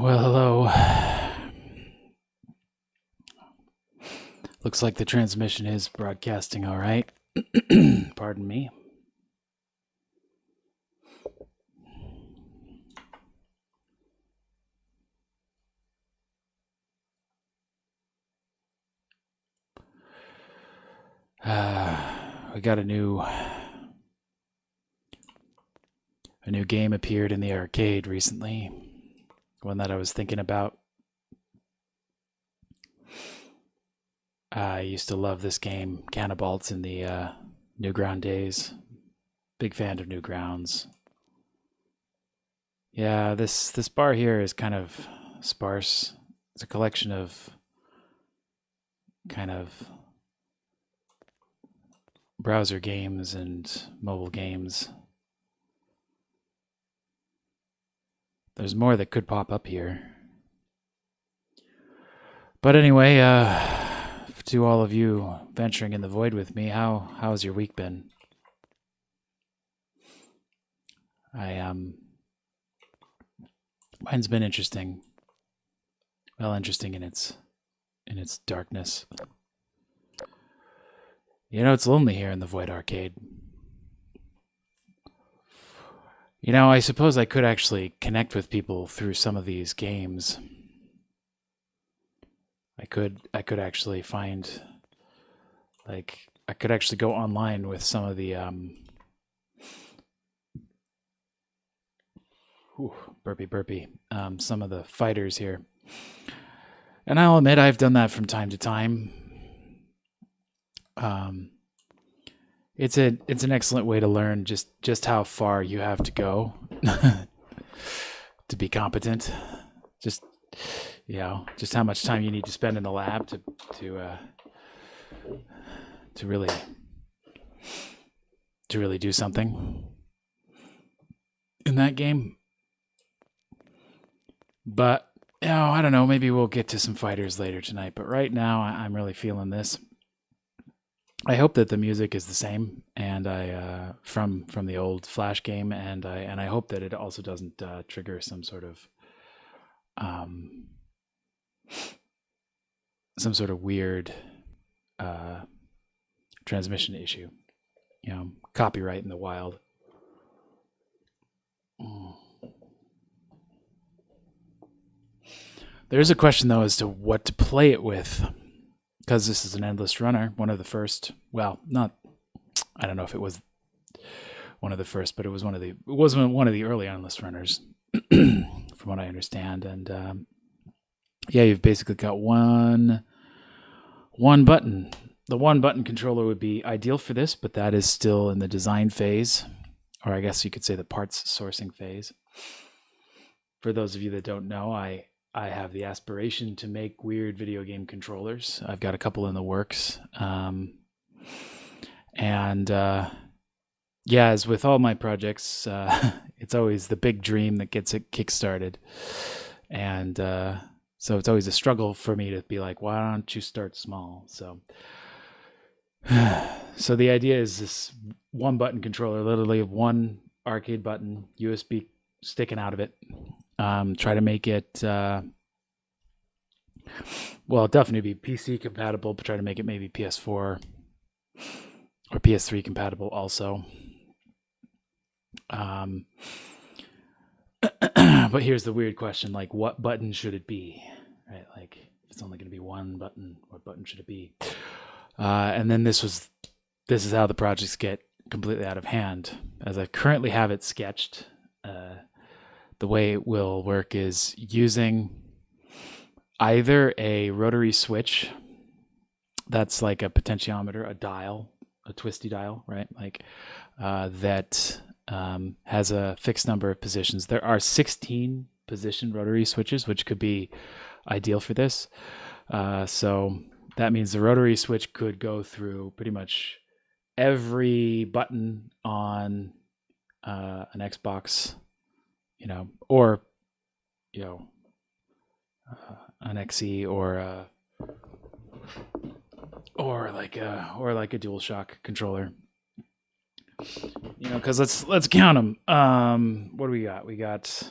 Well, hello. Looks like the transmission is broadcasting all right. Pardon me. We got a new game appeared in the arcade recently. One that I was thinking about. I used to love this game, Cannibalts, in the Newground days. Big fan of Newgrounds. Yeah, this bar here is kind of sparse. It's a collection of kind of browser games and mobile games. There's more that could pop up here. But anyway, to all of you venturing in the void with me, how's your week been? Mine's been interesting. Well, interesting in its darkness. You know, it's lonely here in the Void Arcade. You know, I suppose I could actually connect with people through some of these games. I could actually find, like, I could actually go online with some of the burpee, some of the fighters here. And I'll admit I've done that from time to time. It's an excellent way to learn just how far you have to go to be competent. Just how much time you need to spend in the lab to really do something in that game. But I don't know. Maybe we'll get to some fighters later tonight. But right now, I'm really feeling this. I hope that the music is the same, and I from the old Flash game, and I hope that it also doesn't trigger some sort of weird transmission issue. You know, copyright in the wild. There's a question though as to what to play it with. Because this is an endless runner, one of the first. Well, not. I don't know if it was one of the first, but it was one of the early endless runners, from what I understand. And you've basically got one button. The one button controller would be ideal for this, but that is still in the design phase, or I guess you could say the parts sourcing phase. For those of you that don't know, I have the aspiration to make weird video game controllers. I've got a couple in the works. As with all my projects, it's always the big dream that gets it kickstarted. And so it's always a struggle for me to be like, why don't you start small? So the idea is this one button controller, literally one arcade button, USB sticking out of it. Try to make it, definitely be PC compatible, but try to make it maybe PS4 or PS3 compatible also. But here's the weird question, like, what button should it be, right? Like, if it's only going to be one button, what button should it be? And then this is how the projects get completely out of hand. As I currently have it sketched, the way it will work is using either a rotary switch that's like a potentiometer, a dial, a twisty dial, right? Like that has a fixed number of positions. There are 16 position rotary switches, which could be ideal for this. So that means the rotary switch could go through pretty much every button on an Xbox, or an XE or like a DualShock controller. Because let's count them. What do we got? We got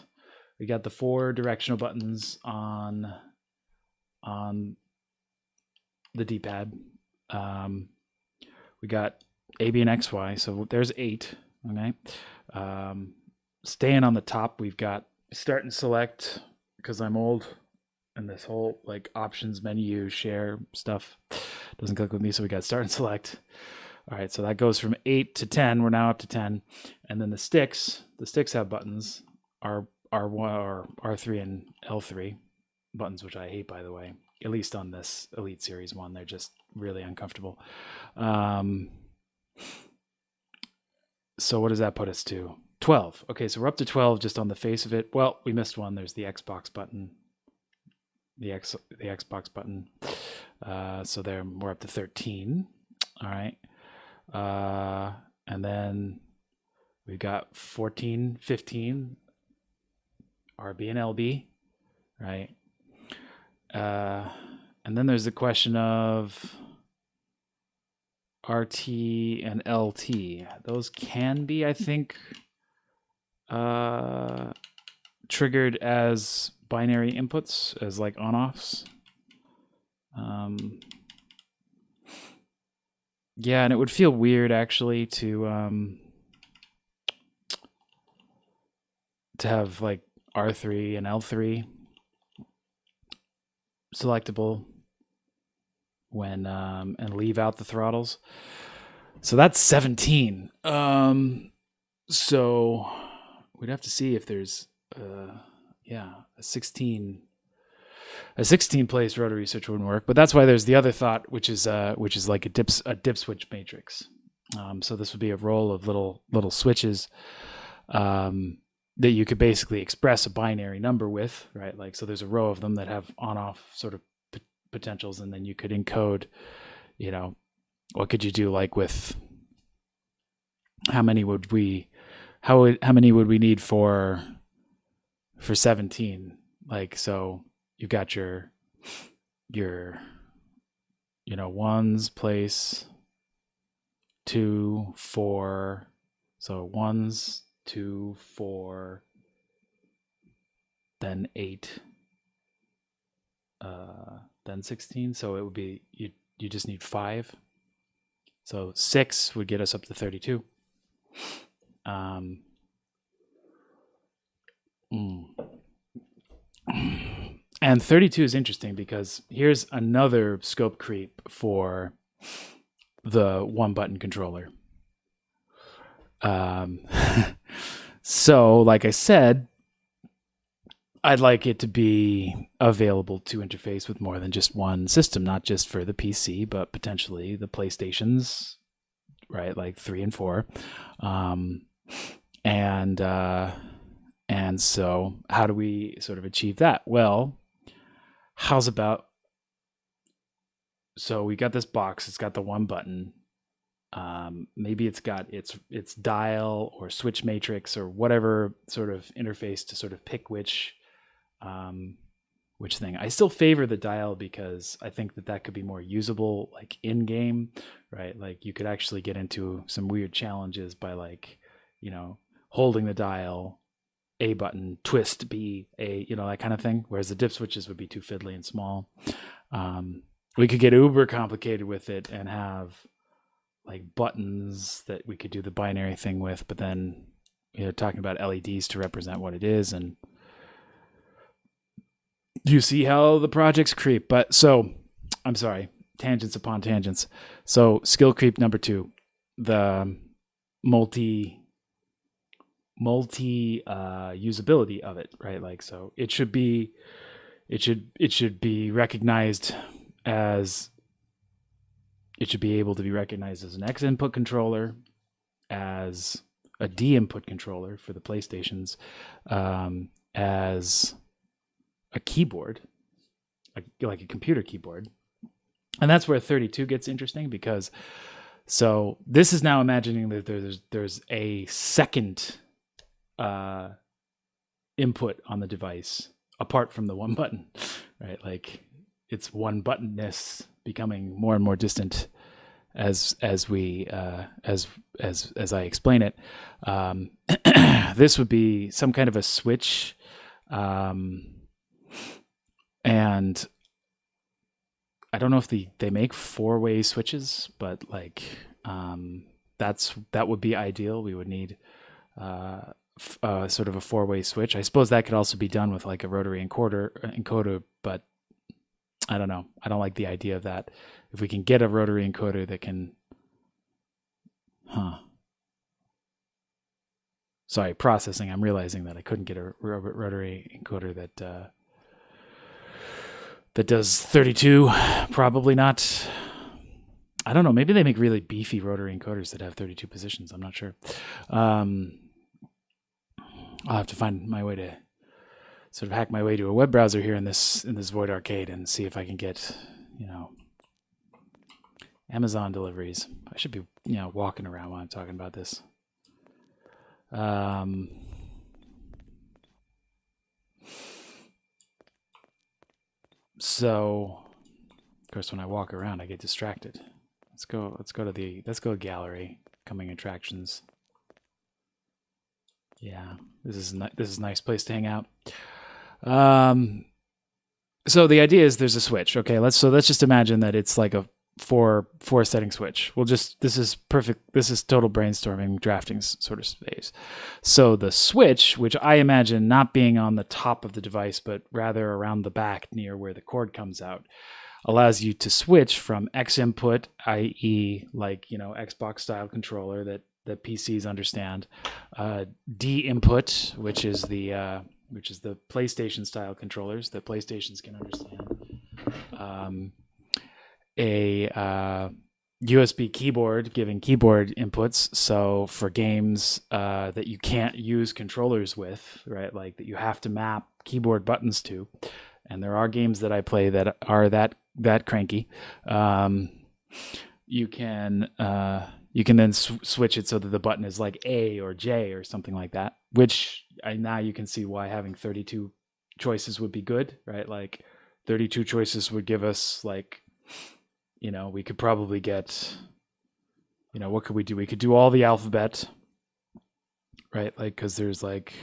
we got the 4 directional buttons on the D-pad. We got A, B, and X, Y. So there's 8. Okay. Staying on the top, we've got start and select, because I'm old and this whole like options menu share stuff doesn't click with me. So we got start and select. All right. So that goes from 8 to 10. We're now up to 10. And then the sticks have buttons, R3 and L3 buttons, which I hate, by the way, at least on this Elite Series one. They're just really uncomfortable. So what does that put us to? 12. Okay, so we're up to 12 just on the face of it. Well, we missed one. There's the Xbox button. The Xbox button. So there we're up to 13. All right. And then we've got 14, 15, RB and LB, right? And then there's the question of RT and LT. Those can be, I think, triggered as binary inputs, as like on-offs. Yeah, and it would feel weird actually to have like R3 and L3 selectable when and leave out the throttles. So that's 17. So we'd have to see if there's a 16 place rotary switch wouldn't work, but that's why there's the other thought, which is like a dip switch matrix. So this would be a row of little switches that you could basically express a binary number with, right? Like, so there's a row of them that have on-off sort of potentials, and then you could encode, what could you do, like with how many would we need for 17? Like, so you've got your ones place 2, 4, so ones, 2, 4, then 8, then 16. So it would be you just need 5. So 6 would get us up to 32. And 32 is interesting because here's another scope creep for the one button controller. So like I said, I'd like it to be available to interface with more than just one system, not just for the PC, but potentially the PlayStations, right? Like 3 and 4. And so how do we sort of achieve that? Well, how's about, so we got this box, it's got the one button. Maybe it's got its dial or switch matrix or whatever sort of interface to sort of pick which thing. I still favor the dial because I think that could be more usable, like in game, right? Like you could actually get into some weird challenges by like, holding the dial, A button, twist B, A, that kind of thing. Whereas the dip switches would be too fiddly and small. We could get uber complicated with it and have like buttons that we could do the binary thing with, but then talking about LEDs to represent what it is, and you see how the projects creep. But so I'm sorry, tangents upon tangents. So skill creep number 2, the multi usability of it, right? Like, so it should be recognized as, it should be able to be recognized as an X input controller, as a D input controller for the PlayStations, as a keyboard, like a computer keyboard. And that's where 32 gets interesting, because so this is now imagining that there's a second input on the device apart from the one button, right? Like it's one buttonness becoming more and more distant as I explain it. This would be some kind of a switch And I don't know if they make 4-way switches, but like that would be ideal. We would need sort of a 4-way switch. I suppose that could also be done with like a rotary encoder, but I don't know. I don't like the idea of that. If we can get a rotary encoder that can, Sorry, processing. I'm realizing that I couldn't get a rotary encoder that does 32. Probably not. I don't know. Maybe they make really beefy rotary encoders that have 32 positions. I'm not sure. I'll have to find my way to sort of hack my way to a web browser here in this Void Arcade and see if I can get, Amazon deliveries. I should be, walking around while I'm talking about this. So, of course, when I walk around, I get distracted. Let's go to gallery, coming attractions. Yeah, this is a nice place to hang out. So the idea is there's a switch. Okay, let's just imagine that it's like a four setting switch. This is perfect. This is total brainstorming, drafting sort of space. So the switch, which I imagine not being on the top of the device, but rather around the back near where the cord comes out, allows you to switch from X input, i.e. like, Xbox style controller that PCs understand, D input, which is the PlayStation style controllers that PlayStations can understand, a USB keyboard giving keyboard inputs. So for games that you can't use controllers with, right, like that you have to map keyboard buttons to, and there are games that I play that are that cranky, you can then switch it so that the button is like A or J or something like that, which now you can see why having 32 choices would be good, right? Like 32 choices would give us like, we could probably get, what could we do? We could do all the alphabet, right? Like, because there's like,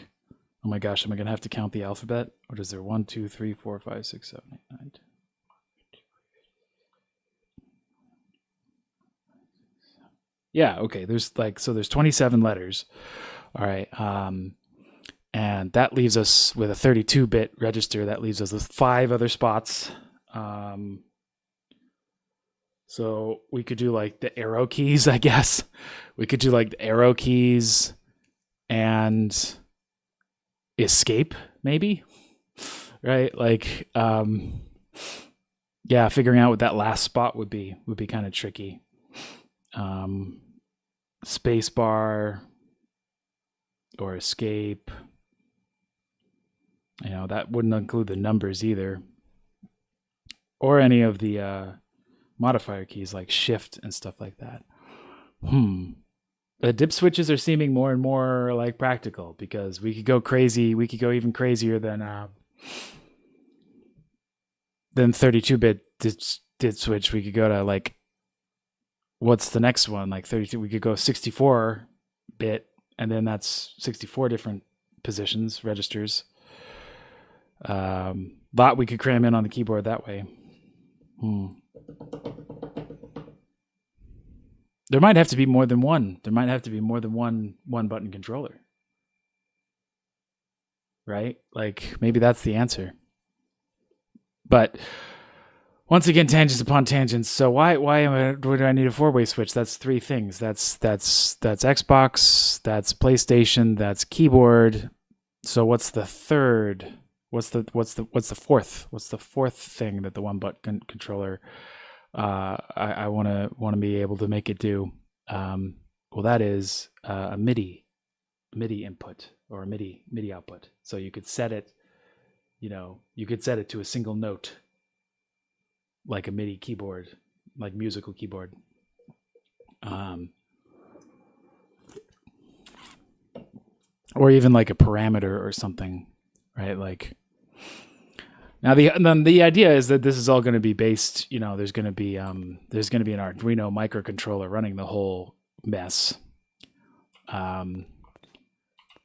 oh my gosh, am I going to have to count the alphabet? What is there? 1, 2, 3, 4, 5, 6, 7, 8, 9, 10. Yeah, okay. There's 27 letters. All right. And that leaves us with a 32-bit register. That leaves us with 5 other spots. So we could do like the arrow keys, I guess. We could do like the arrow keys and escape, maybe. Right? Like, yeah, figuring out what that last spot would be kind of tricky. Space bar or escape. That wouldn't include the numbers either. Or any of the modifier keys like shift and stuff like that. The dip switches are seeming more and more like practical because we could go crazy. We could go even crazier than 32-bit dip switch. We could go to like, what's the next one? Like 32. We could go 64-bit, and then that's 64 different positions, registers. But we could cram in on the keyboard that way. There might have to be more than one. There might have to be more than one button controller. Right? Like maybe that's the answer. But once again, tangents upon tangents. So why do I need a 4-way switch? That's 3 things. That's Xbox, that's PlayStation, that's keyboard. So what's the third? What's the fourth? What's the fourth thing that the one button controller I want to be able to make it do? Well, that is a MIDI input or a MIDI output. So you could set it, you could set it to a single note, like a MIDI keyboard, like musical keyboard. Or even like a parameter or something, right? Like now the idea is that this is all going to be based, there's going to be an Arduino microcontroller running the whole mess,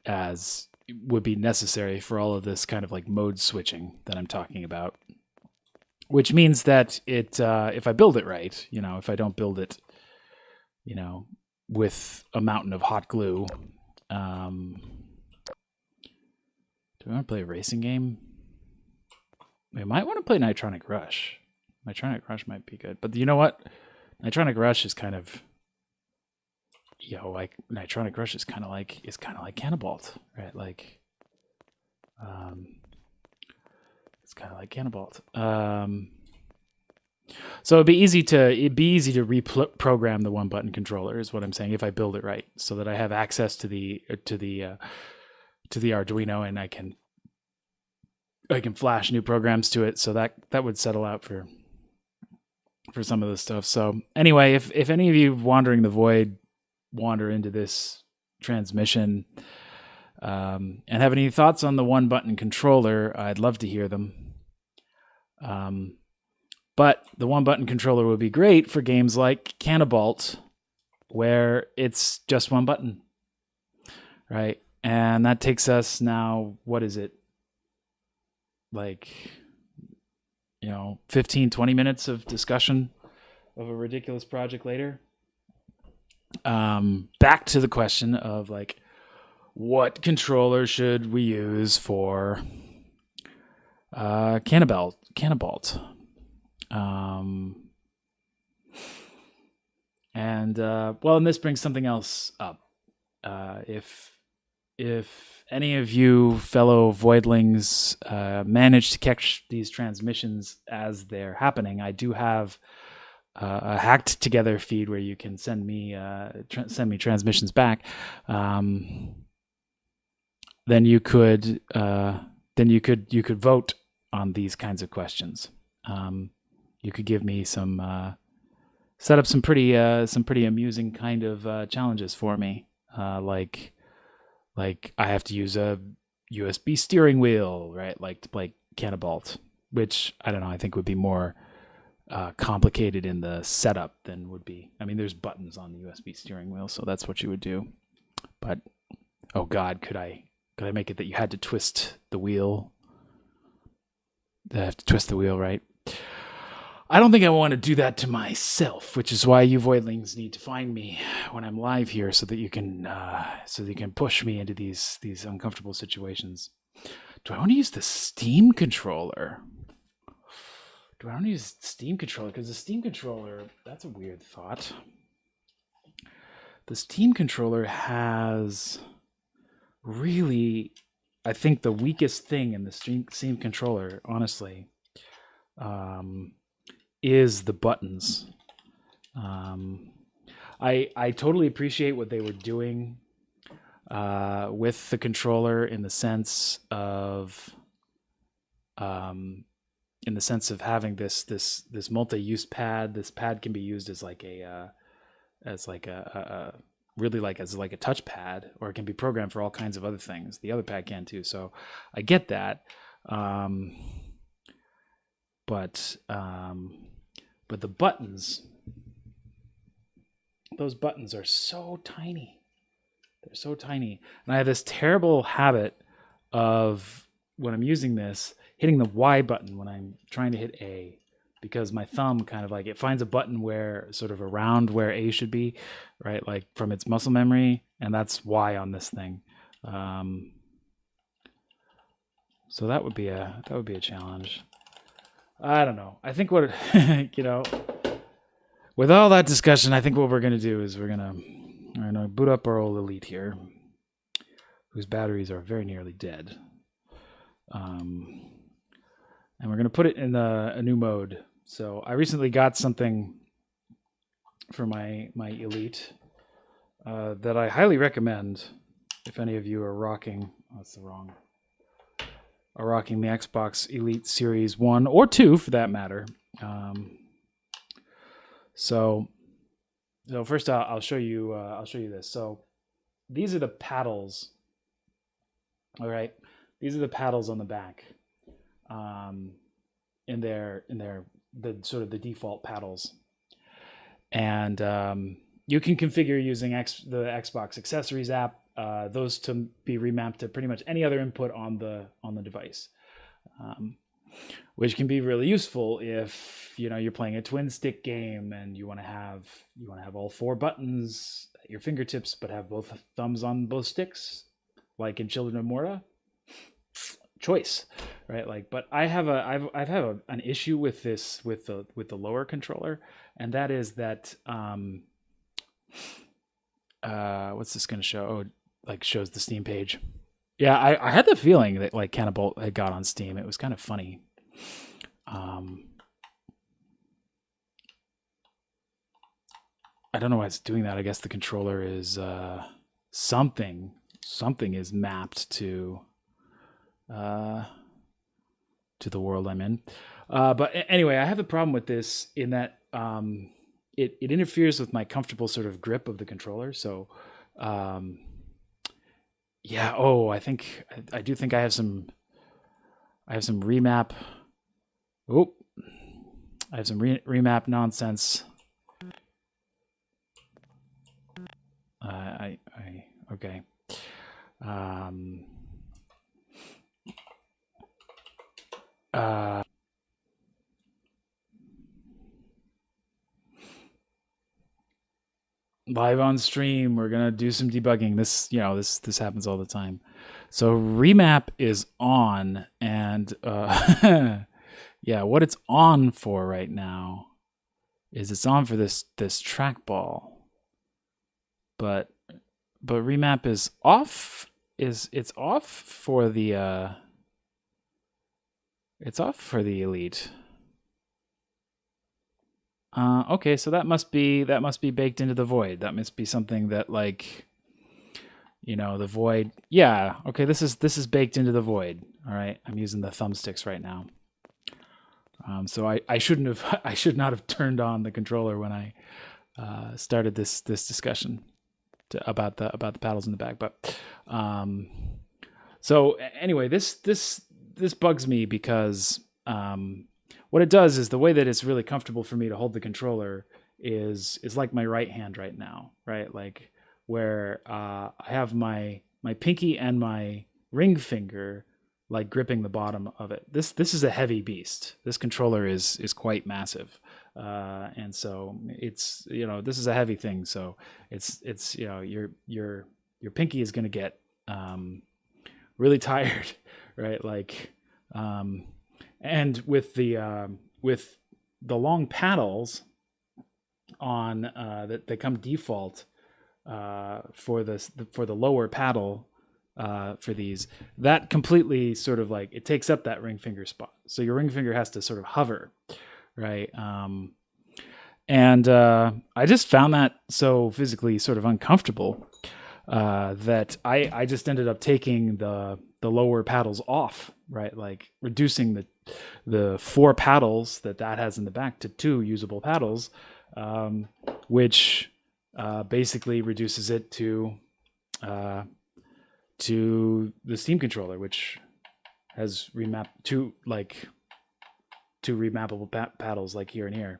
as would be necessary for all of this kind of like mode switching that I'm talking about. Which means that if I build it right, if I don't build it, with a mountain of hot glue, do I want to play a racing game? I might want to play Nitronic Rush. Nitronic Rush might be good, but you know what? Nitronic Rush is kind of, Nitronic Rush is kind of like Cannibalt, right? Like, it's kind of like Cannibalt. So it'd be easy to reprogram the one button controller, is what I'm saying, if I build it right, so that I have access to the Arduino, and I can flash new programs to it. So that would settle out for some of this stuff. So anyway, if any of you wandering the void wander into this transmission and have any thoughts on the one button controller, I'd love to hear them. But the one button controller would be great for games like Cannibalt, where it's just one button, right? And that takes us now, what is it? Like, 15, 20 minutes of discussion of a ridiculous project later. Back to the question of like, what controller should we use for Cannibalt? And this brings something else up. If any of you fellow voidlings manage to catch these transmissions as they're happening, I do have a hacked together feed where you can send me transmissions back. Then you could vote on these kinds of questions. You could give me set up some pretty amusing kind of challenges for me, like I have to use a USB steering wheel, right? Like to play Cannibalt, which I don't know. I think would be more complicated in the setup than would be. I mean, there's buttons on the USB steering wheel, so that's what you would do. But oh God, could I make it that you had to twist the wheel? I have to twist the wheel, right? I don't think I want to do that to myself, which is why you voidlings need to find me when I'm live here, so that you can push me into these uncomfortable situations. Do I want to use the Steam controller? Because the Steam controller, that's a weird thought. The Steam controller has really, I think, the weakest thing in the Steam controller, honestly, is the buttons. I totally appreciate what they were doing with the controller in the sense of having this multi-use pad. This pad can be used as like a touchpad, or it can be programmed for all kinds of other things. The other pad can too. So I get that. But the buttons, those buttons are so tiny. They're so tiny. And I have this terrible habit of, when I'm using this, hitting the Y button when I'm trying to hit A, because my thumb kind of like, it finds a button where sort of around where A should be, right? Like from its muscle memory, and that's Y on this thing. So that would be a challenge. I don't know. I think what, with all that discussion, I think what we're going to do is we're going to boot up our old Elite here, whose batteries are very nearly dead. And we're going to put it in a new mode. So I recently got something for my Elite that I highly recommend if any of you are rocking. Are rocking the Xbox Elite Series 1 or 2 for that matter. So first I'll show you this. So these are the paddles. All right. These are the paddles on the back. In their the sort of the default paddles. And you can configure using the Xbox Accessories app those to be remapped to pretty much any other input on the device, which can be really useful if you're playing a twin stick game and you want to have all 4 buttons at your fingertips, but have both thumbs on both sticks, like in Children of Morta. Choice, right? Like, but I've had an issue with this with the lower controller, and that is that what's this going to show? Oh, like shows the Steam page. Yeah, I had the feeling that like Cannibal had got on Steam. It was kind of funny. I don't know why it's doing that. I guess the controller is something is mapped to the world I'm in. But anyway, I have the problem with this in that it interferes with my comfortable sort of grip of the controller. So yeah. Oh, I do think I have some remap. Oh, I have some remap nonsense. Okay. Live on stream, we're gonna do some debugging. This happens all the time. So remap is on, and yeah, what it's on for right now is it's on for this trackball, but remap is off. It's off for the Elite. Okay, so that must be baked into the void. That must be something that, like, the void. Yeah. Okay, this is baked into the void. All right, I'm using the thumbsticks right now. So I should not have turned on the controller when I started this discussion about the paddles in the back. But so anyway, this bugs me because what it does is the way that it's really comfortable for me to hold the controller is like my right hand right now, right? Like where I have my pinky and my ring finger like gripping the bottom of it. This is a heavy beast. This controller is quite massive, and so it's this is a heavy thing. So it's your pinky is going to get really tired, right? Like. And with the long paddles on that come default for the lower paddle for these, that completely sort of like it takes up that ring finger spot. So your ring finger has to sort of hover, right? And I just found that so physically sort of uncomfortable that I just ended up taking the lower paddles off, right? Like reducing the 4 paddles that has in the back to 2 usable paddles, which basically reduces it to the Steam controller, which has remapped two remappable paddles like here and here.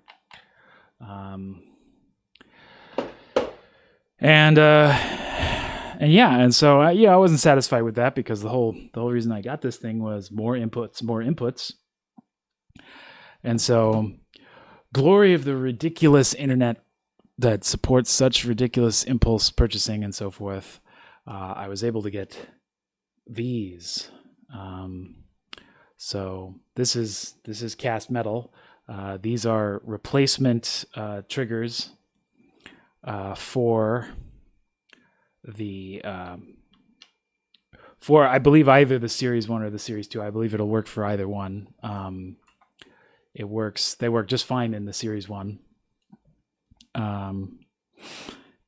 And so I wasn't satisfied with that because the whole reason I got this thing was more inputs. And so, glory of the ridiculous internet that supports such ridiculous impulse purchasing and so forth. I was able to get these. So this is cast metal. These are replacement triggers for the for I believe either the Series 1 or the Series 2. I believe it'll work for either one. They work just fine in the Series 1.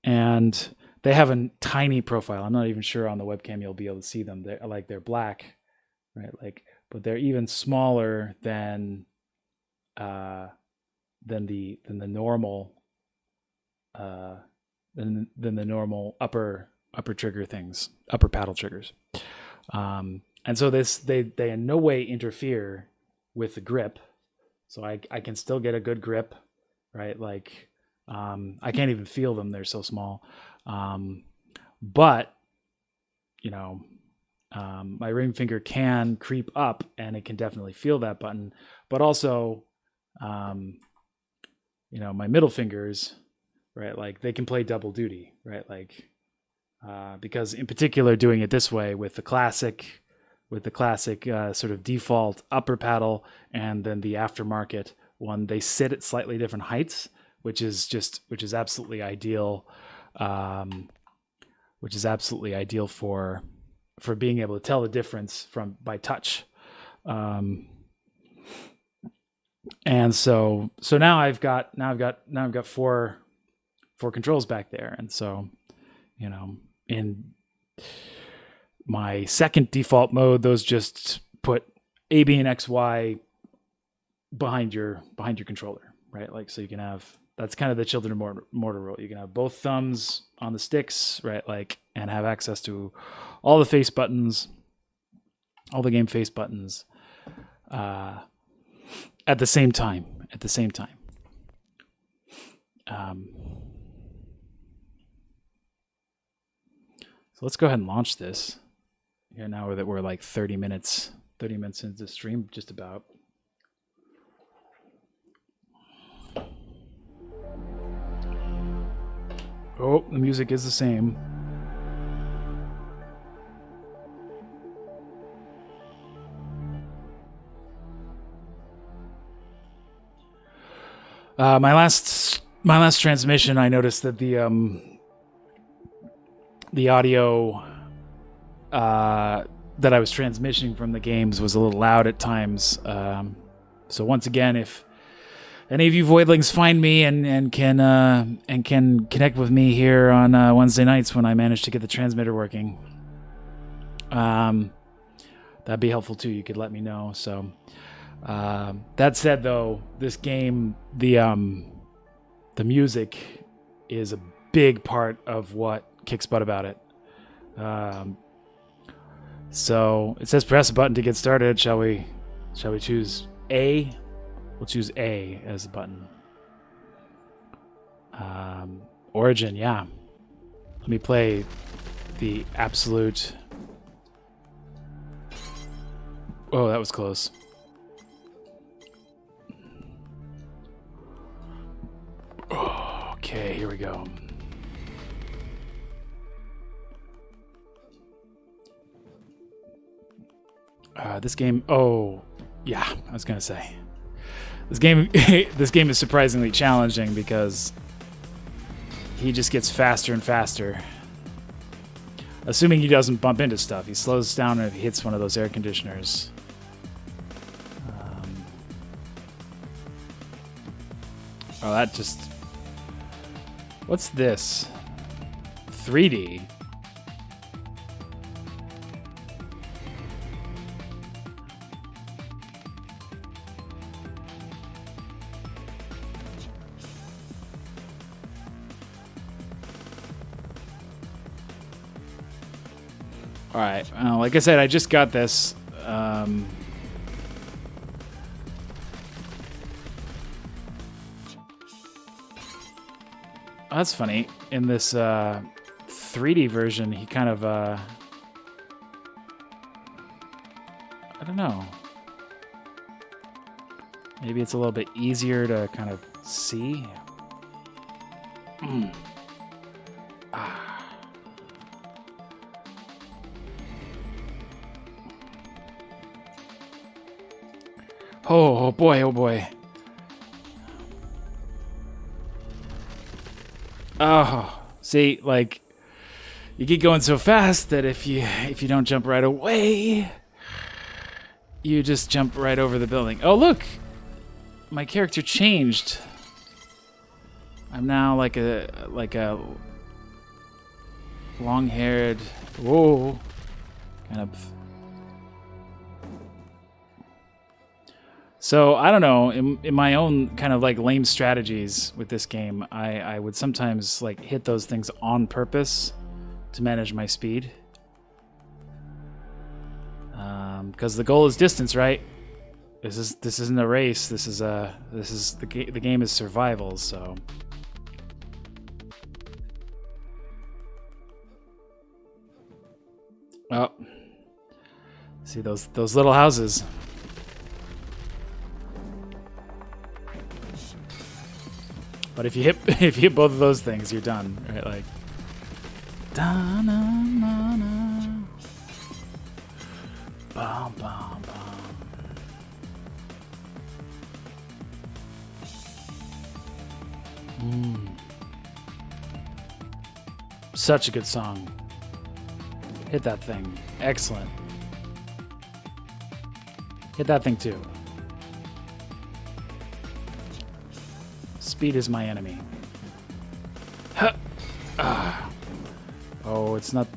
And they have a tiny profile. I'm not even sure on the webcam you'll be able to see them. They're black, right? Like, but they're even smaller than the normal than the normal upper trigger things, upper paddle triggers. And so they in no way interfere with the grip. So I can still get a good grip, right? Like I can't even feel them; they're so small. But you know, my ring finger can creep up and it can definitely feel that button, but also, you know, my middle fingers, right? Like they can play double duty, right? Like, because in particular doing it this way with the classic sort of default upper paddle and then the aftermarket one, they sit at slightly different heights, which is absolutely ideal. Which is absolutely ideal for being able to tell the difference by touch. And so now I've got four controls back there. And so, you know, in my second default mode, those just put A, B, and X, Y behind your controller, right? Like, so you can have, that's kind of the Children of Mortar rule. You can have both thumbs on the sticks, right? Like, and have access to all the face buttons, all the game face buttons, at the same time. So let's go ahead and launch this. Yeah, now that we're like 30 minutes into the stream, just about. Oh, the music is the same. My last transmission, I noticed that the audio that I was transmitting from the games was a little loud at times. So once again, if any of you Voidlings find me and can connect with me here on Wednesday nights when I manage to get the transmitter working, that'd be helpful too. You could let me know. So that said, though, this game, the music is a big part of what kicks butt about it. So it says press a button to get started. Shall we choose A? We'll choose A as the button. Origin, yeah. Let me play the absolute. Oh, that was close. Okay, here we go. This game. Oh, yeah. I was gonna say. This game is surprisingly challenging because he just gets faster and faster. Assuming he doesn't bump into stuff. He slows down if he hits one of those air conditioners. Oh, that just... What's this? 3D? All right. Like I said, I just got this. That's funny. In this 3D version, he kind of... I don't know. Maybe it's a little bit easier to kind of see. Oh boy, oh boy. Oh, see, like, you get going so fast that if you don't jump right away, you just jump right over the building. Oh, look! My character changed. I'm now like a long-haired, whoa, kind of. So, I don't know, in my own kind of like lame strategies with this game, I would sometimes like hit those things on purpose to manage my speed. Because the goal is distance, right? This isn't a race. The game is survival, so. Oh. See those little houses. But if you hit both of those things, you're done, right? Like da-na-na-na. Bum, bum, bum. Such a good song. Hit that thing. Excellent. Hit that thing too. Speed is my enemy. Huh. Oh, it's not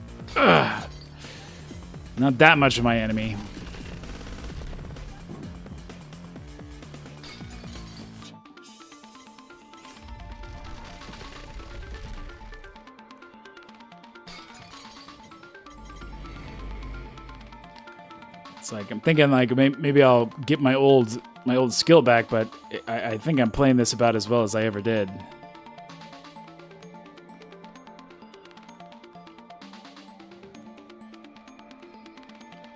that much of my enemy. It's like I'm thinking like maybe I'll get my old skill back, but I think I'm playing this about as well as I ever did.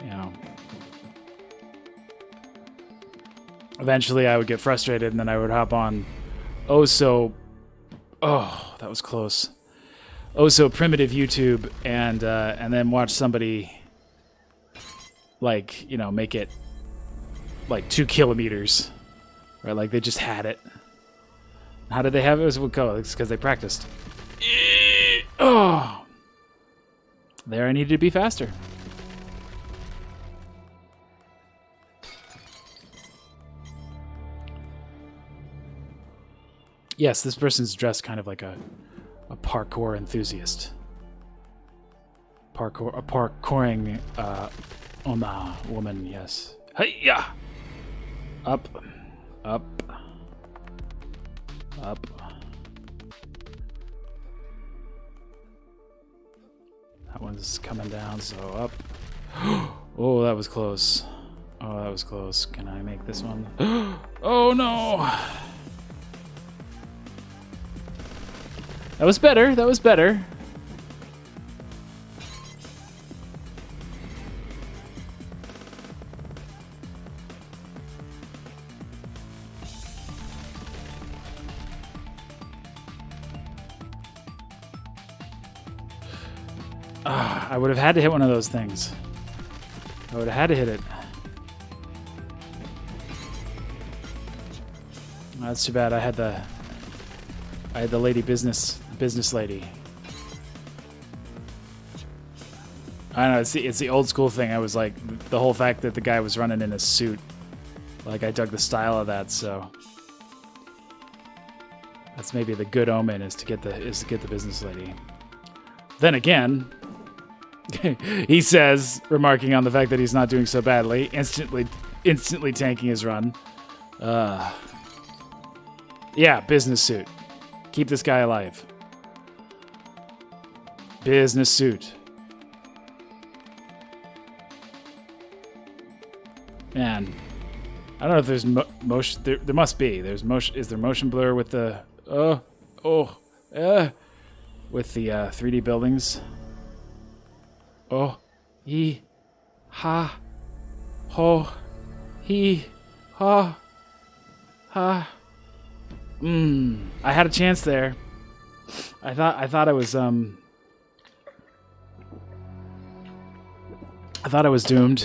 You know, eventually I would get frustrated and then I would hop on oh that was close. Oh so primitive YouTube and then watch somebody like, you know, make it like 2 kilometers, right? Like they just had it. How did they have it? It's because they practiced. Oh, there I needed to be faster. Yes, this person's dressed kind of like a parkour enthusiast. Parkouring woman, yes. Hey-ya! Up. Up. Up. That one's coming down, so up. Oh, that was close. Oh, that was close. Can I make this one? Oh, no! That was better. That was better. I would have had to hit one of those things. I would have had to hit it. That's too bad. I had the lady business lady. I don't know. It's the old school thing. I was like the whole fact that the guy was running in a suit. Like I dug the style of that. So that's maybe the good omen is to get the business lady. Then again. He says, remarking on the fact that he's not doing so badly, instantly tanking his run. Yeah, business suit. Keep this guy alive. Business suit. Man, I don't know if there's motion. There must be. There's motion. Is there motion blur with the with the 3D buildings? Oh, he, ha, ho, he, ha, ha. I had a chance there. I thought I was doomed.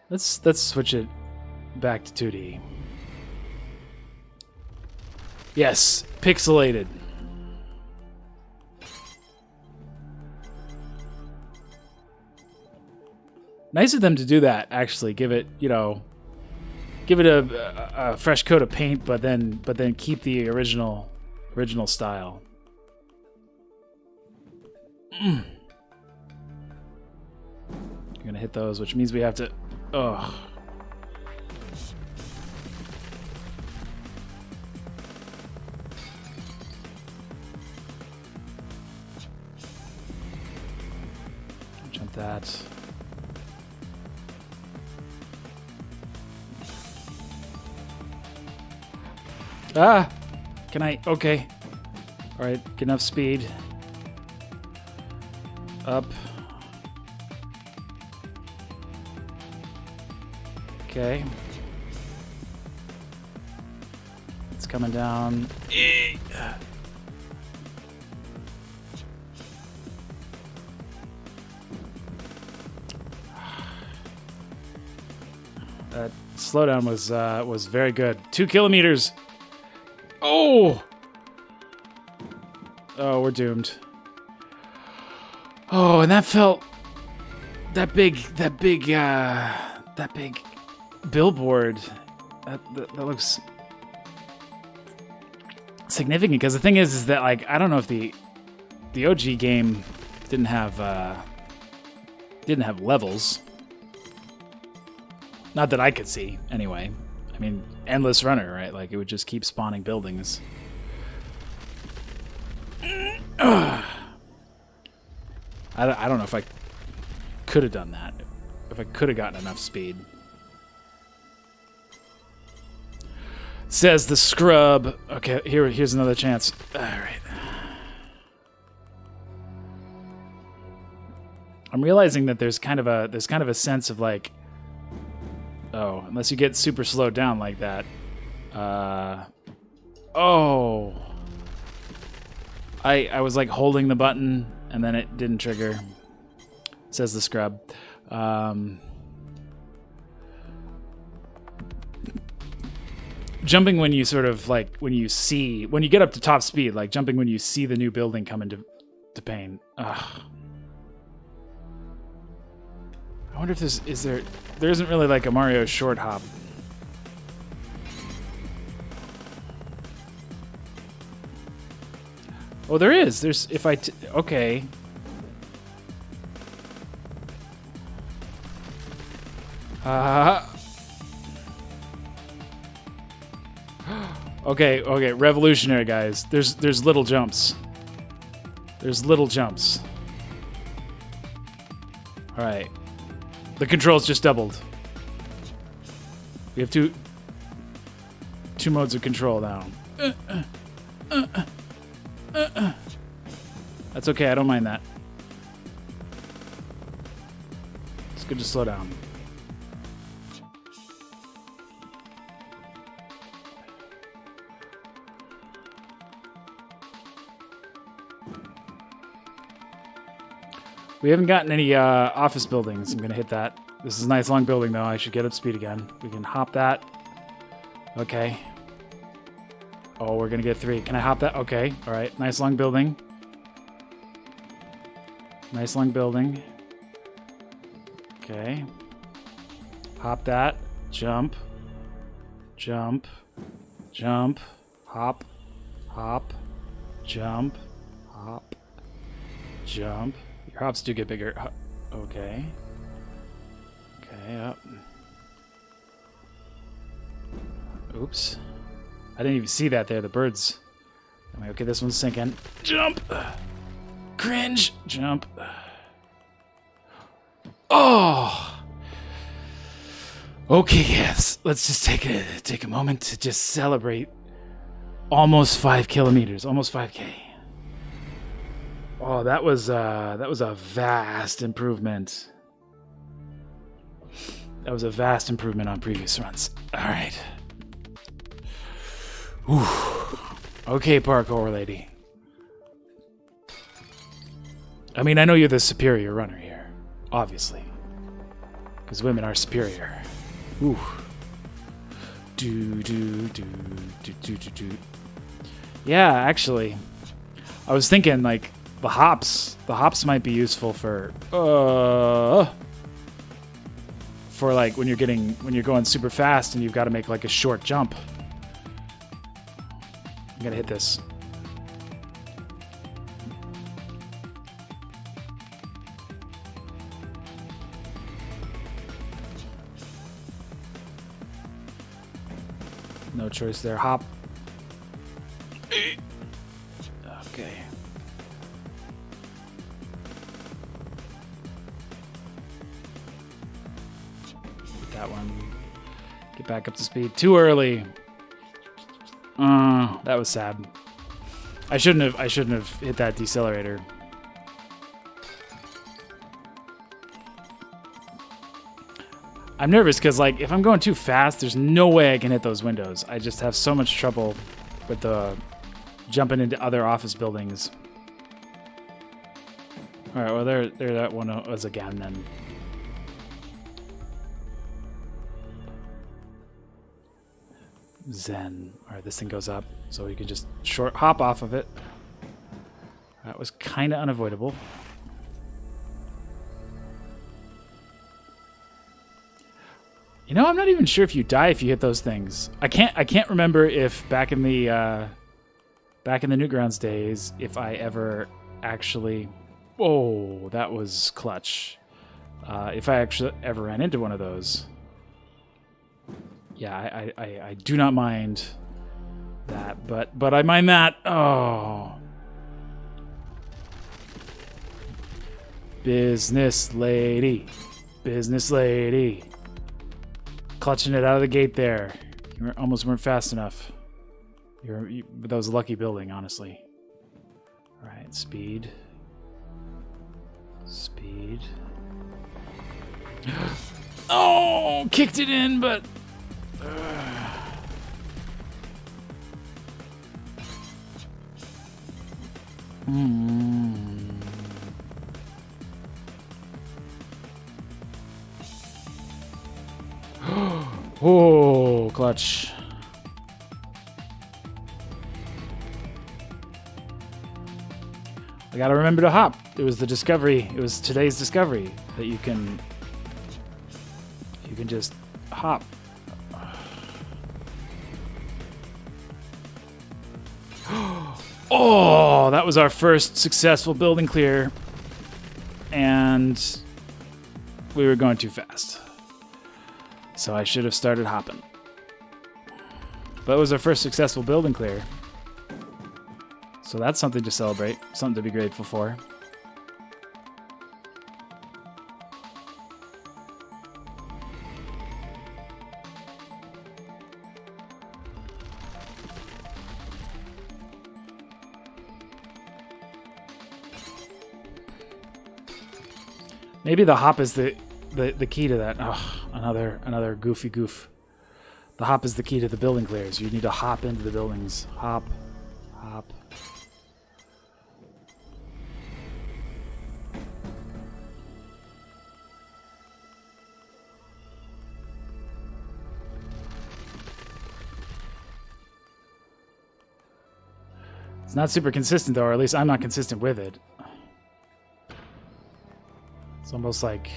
Let's switch it back to 2D. Yes, pixelated. Nice of them to do that, actually. Give it a fresh coat of paint, but then keep the original style. You're gonna hit those, which means we have to. Ugh. Jump that. Ah! Can I? Okay. Alright, get enough speed. Up. Okay. It's coming down. That slowdown was very good. 2 kilometers. Oh. Oh, we're doomed. Oh, and that felt that big billboard. That looks significant because the thing is that like I don't know if the OG game didn't have levels. Not that I could see, anyway. I mean, endless runner, right? Like, it would just keep spawning buildings. I don't know if I could have done that. If I could have gotten enough speed. Says the scrub. Okay, here's another chance. All right. I'm realizing that there's kind of a sense of like, oh, unless you get super slowed down like that. Oh. I was like holding the button and then it didn't trigger. Says the scrub. Jumping when you sort of like when you get up to top speed, like jumping when you see the new building come into pain. Ugh. I wonder if there isn't really like a Mario short hop. Oh, there is. There's if I okay. Okay, revolutionary guys. There's little jumps. There's little jumps. All right. The controls just doubled. We have two modes of control now. That's okay, I don't mind that. It's good to slow down. We haven't gotten any office buildings. I'm going to hit that. This is a nice long building, though. I should get up speed again. We can hop that. Okay. Oh, we're going to get 3. Can I hop that? Okay. All right. Nice long building. Nice long building. Okay. Hop that. Jump. Jump. Jump. Hop. Hop. Jump. Hop. Jump. Your hops do get bigger. Okay. Okay, up. Oops. I didn't even see that there, the birds. Okay, this one's sinking. Jump! Cringe! Jump. Oh! Okay, yes. Let's just take a moment to just celebrate almost 5 kilometers, almost 5K. Oh, that was a vast improvement. That was a vast improvement on previous runs. All right. Whew. Okay, parkour lady. I mean, I know you're the superior runner here, obviously, because women are superior. Ooh. Do. Yeah, actually, I was thinking like. The hops might be useful for like when you're going super fast and you've got to make like a short jump. I'm gonna hit this. No choice there. Hop. Okay. That one. Get back up to speed. Too early. That was sad. I shouldn't have hit that decelerator. I'm nervous because, like, if I'm going too fast, there's no way I can hit those windows. I just have so much trouble with the jumping into other office buildings. All right, well, there that one was again then. Zen. All right, this thing goes up, so you can just short hop off of it. That was kind of unavoidable. You know, I'm not even sure if you die if you hit those things. I can't remember if back in the Newgrounds days if I ever actually. Whoa, that was clutch. If I actually ever ran into one of those. Yeah, I do not mind that, but I mind that. Oh. Business lady. Business lady. Clutching it out of the gate there. You almost weren't fast enough. But that was a lucky building, honestly. All right, speed. Speed. Oh, kicked it in, but... Oh, clutch. I gotta remember to hop. It was the discovery. It was today's discovery that you can just hop. Oh, that was our first successful building clear. And we were going too fast. So I should have started hopping. But it was our first successful building clear. So that's something to celebrate, something to be grateful for. Maybe the hop is the key to that. Oh, another goofy goof. The hop is the key to the building clears. You need to hop into the buildings. Hop, hop. It's not super consistent though, or at least I'm not consistent with it. It's almost like,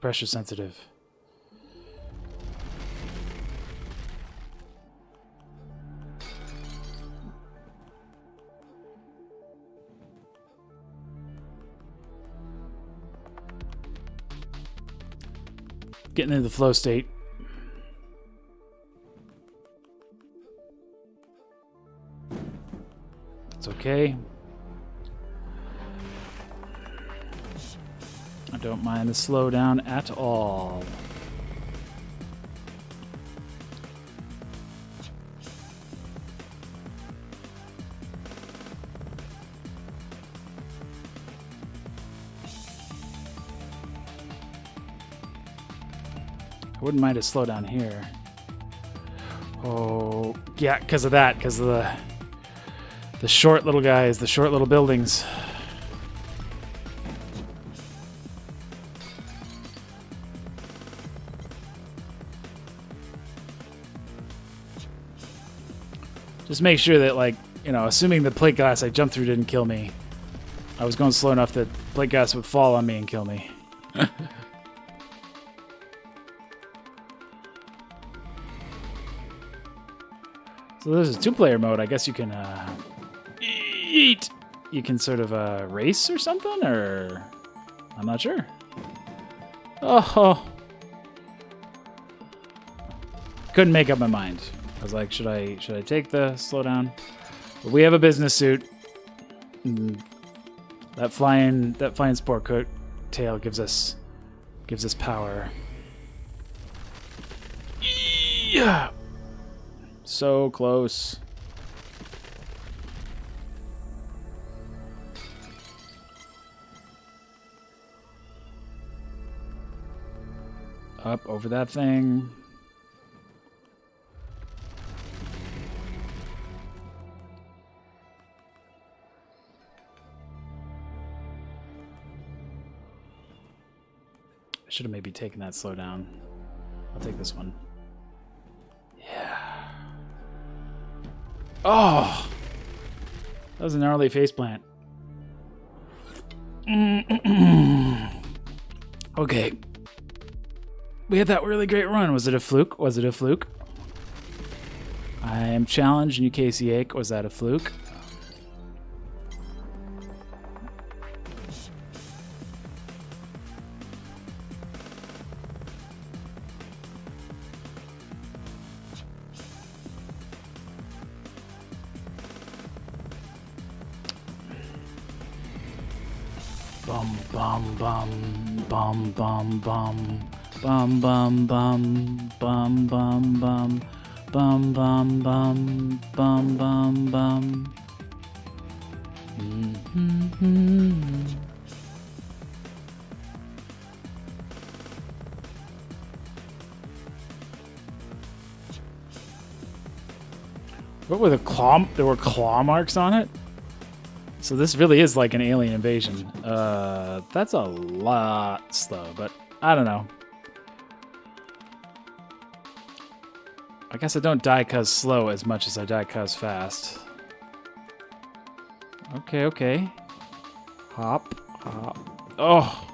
pressure sensitive. Getting into the flow state. It's okay. I don't mind the slowdown at all. I wouldn't mind a slowdown here. Oh, yeah, because of that, because of the short little guys, the short little buildings. Just make sure that, like, you know, assuming the plate glass I jumped through didn't kill me, I was going slow enough that plate glass would fall on me and kill me. So this is two-player mode. I guess you can eat. You can sort of race or something, or I'm not sure. Oh, couldn't make up my mind. I was like, should I take the slowdown? But we have a business suit. That flying sport coat tail gives us power. Yeah. So close. Up over that thing. I should have maybe taken that slow down. I'll take this one. Yeah. Oh! That was an gnarly faceplant. Okay. We had that really great run. Was it a fluke? Was it a fluke? I am challenged, new CaseyAEC. Was that a fluke? Bum bum bum bum bum bum bum bum bum bum bum bum bum bum bum bum bum bum. What were the claw? There were claw marks on it. So this really is like an alien invasion. That's a lot slow, but I don't know. I guess I don't die cuz slow as much as I die cuz fast. Okay, okay. Hop, hop. Oh!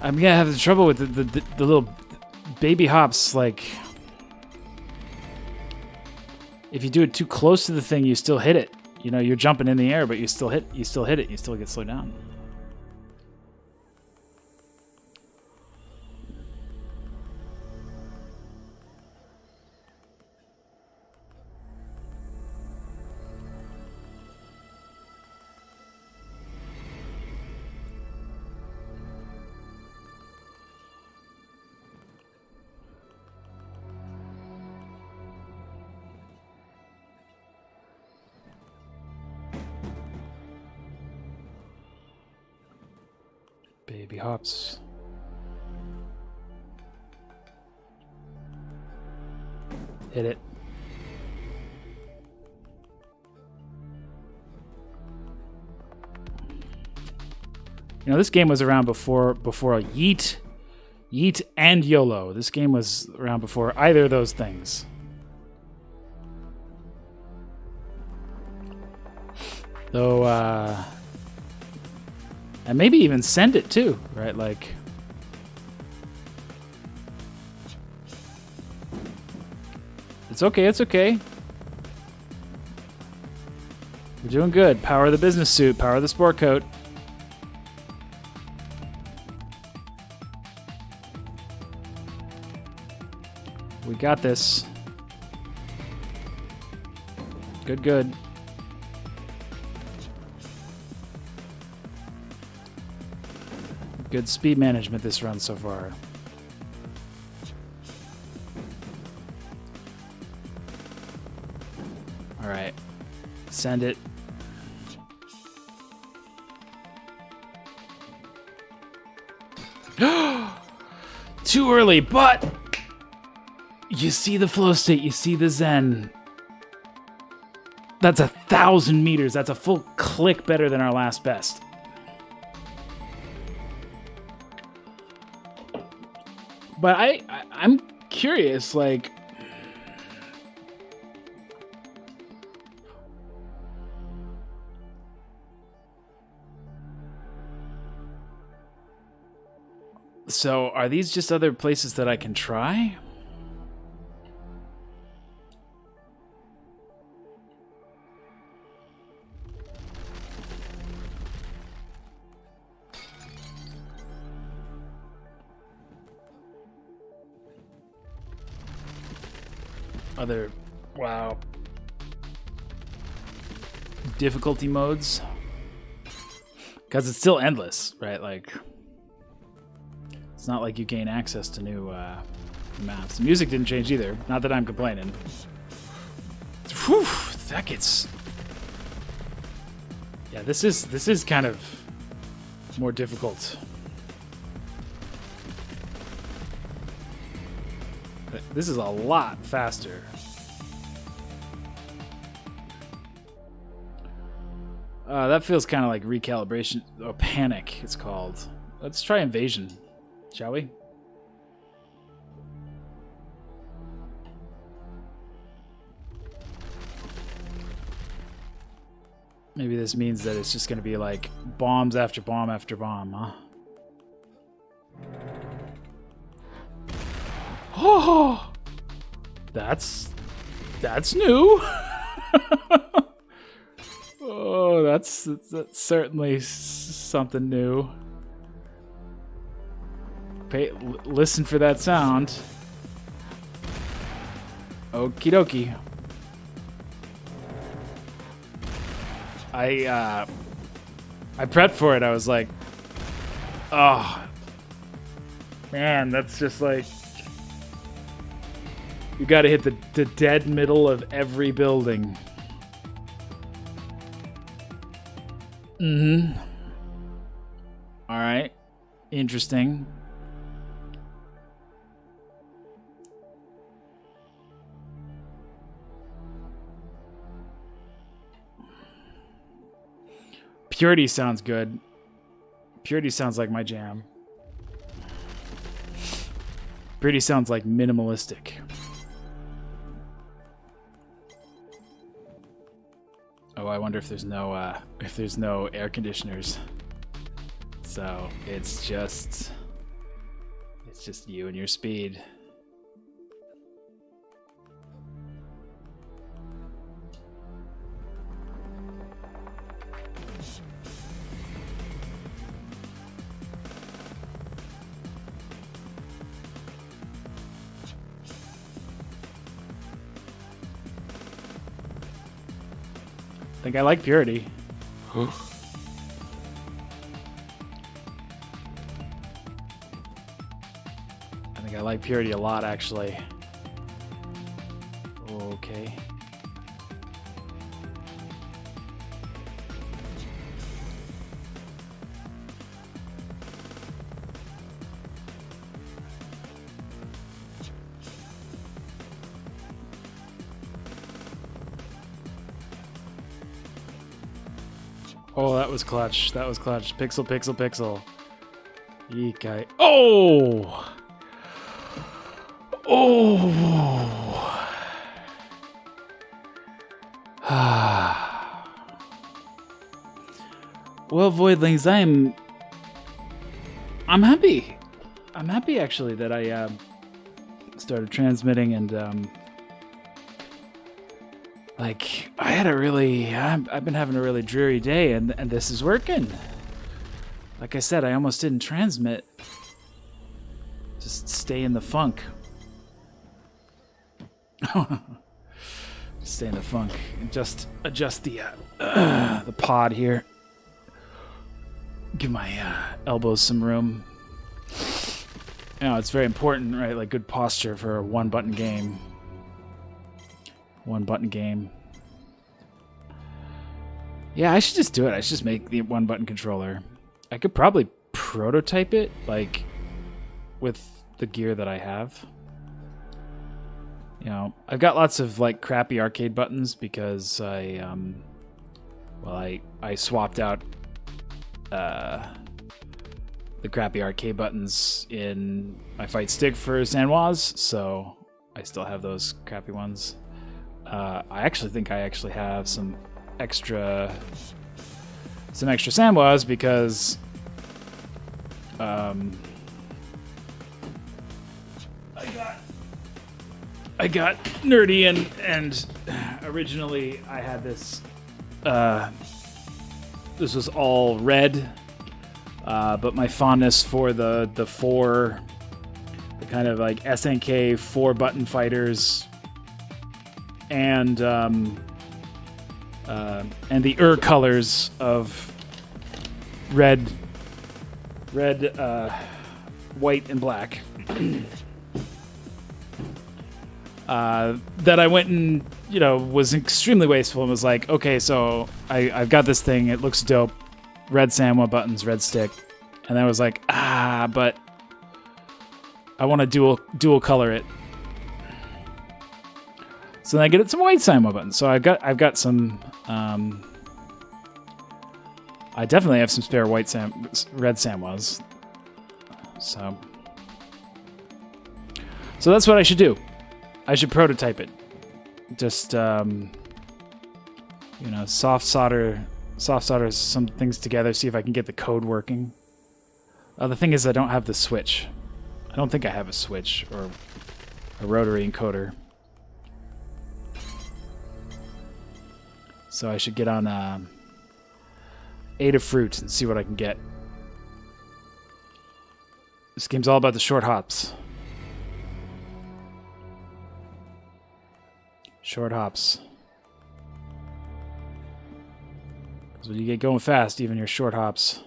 I'm gonna have the trouble with the little baby hops, like... If you do it too close to the thing, you still hit it. You know, you're jumping in the air, but you still hit it. You still get slowed down. Baby hops. Hit it. You know, this game was around before Yeet and YOLO. This game was around before either of those things. Though, and maybe even send it too, right? Like, it's okay, it's okay. We're doing good. Power the business suit, power the sport coat. We got this. Good, good. Good speed management this run so far. All right, send it. Too early, but you see the flow state, you see the zen. That's 1,000 meters. That's a full click better than our last best. But I'm curious, like, so are these just other places that I can try? Other, wow. Difficulty modes. Because it's still endless, right? Like, it's not like you gain access to new maps. The music didn't change either. Not that I'm complaining. Whew, that gets... Yeah, this is kind of more difficult. This is a lot faster. That feels kind of like recalibration, or panic, it's called. Let's try invasion, shall we? Maybe this means that it's just going to be like bombs after bomb after bomb, huh? Oh, that's new. Oh, that's certainly something new. Listen for that sound. Okie dokie. I prepped for it. I was like, oh, man, that's just like, you got to hit the dead middle of every building. Mm-hmm. All right. Interesting. Purity sounds good. Purity sounds like my jam. Purity sounds like minimalistic. Oh, I wonder if there's no air conditioners. So it's just you and your speed. I think I like Purity. I think I like Purity a lot, actually. Okay. Oh, that was clutch. That was clutch. Pixel, pixel, pixel. Yeekai. Oh! Oh! Well, Voidlings, I'm happy. I'm happy, actually, that I started transmitting and like, I've been having a really dreary day, and this is working. Like I said, I almost didn't transmit. Just stay in the funk. Stay in the funk. And just adjust the pod here. Give my elbows some room. You know, it's very important, right? Like, good posture for a one-button game. One-button game. Yeah, I should just do it. I should just make the one-button controller. I could probably prototype it, like, with the gear that I have. You know, I've got lots of, like, crappy arcade buttons because I swapped out the crappy arcade buttons in my fight stick for Sanwas, so I still have those crappy ones. I actually think I have some extra Sanwas because I got nerdy and originally I had this this was all red, but my fondness for the kind of like SNK 4-button fighters and the colors of red, white, and black. That I went and, you know, was extremely wasteful and was like, okay, so I've got this thing, it looks dope, red Sanwa buttons, red stick, and I was like, but I want to dual color it. So then I get some white Samoa buttons. So I've got some. I definitely have some spare red Samoas. So that's what I should do. I should prototype it. Just soft solder some things together. See if I can get the code working. The thing is, I don't have the switch. I don't think I have a switch or a rotary encoder. So I should get on Adafruit and see what I can get. This game's all about the short hops. Short hops. Because when you get going fast, even your short hops,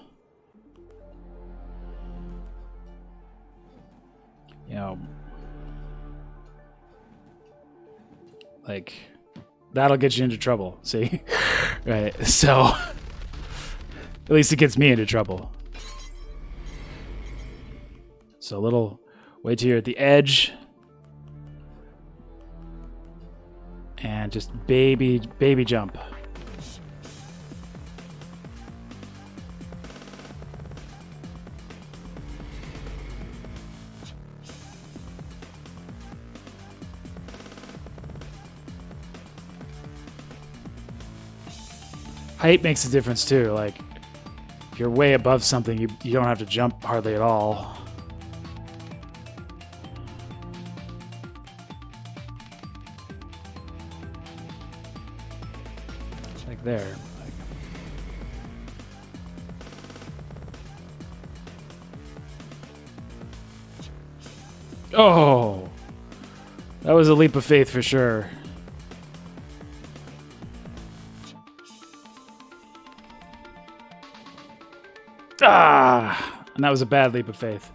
like, that'll get you into trouble, see? Right, so, at least it gets me into trouble. So a little, wait till you're at the edge, and just baby jump. Height makes a difference too. Like, if you're way above something, you don't have to jump hardly at all. Like there. Oh! That was a leap of faith for sure. And that was a bad leap of faith.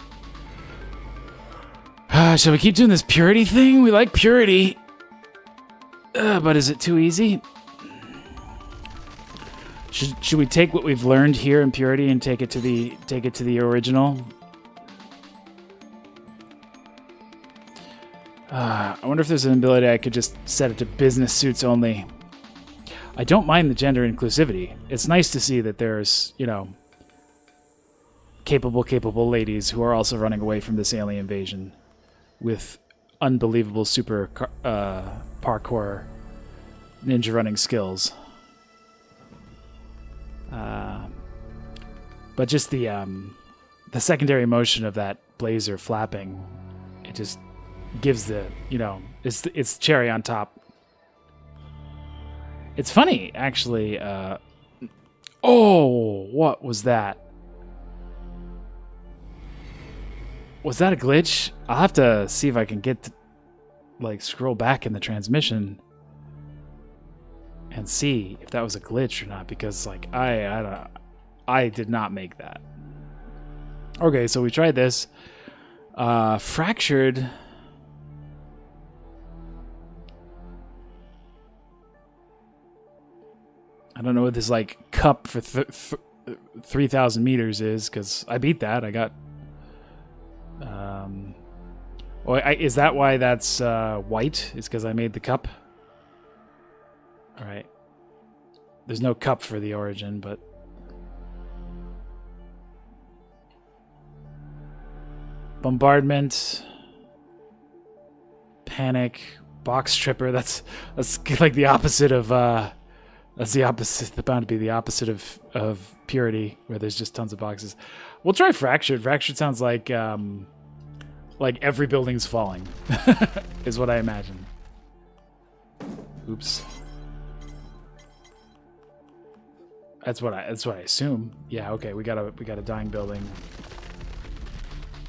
Shall we keep doing this purity thing? We like purity. But is it too easy? Should we take what we've learned here in purity and take it to the original? I wonder if there's an ability I could just set it to business suits only. I don't mind the gender inclusivity. It's nice to see that there's, capable ladies who are also running away from this alien invasion with unbelievable super parkour ninja running skills. But just the secondary motion of that blazer flapping, it just gives the, it's cherry on top. It's funny, actually. Oh, what was that? Was that a glitch? I'll have to see if I can get to, scroll back in the transmission and see if that was a glitch or not, because I did not make that. Okay, so we tried this. Fractured. I don't know what this cup for 3,000 meters is, because I beat that. I got. Is that why that's white? Is because I made the cup? All right. There's no cup for the origin, but bombardment, panic, box tripper. That's like the opposite of. That's the opposite. Bound to be the opposite of purity, where there's just tons of boxes. We'll try fractured. Fractured sounds like every building's falling, is what I imagine. Oops. That's what I assume. Yeah. Okay. We got a dying building.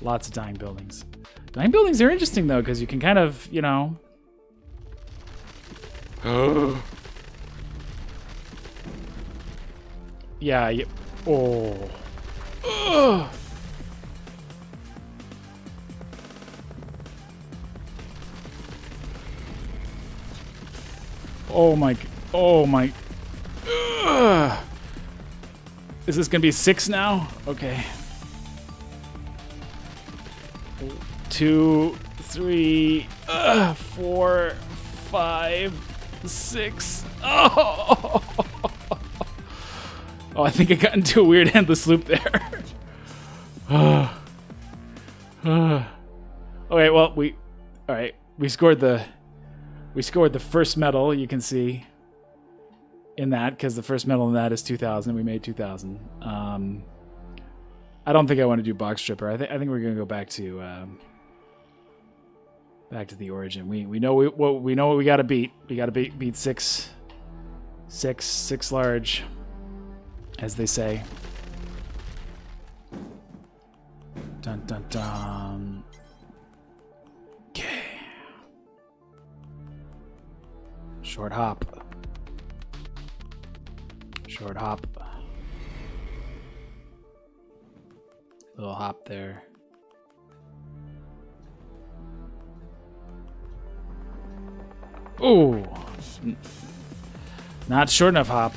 Lots of dying buildings. Dying buildings are interesting though, because you can kind of, Yeah. Oh. Ugh. Oh my. Ugh. Is this gonna be 6 now? Okay. 2, 3, 4, 5, 6. Oh! Oh, I think I got into a weird endless loop there. Okay, well, we scored the first medal, you can see in that, because the first medal in that is 2,000. We made 2,000. I don't think I want to do box stripper. I think we're gonna go back to the origin. We know what we got to beat. We got to beat six large, as they say. Dun dun dun. Okay. Short hop. Short hop. Little hop there. Ooh. Not short enough hop.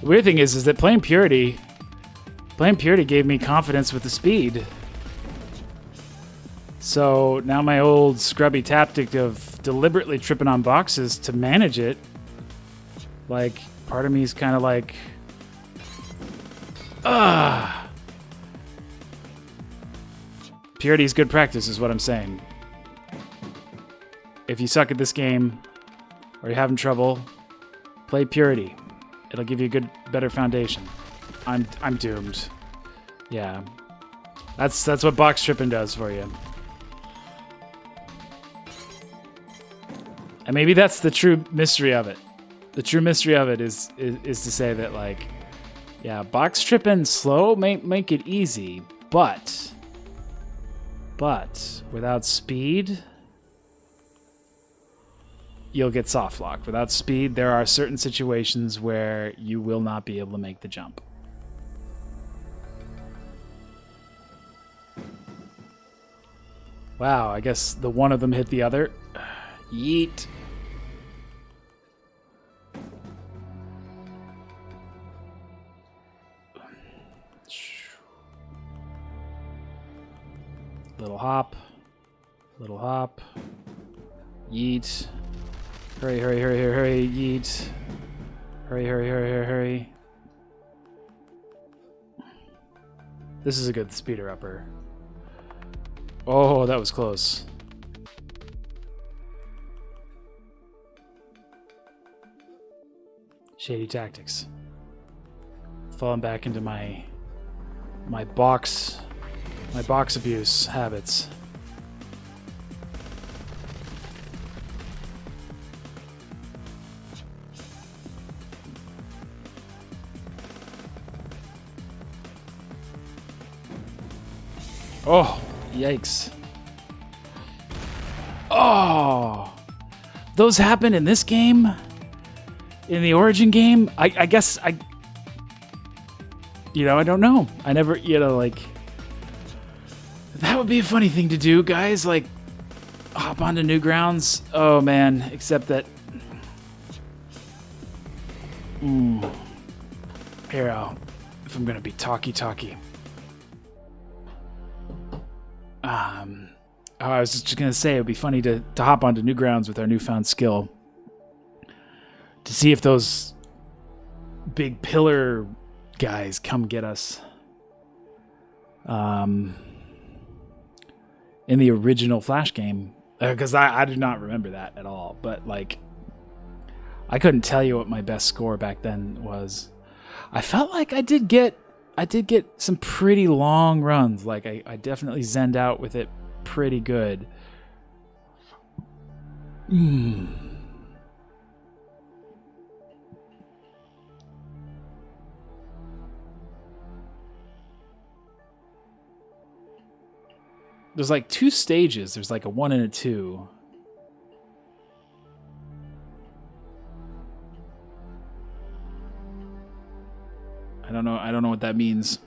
The weird thing is that playing Purity gave me confidence with the speed. So now my old scrubby tactic of deliberately tripping on boxes to manage it, like, part of me is kind of like, Purity is good practice is what I'm saying. If you suck at this game or you're having trouble, play Purity. It'll give you a better foundation. I'm doomed. Yeah. That's what box tripping does for you. And maybe that's the true mystery of it. The true mystery of it is to say that, like, yeah, box tripping slow may make it easy, but without speed, you'll get soft locked. Without speed, there are certain situations where you will not be able to make the jump. Wow, I guess the one of them hit the other. Yeet. Little hop. Little hop. Yeet. Hurry, hurry, hurry, hurry, hurry, yeet. Hurry, hurry, hurry, hurry, hurry. This is a good speeder upper. Oh, that was close. Shady tactics. Falling back into my box abuse habits. Oh, yikes. Oh, those happen in this game? In the Origin game? I guess I don't know. I never, like, that would be a funny thing to do, guys. Like, hop onto new grounds. Oh, man. Except that, here, if I'm going to be talky. I was just going to say it would be funny to hop onto new grounds with our newfound skill to see if those big pillar guys come get us. In the original Flash game, because I do not remember that at all. But, like, I couldn't tell you what my best score back then was. I felt like I did get some pretty long runs. Like, I definitely zenned out with it pretty good. There's like 2 stages. There's like a 1 and a 2. I don't know what that means.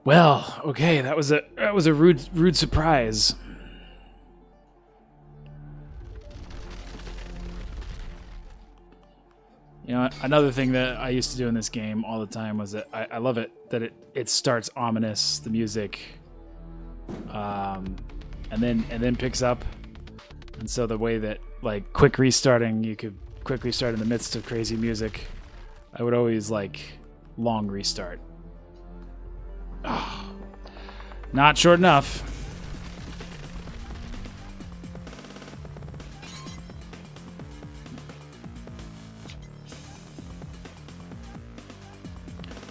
Well, okay, that was a rude surprise. You know, another thing that I used to do in this game all the time was that I love it that it starts ominous, the music, and then picks up, and so the way that like quick restarting, you could quick restart in the midst of crazy music. I would always like long restart. Oh, not short enough.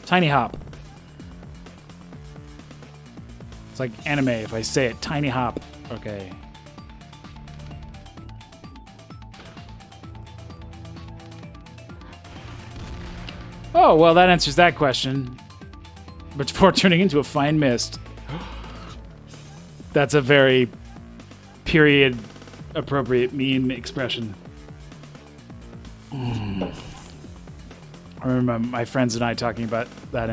Tiny hop. It's like anime if I say it. Tiny hop. Okay. Oh, well, that answers that question. But before turning into a fine mist. That's a very period-appropriate meme expression. I remember my friends and I talking about that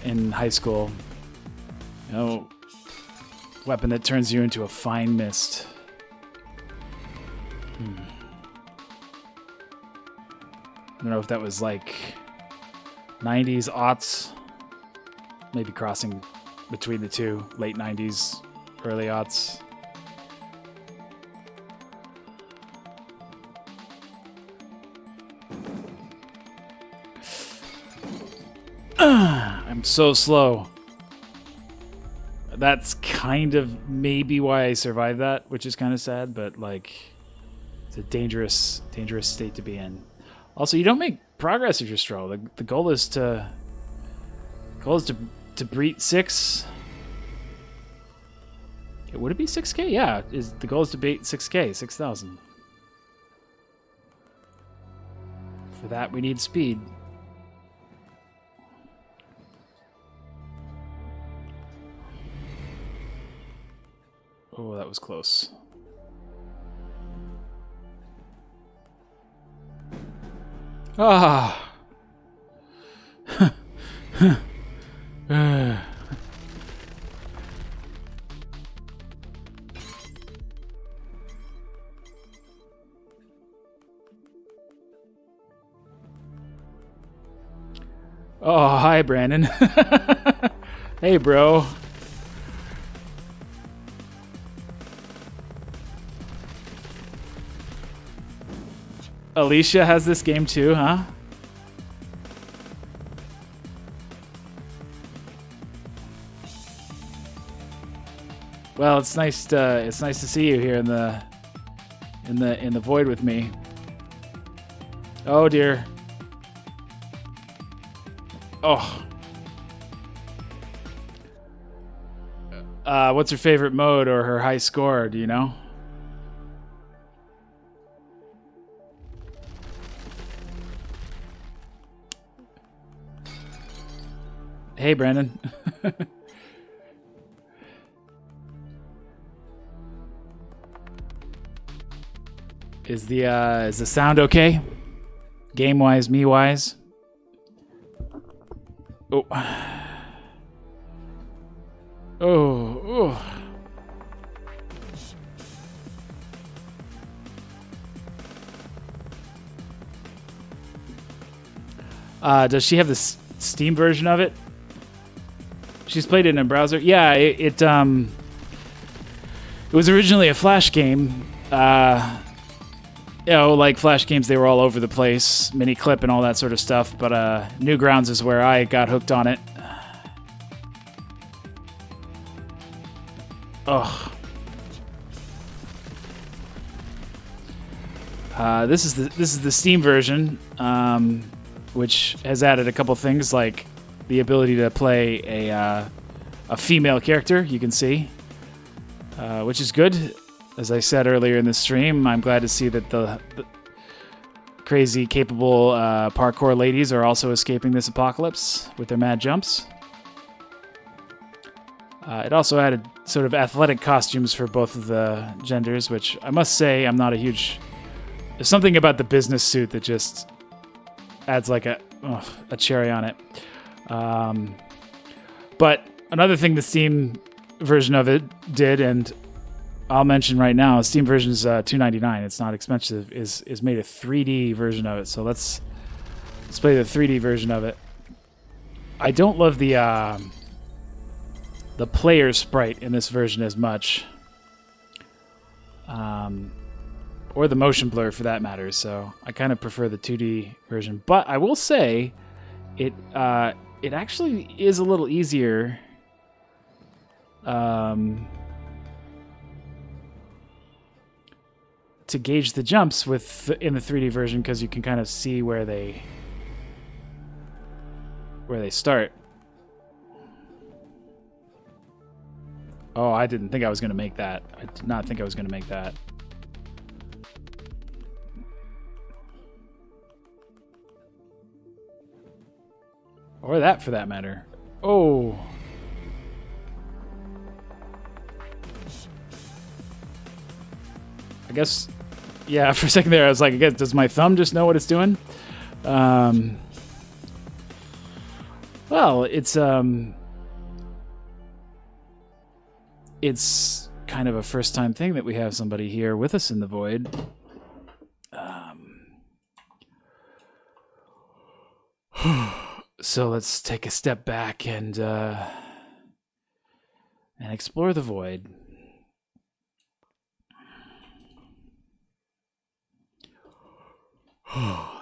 in high school. You know, weapon that turns you into a fine mist. I don't know if that was like 90s, aughts. Maybe crossing between the two. Late 90s, early aughts. I'm so slow. That's kind of maybe why I survived that, which is kind of sad, but like it's a dangerous state to be in. Also, you don't make progress if you're slow. The goal is to beat 6. Would it be 6K? Yeah, the goal is to beat 6K, 6,000. For that, we need speed. Oh, that was close. Ah. Oh, hi, Brandon. Hey, bro. Alicia has this game too, huh? Well, it's nice to see you here in the void with me. Oh dear. Oh. What's her favorite mode or her high score? Do you know? Hey, Brandon. Is the sound okay? Game wise, me wise. Oh. Oh. Does she have the Steam version of it? She's played it in a browser. Yeah, it was originally a Flash game. You know, like Flash games, they were all over the place, mini clip and all that sort of stuff. But Newgrounds is where I got hooked on it. Ugh. This is the Steam version, which has added a couple things like the ability to play a female character. You can see, which is good. As I said earlier in the stream, I'm glad to see that the crazy, capable parkour ladies are also escaping this apocalypse with their mad jumps. It also added sort of athletic costumes for both of the genders, which I must say I'm not a huge... There's something about the business suit that just adds like a cherry on it. But another thing the Steam version of it did, and I'll mention right now, Steam version is $2.99. It's not expensive. Is made a 3D version of it. So let's play the 3D version of it. I don't love the player sprite in this version as much, or the motion blur for that matter. So I kind of prefer the 2D version. But I will say, it actually is a little easier. To gauge the jumps in the 3D version, because you can kind of see where they start. Oh, I didn't think I was going to make that. I did not think I was going to make that. Or that, for that matter. Oh. I guess, yeah, for a second there, I was like, I guess, does my thumb just know what it's doing? Well, it's kind of a first-time thing that we have somebody here with us in the void. So let's take a step back and explore the void.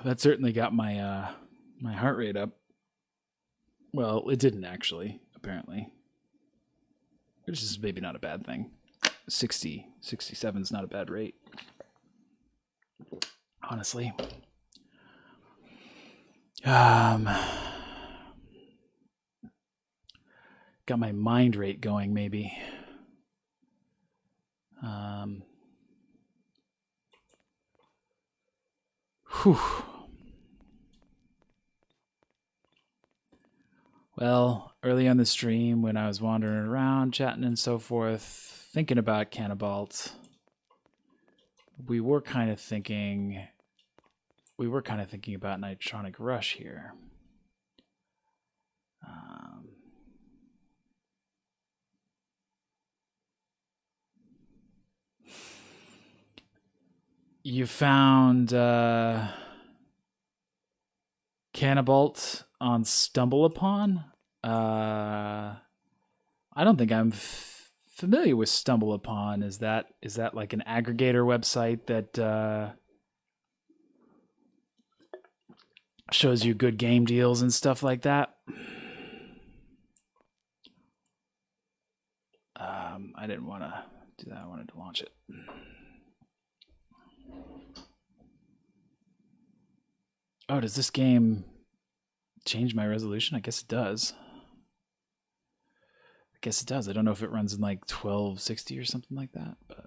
That certainly got my my heart rate up. Well, it didn't actually, apparently. Which is maybe not a bad thing. 67 is not a bad rate. Honestly. Got my mind rate going, maybe. Whew. Well, early on the stream, when I was wandering around, chatting and so forth, thinking about Cannibalt, we were kind of thinking about Nitronic Rush here. You found Cannibalt on StumbleUpon? I don't think I'm familiar with StumbleUpon. Is that like an aggregator website that shows you good game deals and stuff like that? I didn't want to do that. I wanted to launch it. Oh, does this game change my resolution? I guess it does. I don't know if it runs in like 1260 or something like that, but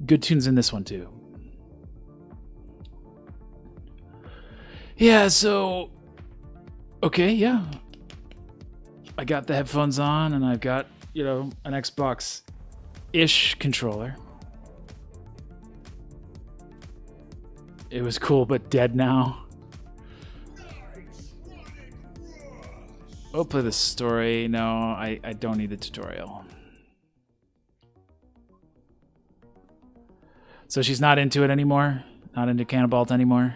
good tunes in this one too. Yeah, so okay, yeah. I got the headphones on and I've got, an Xbox-ish controller. It was cool, but dead now. I'll play the story. No, I don't need the tutorial. So she's not into it anymore? Not into Cannibalt anymore?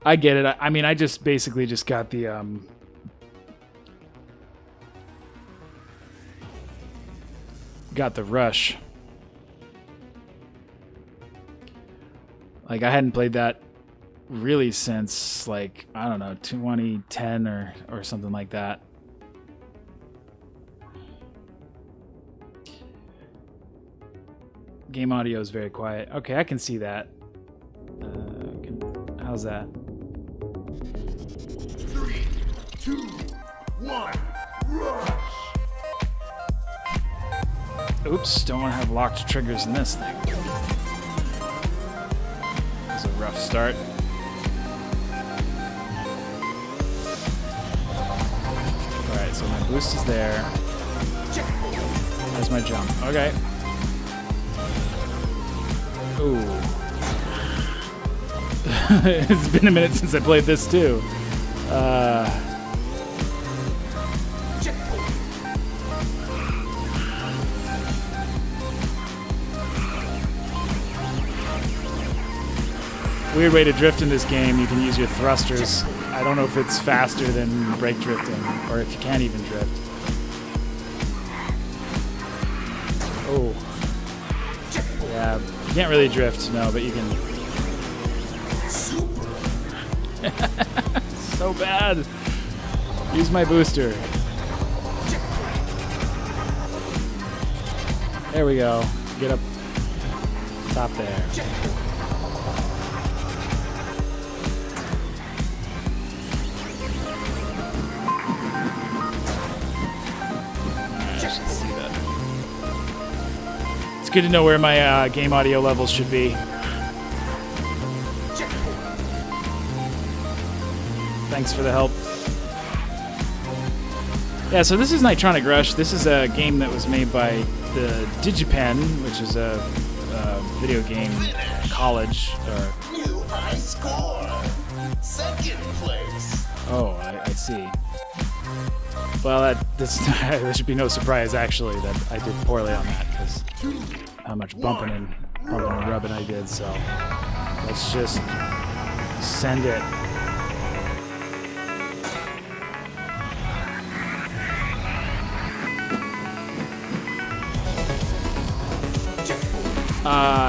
I get it. I mean, I just basically just got the... got the rush. Like, I hadn't played that really since, like, I don't know, 2010 or something like that. Game audio is very quiet. Okay, I can see that. How's that? 3, 2, 1, rush! Oops, don't want to have locked triggers in this thing. It's a rough start. Alright, so my boost is there. There's my jump. Okay. Ooh. It's been a minute since I played this too. Weird way to drift in this game. You can use your thrusters. I don't know if it's faster than brake drifting, or if you can't even drift. Oh. Yeah, you can't really drift, no, but you can. So bad. Use my booster. There we go. Get up top there. It's good to know where my game audio levels should be. Thanks for the help. Yeah, so this is Nitronic Rush. This is a game that was made by the DigiPen, which is a video game college. New high score. Second place. Oh, I see. Well, there should be no surprise, actually, that I did poorly on that, because how much bumping and rubbing I did, so let's just send it.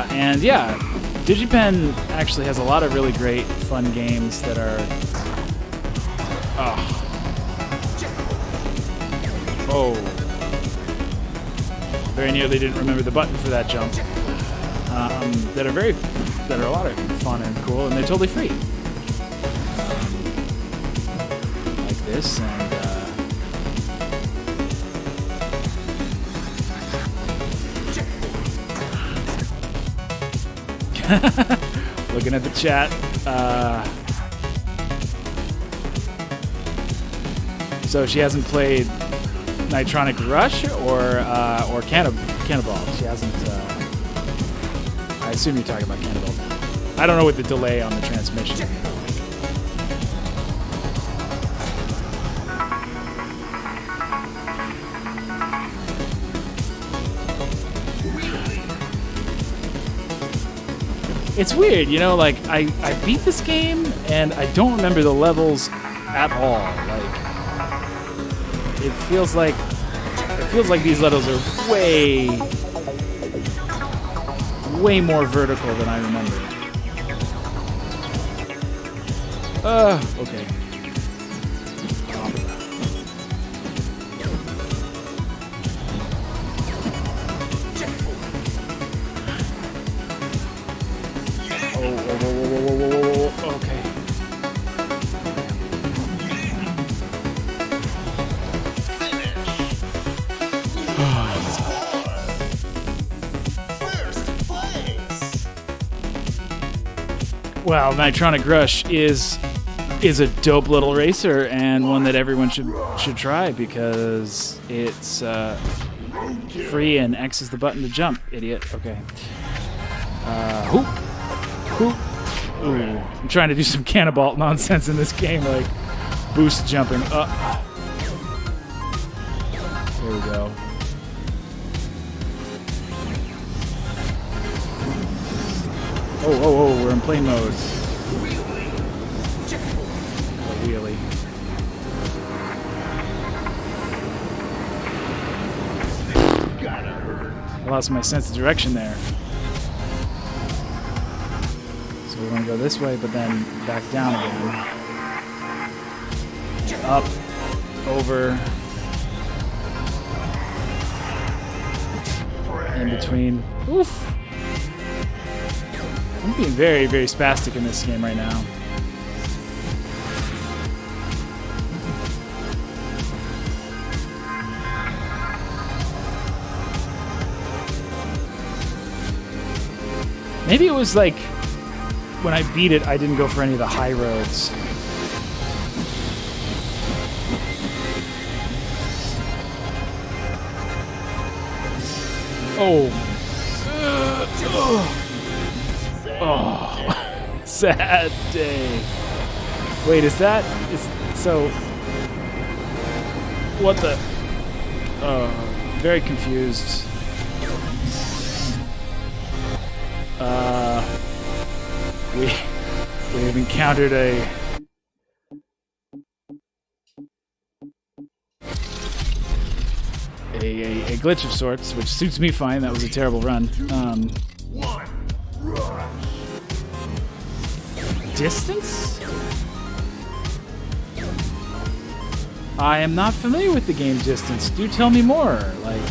And yeah, DigiPen actually has a lot of really great, fun games that are... Oh. Very nearly didn't remember the button for that jump. That are a lot of fun and cool, and they're totally free. Like this, and looking at the chat. So she hasn't played Nitronic Rush or Cannibal. She hasn't. I assume you're talking about Cannibal. I don't know what the delay on the transmission. It's weird, you know, like I beat this game and I don't remember the levels at all. Like it feels like these levels are way more vertical than I remember. Okay. Whoa. Okay. Well, Nitronic Rush is a dope little racer and one that everyone should try because it's free and X is the button to jump. Idiot. Okay. Hoop. Ooh, I'm trying to do some Cannibal nonsense in this game, like boost jumping up. There we go. Oh, we're in plane mode. Wheelie. I lost my sense of direction there. So we're going to go this way, but then back down again. Up, over, in between. Oof! I'm being very, very spastic in this game right now. Maybe it was like when I beat it, I didn't go for any of the high roads. Oh. sad day. Wait, is so? What the? Very confused. We've encountered a glitch of sorts, which suits me fine. That was a terrible run. Distance? I am not familiar with the game Distance. Do tell me more. Like,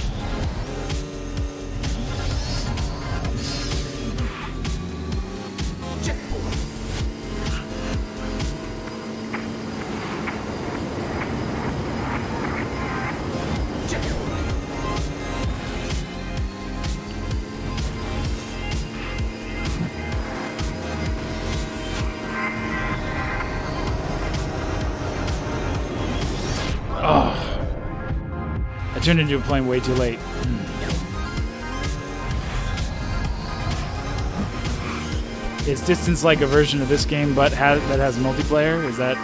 turned into a plane way too late. Is Distance like a version of this game but that has multiplayer? Is that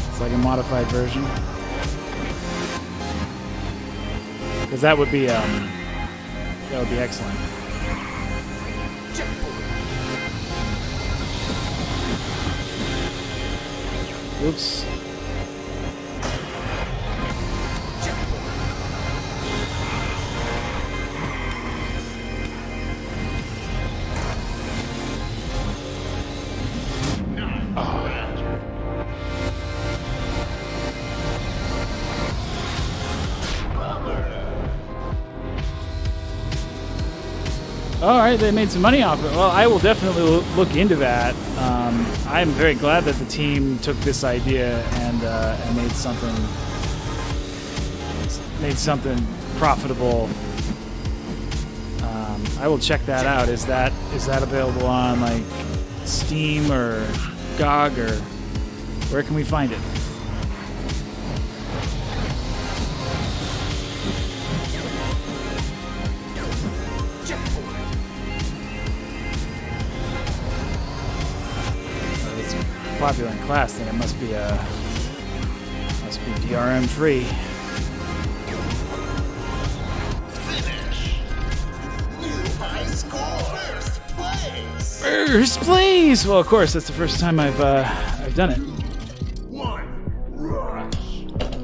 it's like a modified version? Because that would be excellent. Oops. All right, they made some money off it. Well, I will definitely look into that. I'm very glad that the team took this idea and made something profitable. I will check that out. Is that available on like Steam or GOG, or where can we find it? Popular in class, then it must be DRM free. Finish. New high score. First place. First place. Well, of course, that's the first time I've done it.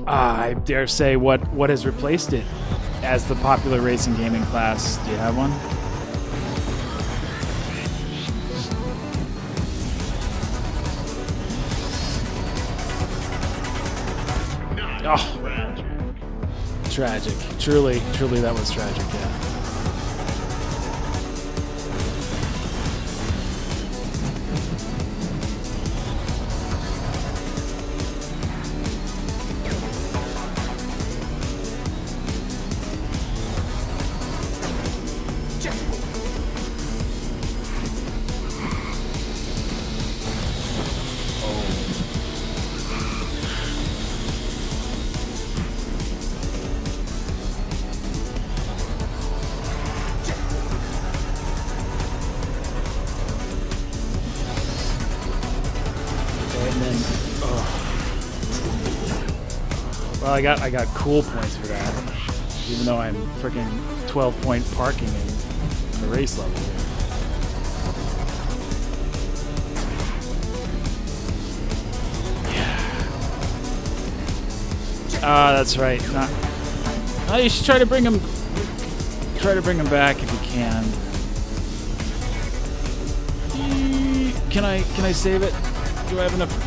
I dare say what has replaced it as the popular racing gaming class. Do you have one? Oh, tragic. Truly, that was tragic, yeah. Well, I got cool points for that, even though I'm freaking 12-point parking in the race level here. Ah, that's right. Oh, you should try to bring him back if you can. Can I save it? Do I have enough?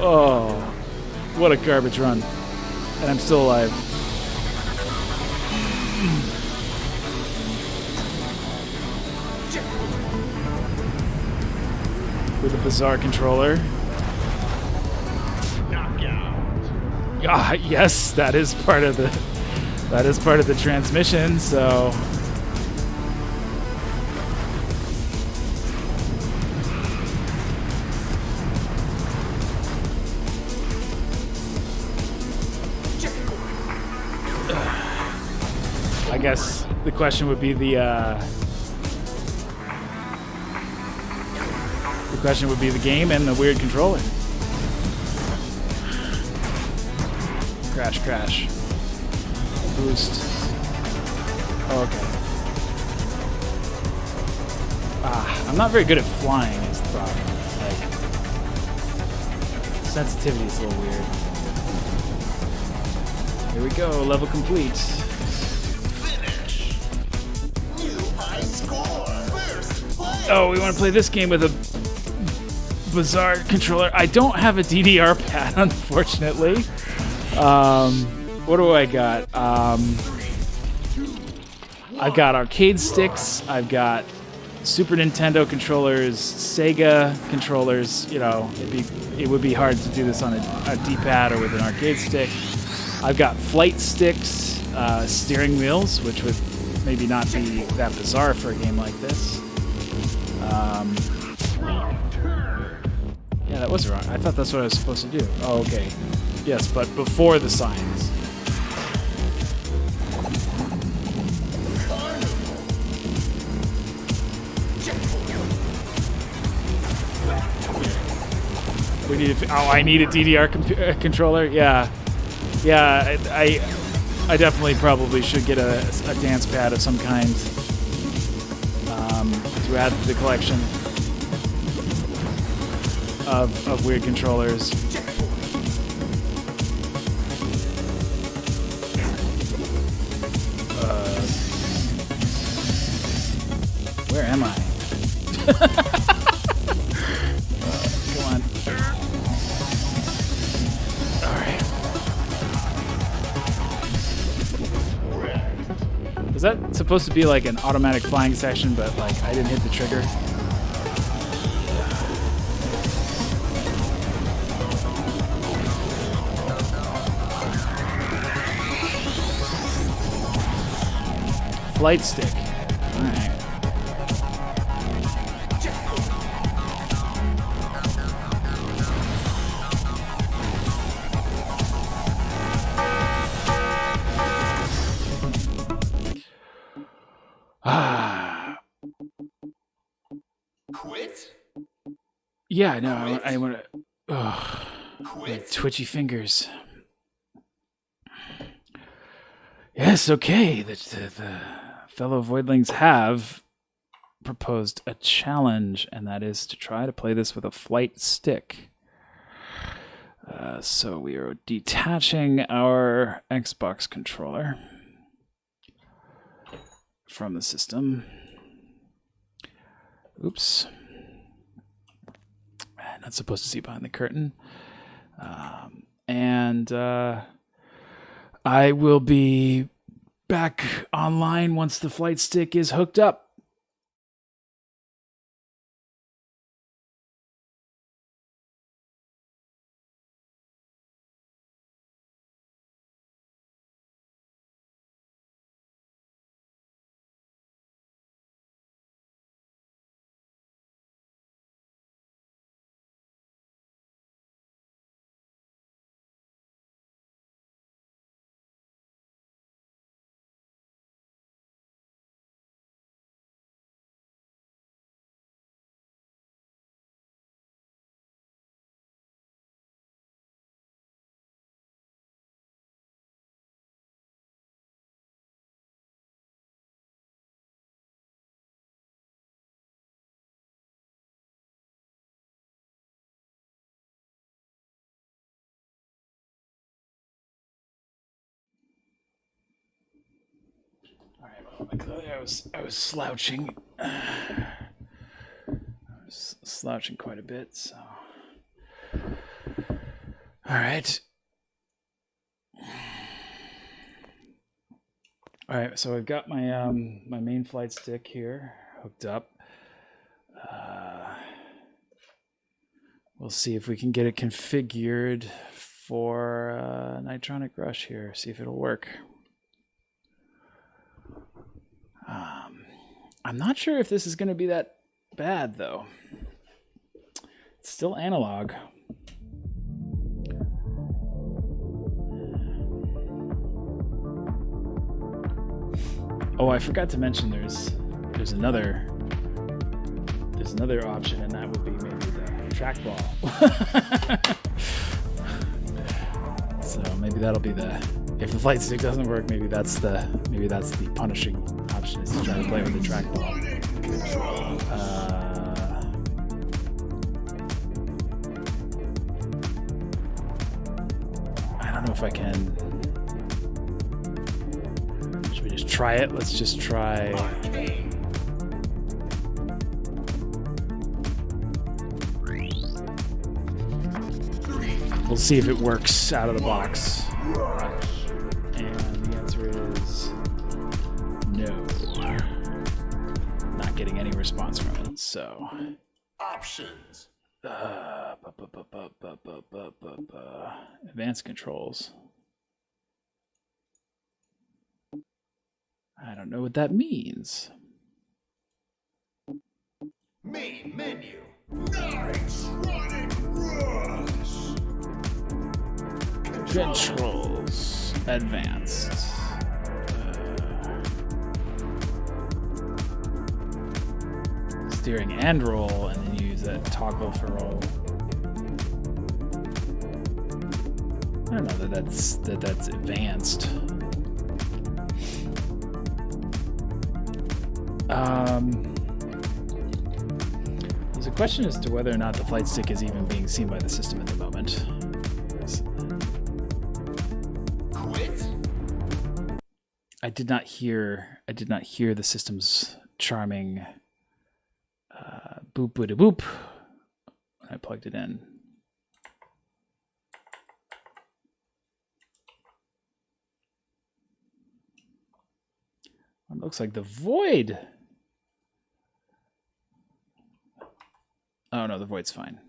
Oh, what a garbage run. And I'm still alive. With a bizarre controller. Ah, yes, that is part of the transmission, so guess the question would be the game and the weird controller. Crash, crash. Boost. Oh, okay. I'm not very good at flying is the problem. Like, sensitivity is a little weird. Here we go, level complete. Finish. New high score. First place. Oh, we want to play this game with a bizarre controller. I don't have a DDR pad, unfortunately. What do I got? I've got arcade sticks. I've got Super Nintendo controllers, Sega controllers. You know, it would be hard to do this on a D-pad or with an arcade stick. I've got flight sticks, steering wheels, which would maybe not be that bizarre for a game like this. Yeah, that was wrong. I thought that's what I was supposed to do. Oh, okay. Yes, but before the signs. We need I need a DDR controller? Yeah. Yeah, I definitely probably should get a dance pad of some kind to add to the collection of weird controllers. Where am I? Come on. Alright. Was that supposed to be like an automatic flying section, but like I didn't hit the trigger? Flight stick. Alright. Quit? Yeah, no, I want to. Oh, Quit? twitchy fingers. Yes, okay. The fellow voidlings have proposed a challenge, and that is to try to play this with a flight stick. So we are detaching our Xbox controller from the system. Oops. Not supposed to see behind the curtain. And I will be back online once the flight stick is hooked up. All right, well, clearly I was slouching. I was slouching quite a bit, so. All right. All right, so I've got my my main flight stick here hooked up. We'll see if we can get it configured for Nitronic Rush here. See if it'll work. I'm not sure if this is going to be that bad, though. It's still analog. Oh, I forgot to mention there's another option, and that would be maybe the trackball. So maybe that'll be if the flight stick doesn't work, maybe that's the punishing option, is to try to play with the trackball. I don't know if I can. Should we just try it? Let's just try. We'll see if it works out of the box. And the answer is no. Not getting any response from it. So Options. Advanced controls. I don't know what that means. Main menu. Nice running rush. Controls. Advanced. Steering and roll, and then you use that toggle for roll. I don't know that's advanced. There's a question as to whether or not the flight stick is even being seen by the system at the moment. Quit. I did not hear the system's charming boop boop boop when I plugged it in. It looks like the void. Oh no, the void's fine.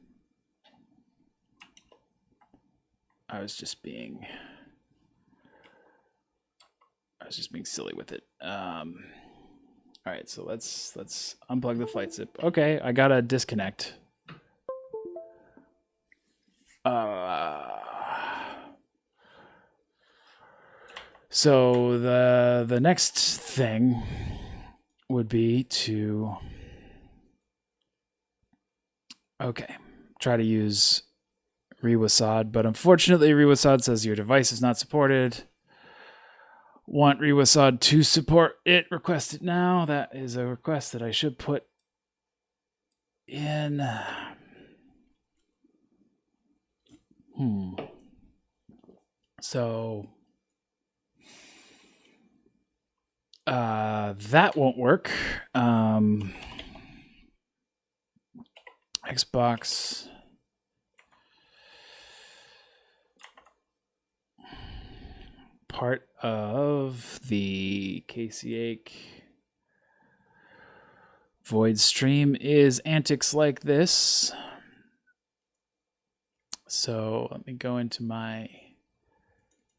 I was just being silly with it. All right, so let's unplug the flight zip. Okay, I gotta disconnect. So the next thing would be to try to use Rewasad, but unfortunately Rewasad says your device is not supported. Want Rewasad to support it, request it now. That is a request that I should put in. So that won't work. Xbox. Part of the CaseyAEC Void stream is antics like this. So let me go into my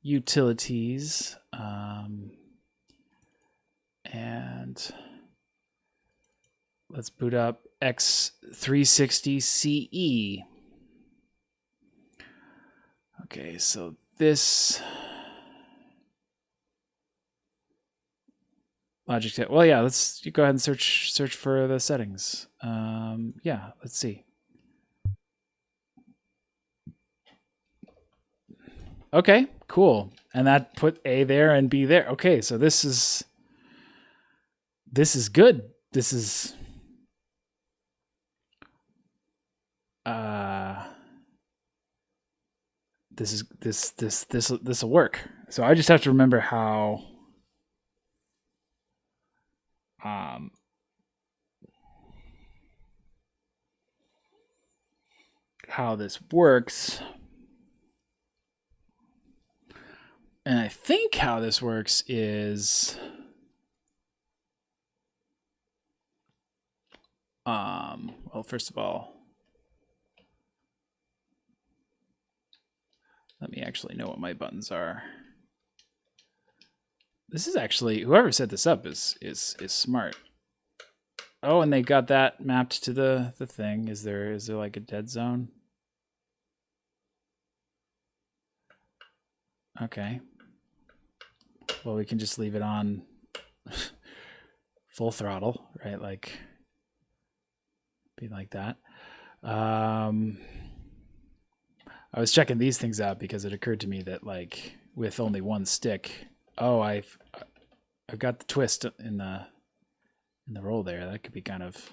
utilities and let's boot up X360CE. Okay, so this Logitech. Well, yeah, let's go ahead and search for the settings. Yeah, let's see. Okay, cool. And that put A there and B there. Okay, so this is good. This will work. So I just have to remember how this works. And I think how this works is well, first of all, let me actually know what my buttons are. This is actually, whoever set this up is smart. Oh, and they got that mapped to the thing. Is there like a dead zone? Okay. Well, we can just leave it on. full throttle, right? Like be like that. I was checking these things out because it occurred to me that like with only one stick, I've got the twist in the roll there. That could be kind of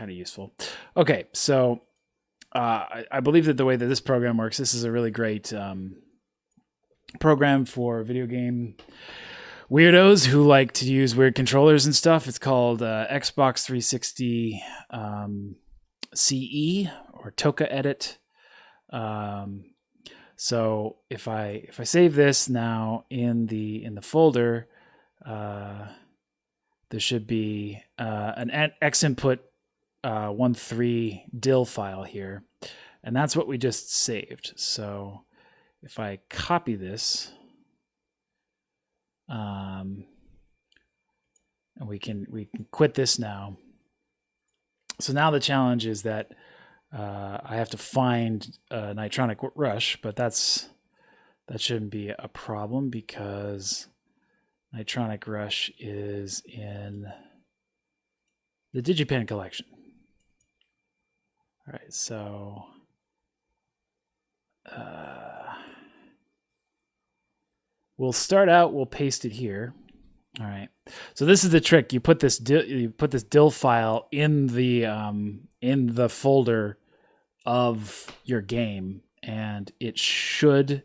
useful. Okay, so I believe that the way that this program works, this is a really great program for video game weirdos who like to use weird controllers and stuff. It's called Xbox 360 CE or Toka Edit. So if I save this now in the folder, there should be an xinput 13 DIL file here, and that's what we just saved. So if I copy this, and we can quit this now. So now the challenge is that I have to find Nitronic Rush, but that shouldn't be a problem because Nitronic Rush is in the DigiPen collection. All right, so we'll start out. We'll paste it here. All right. So this is the trick. You put this DIL file in the folder of your game, and it should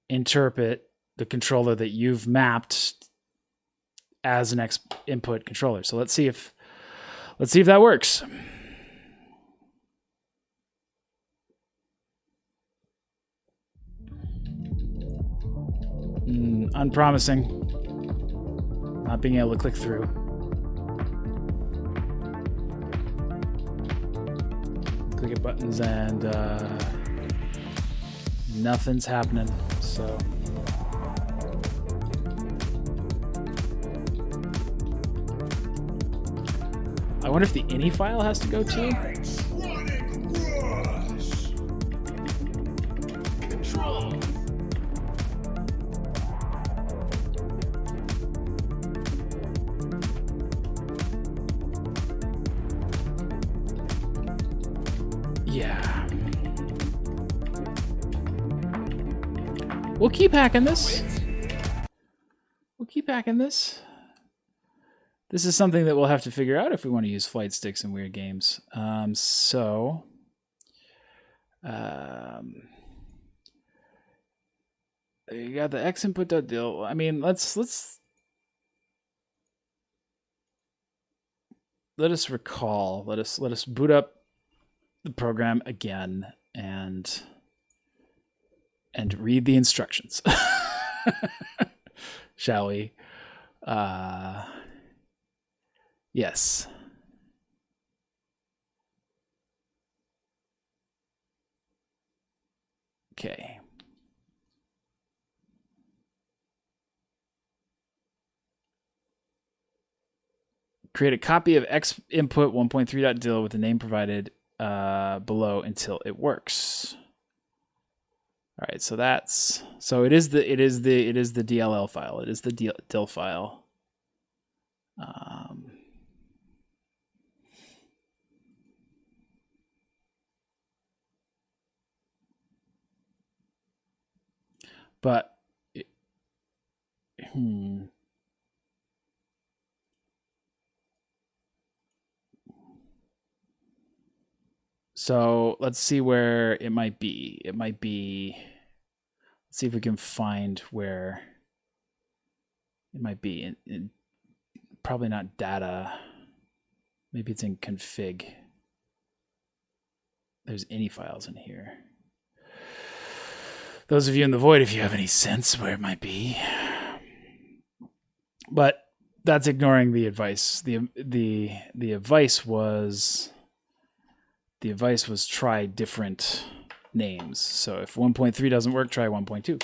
interpret the controller that you've mapped as an input controller. So let's see if that works. Unpromising. Not being able to click through. Click at buttons and nothing's happening. So I wonder if the ini file has to go too. Control. Yeah. We'll keep hacking this. This is something that we'll have to figure out if we want to use flight sticks in weird games. You got the xinput.dil. I mean, let us recall. Let us boot up the program again and read the instructions. Shall we? Yes. Okay. Create a copy of xinput 1.3.dil with the name provided below until it works. All right, so it is the DLL file. It is the DIL file. But so let's see where it might be. Let's see if we can find where it might be. Probably not data. Maybe it's in config. There's any files in here. Those of you in the void, if you have any sense where it might be. But that's ignoring the advice. The advice was try different names. So if 1.3 doesn't work, try 1.2.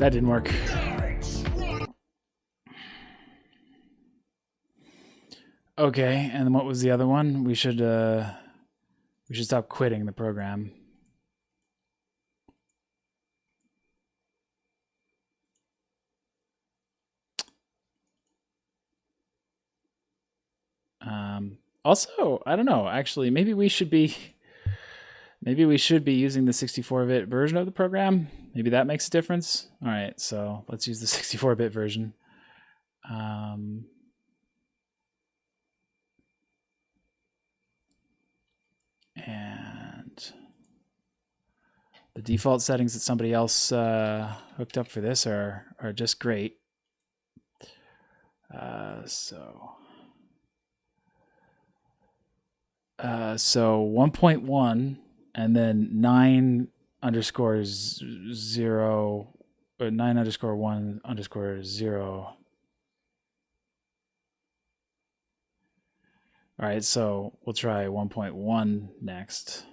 That didn't work. Okay, and then what was the other one? We should stop quitting the program. Also, I don't know. Actually, maybe we should be using the 64-bit version of the program. Maybe that makes a difference. All right, so let's use the 64-bit version. And the default settings that somebody else hooked up for this are just great. So 1.1 and then 9_0 or 9_1_0. All right, so we'll try 1.1 next.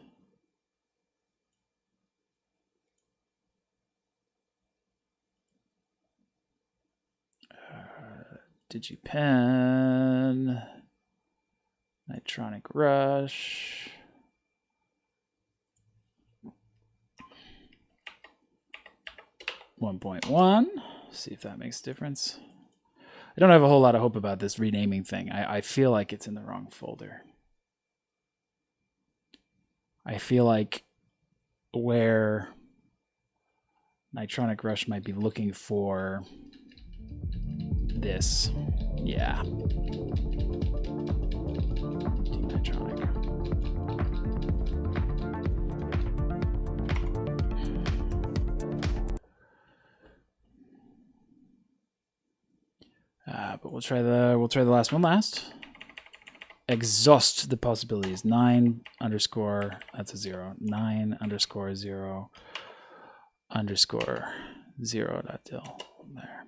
DigiPen, Nitronic Rush. .1, see if that makes a difference. I don't have a whole lot of hope about this renaming thing. I feel like it's in the wrong folder. I feel like where Nitronic Rush might be looking for this. Yeah. Nitronic. But we'll try the last one last. Exhaust the possibilities. 9_, that's a 0. 9_0_0 .dil. There.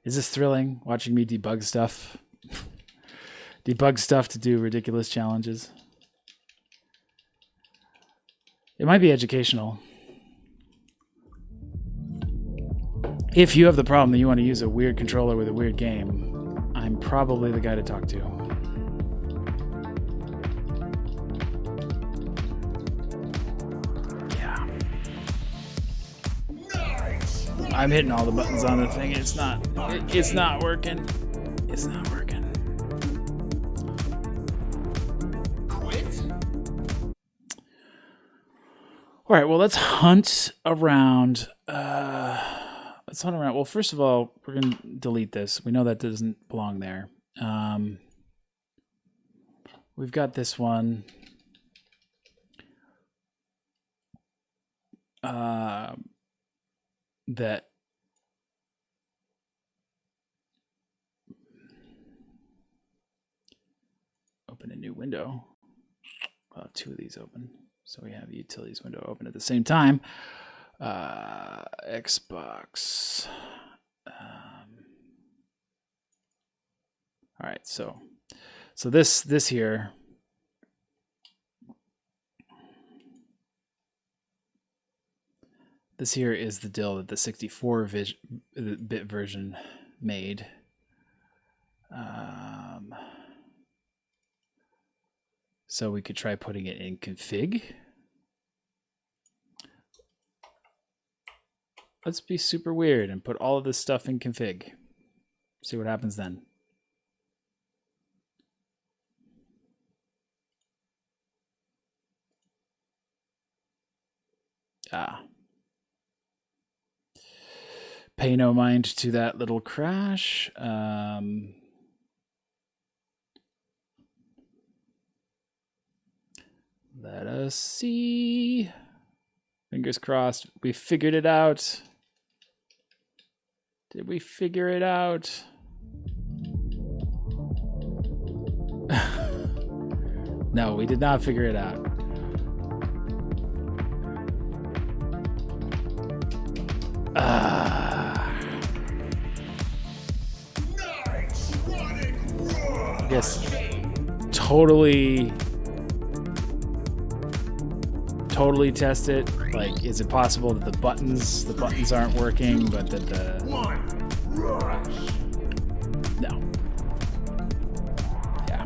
Is this thrilling, watching me debug stuff? Debug stuff to do ridiculous challenges. It might be educational. If you have the problem that you want to use a weird controller with a weird game, I'm probably the guy to talk to. Yeah. Nice. I'm hitting all the buttons on the thing. It's not working. It's not working. Quit. All right, well, let's hunt around. Well, first of all, we're going to delete this. We know that doesn't belong there. We've got this one. That open a new window. Well, two of these open. So we have utilities window open at the same time. Xbox. All right, so this here. This here is the DIL that the 64-bit version made. So we could try putting it in config. Let's be super weird and put all of this stuff in config. See what happens then. Pay no mind to that little crash. Let us see. Fingers crossed. We figured it out. Did we figure it out? No, we did not figure it out. I guess totally totally test it? Like, is it possible that the buttons aren't working, but that the... One. Rush. No. Yeah.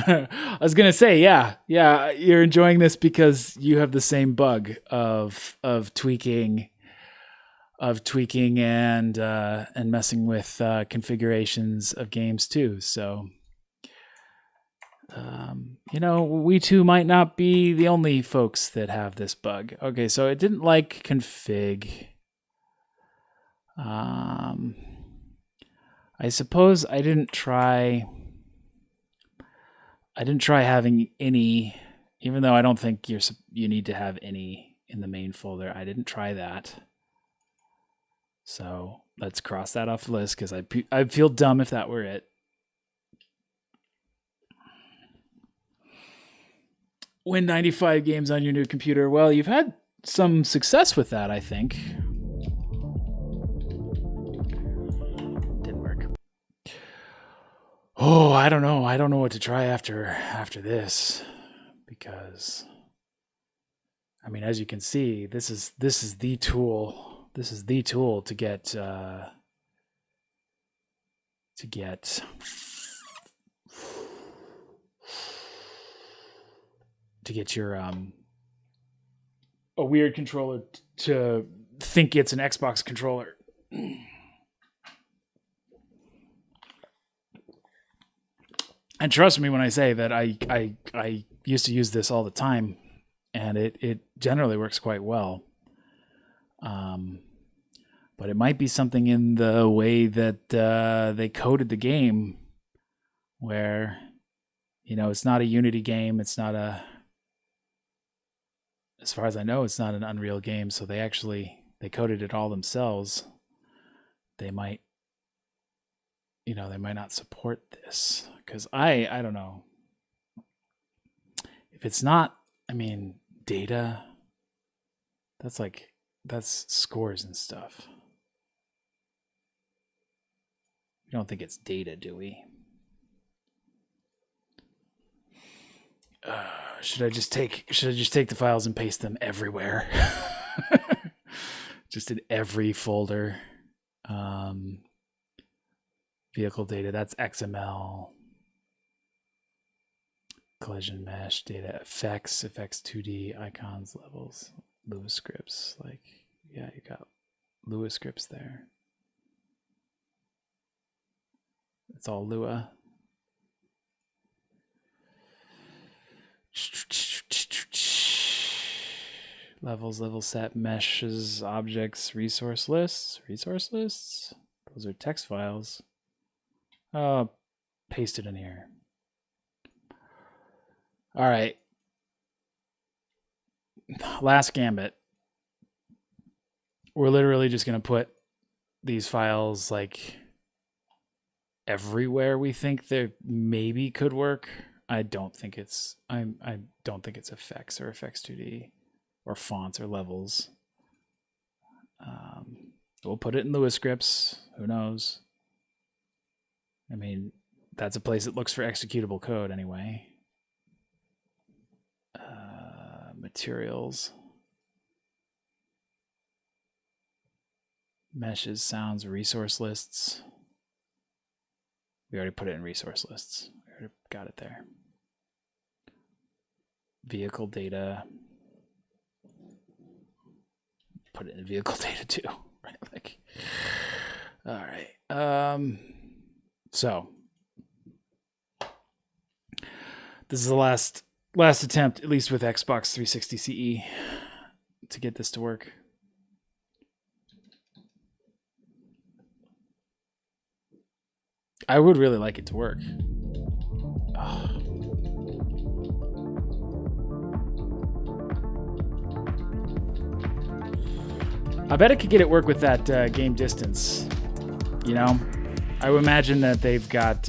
I was gonna say, yeah, you're enjoying this because you have the same bug of tweaking and messing with configurations of games too. So, we too might not be the only folks that have this bug. Okay, so it didn't like config. I suppose I didn't try having any, even though I don't think you need to have any in the main folder. I didn't try that. So let's cross that off the list because I'd feel dumb if that were it. Win 95 games on your new computer. Well, you've had some success with that, I think. Didn't work. Oh, I don't know. I don't know what to try after this, because I mean, as you can see, this is the tool. This is the tool to get your a weird controller to think it's an Xbox controller. And trust me when I say that I used to use this all the time, and it generally works quite well. But it might be something in the way that they coded the game, where, it's not a Unity game. It's not as far as I know, it's not an Unreal game. So they coded it all themselves. They might, they might not support this, because I don't know. If it's not, data, that's scores and stuff. We don't think it's data, do we? Should I just take the files and paste them everywhere? Just in every folder. Vehicle data, that's XML. Collision mesh, data effects 2D, icons, levels, Lua scripts. You got Lua scripts there. It's all Lua. Levels, level set, meshes, objects, resource lists. Those are text files. Paste it in here. All right. Last gambit. We're literally just going to put these files everywhere we think they maybe could work. I don't think it's effects or effects 2D or fonts or levels. We'll put it in Lua scripts. Who knows? That's a place that looks for executable code anyway. Materials. Meshes, sounds, resource lists. We already put it in resource lists. We already got it there. Vehicle data. Put it in vehicle data too. Right? All right. So this is the last attempt, at least with Xbox 360 CE, to get this to work. I would really like it to work. Oh. I bet it could get it work with that game distance. I would imagine that they've got,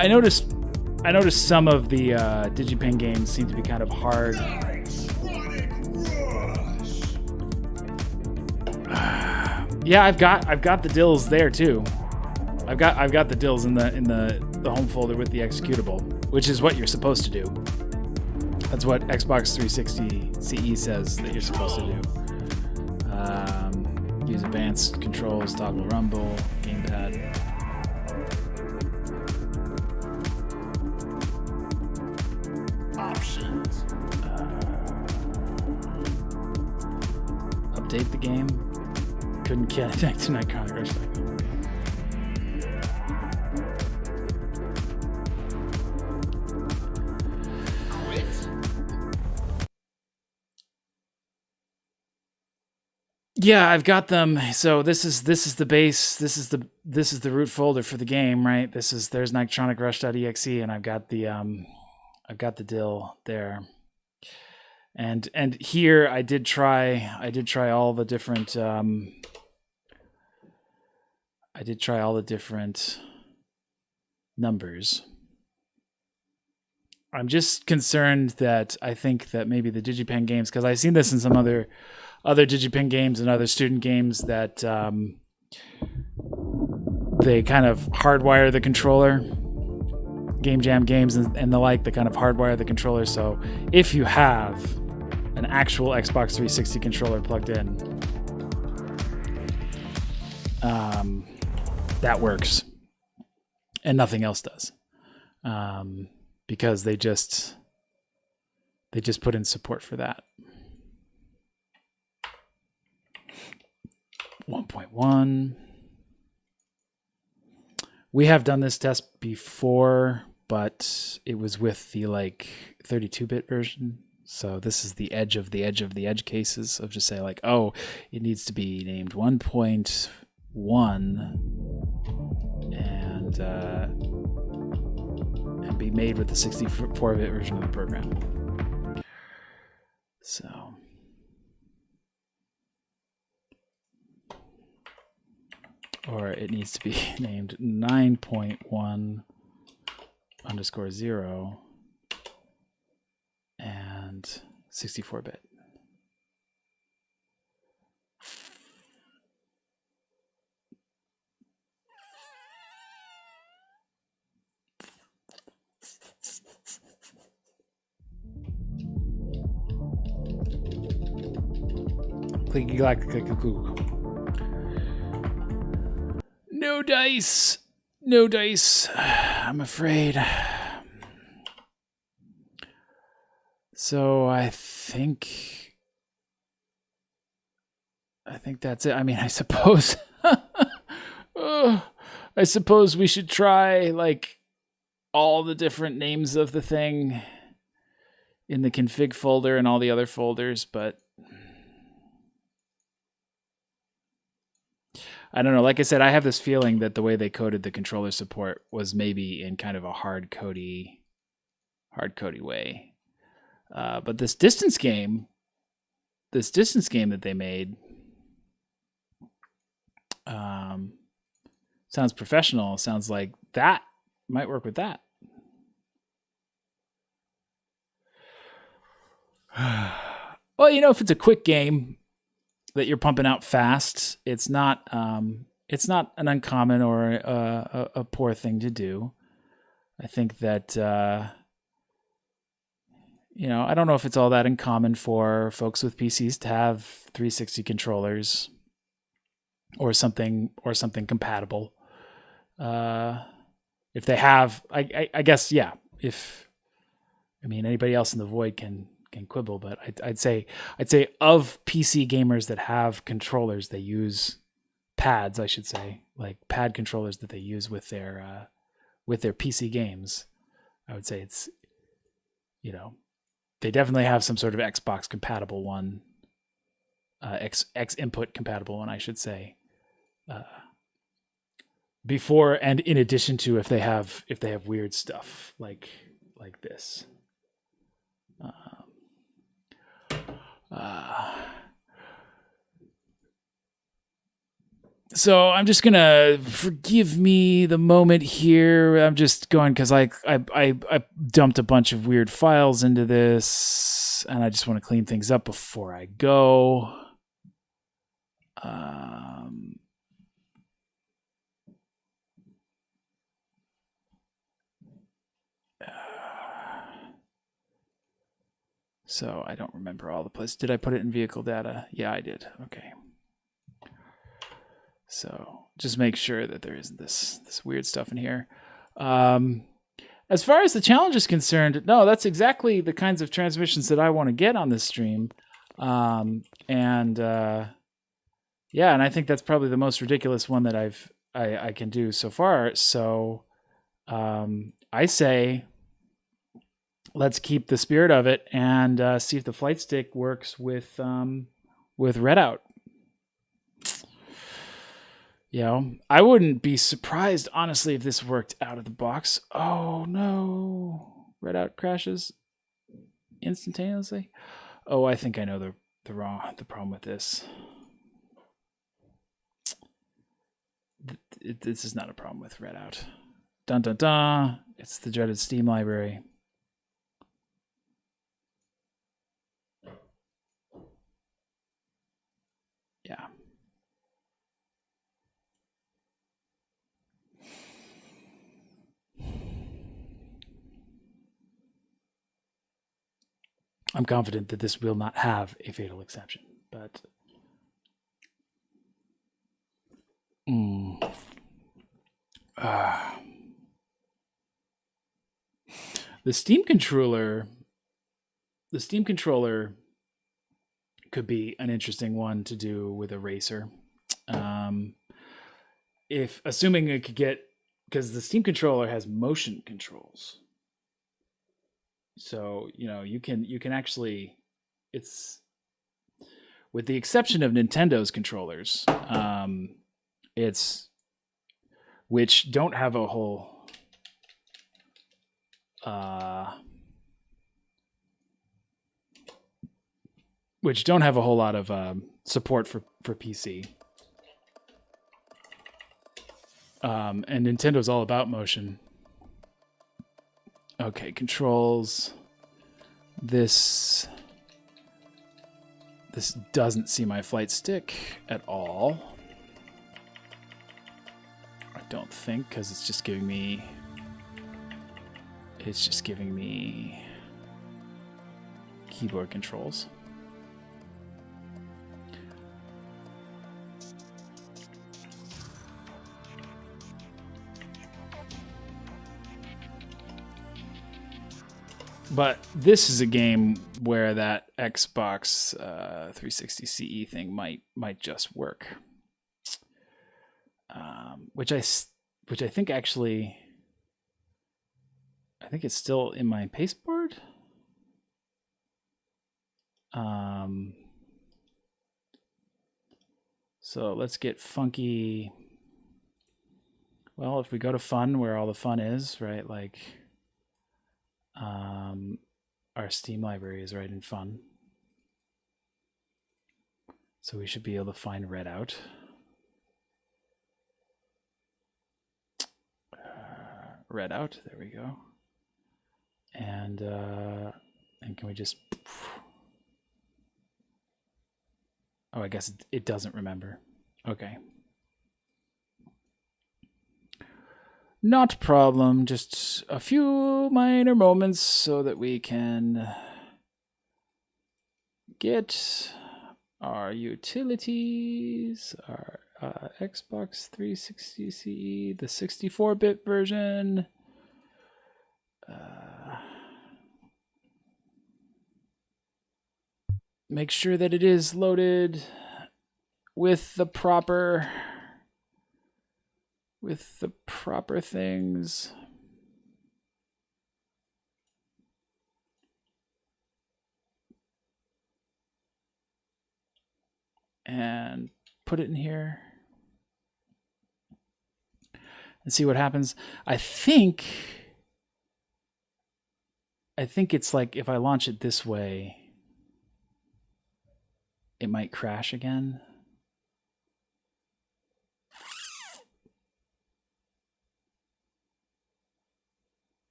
I noticed some of the DigiPen games seem to be kind of hard. Yeah, I've got the dills there too. I've got the dills in the home folder with the executable, which is what you're supposed to do. That's what Xbox 360 CE says that you're supposed to do. Use advanced controls, toggle rumble, gamepad. Options. Update the game. Couldn't connect to Iconic Rush. Yeah, I've got them. So this is the base. This is the root folder for the game, right? There's nitronicrush.exe, and I've got the dill there. And here I did try all the different numbers. I'm just concerned that I think that maybe the DigiPen games, because I've seen this in some other DigiPen games and other student games, that they kind of hardwire the controller. Game Jam games and the like, they kind of hardwire the controller. So if you have an actual Xbox 360 controller plugged in, that works, and nothing else does, because they just put in support for that. 1.1. We have done this test before, but it was with the 32-bit version. So this is the edge of the edge of the edge cases of just say oh, it needs to be named 1.1 and be made with the 64-bit version of the program. So. Or it needs to be named 9.1_0 and 64-bit. Clicky clack click cuckoo. No dice. No dice. I'm afraid. So I think that's it. I mean, I suppose I suppose we should try all the different names of the thing in the config folder and all the other folders, but I don't know. Like I said, I have this feeling that the way they coded the controller support was maybe in kind of a hard codey way. But this distance game that they made sounds professional. Sounds like that might work with that. Well, if it's a quick game that you're pumping out fast, it's not an uncommon or a poor thing to do. I think that I don't know if it's all that uncommon for folks with PCs to have 360 controllers or something compatible. If they have, I guess, yeah. Anybody else in the void can quibble, but I'd say of PC gamers that have controllers, they use pads, I should say, pad controllers that they use with their PC games. I would say it's, they definitely have some sort of Xbox compatible one, X input compatible one, I should say, before and in addition to if they have weird stuff like this. So I'm just gonna forgive me the moment here. I'm just going because I dumped a bunch of weird files into this, and I just want to clean things up before I go. So I don't remember all the places. Did I put it in vehicle data? Yeah, I did. Okay. So just make sure that there isn't this weird stuff in here. As far as the challenge is concerned, no, that's exactly the kinds of transmissions that I want to get on this stream. Yeah, and I think that's probably the most ridiculous one that I can do so far. So I say let's keep the spirit of it and see if the flight stick works with Redout. You know, I wouldn't be surprised, honestly, if this worked out of the box. Oh no, Redout crashes instantaneously. Oh, I think I know the problem with this. This is not a problem with Redout. Dun dun dun! It's the dreaded Steam library. Yeah. I'm confident that this will not have a fatal exception, but the Steam controller could be an interesting one to do with a racer. If assuming it could get, because the Steam controller has motion controls. So, you know, you can actually, it's, with the exception of Nintendo's controllers, which don't have a whole lot of support for PC. And Nintendo's all about motion. Okay, controls. This doesn't see my flight stick at all. I don't think, because it's just giving me keyboard controls. But this is a game where that Xbox 360 CE thing might just work, which I think actually, I think it's still in my pasteboard. So let's get funky. Well, if we go to fun, where all the fun is, right? Like, our Steam library is right in fun. So we should be able to find Redout. Redout, there we go. And can we just, oh, I guess it doesn't remember. Okay. Not a problem, just a few minor moments so that we can get our utilities, our Xbox 360 CE, the 64-bit version. Make sure that it is loaded with the proper things. And put it in here and see what happens. I think it's like if I launch it this way, it might crash again.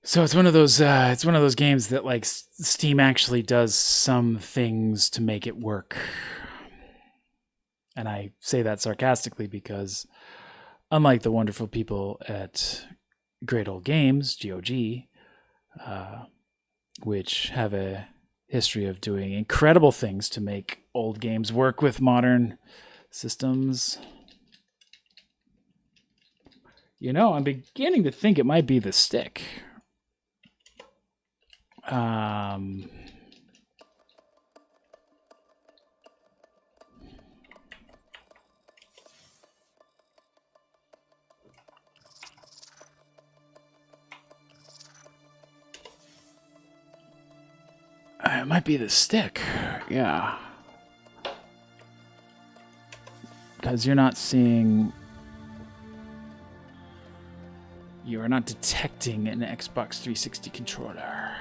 So it's one of those games that like Steam actually does some things to make it work. And I say that sarcastically because unlike the wonderful people at Great Old Games, GOG, which have a history of doing incredible things to make old games work with modern systems, you know, I'm beginning to think it might be the stick. It might be the stick, yeah. Because you're not seeing... You are not detecting an Xbox 360 controller.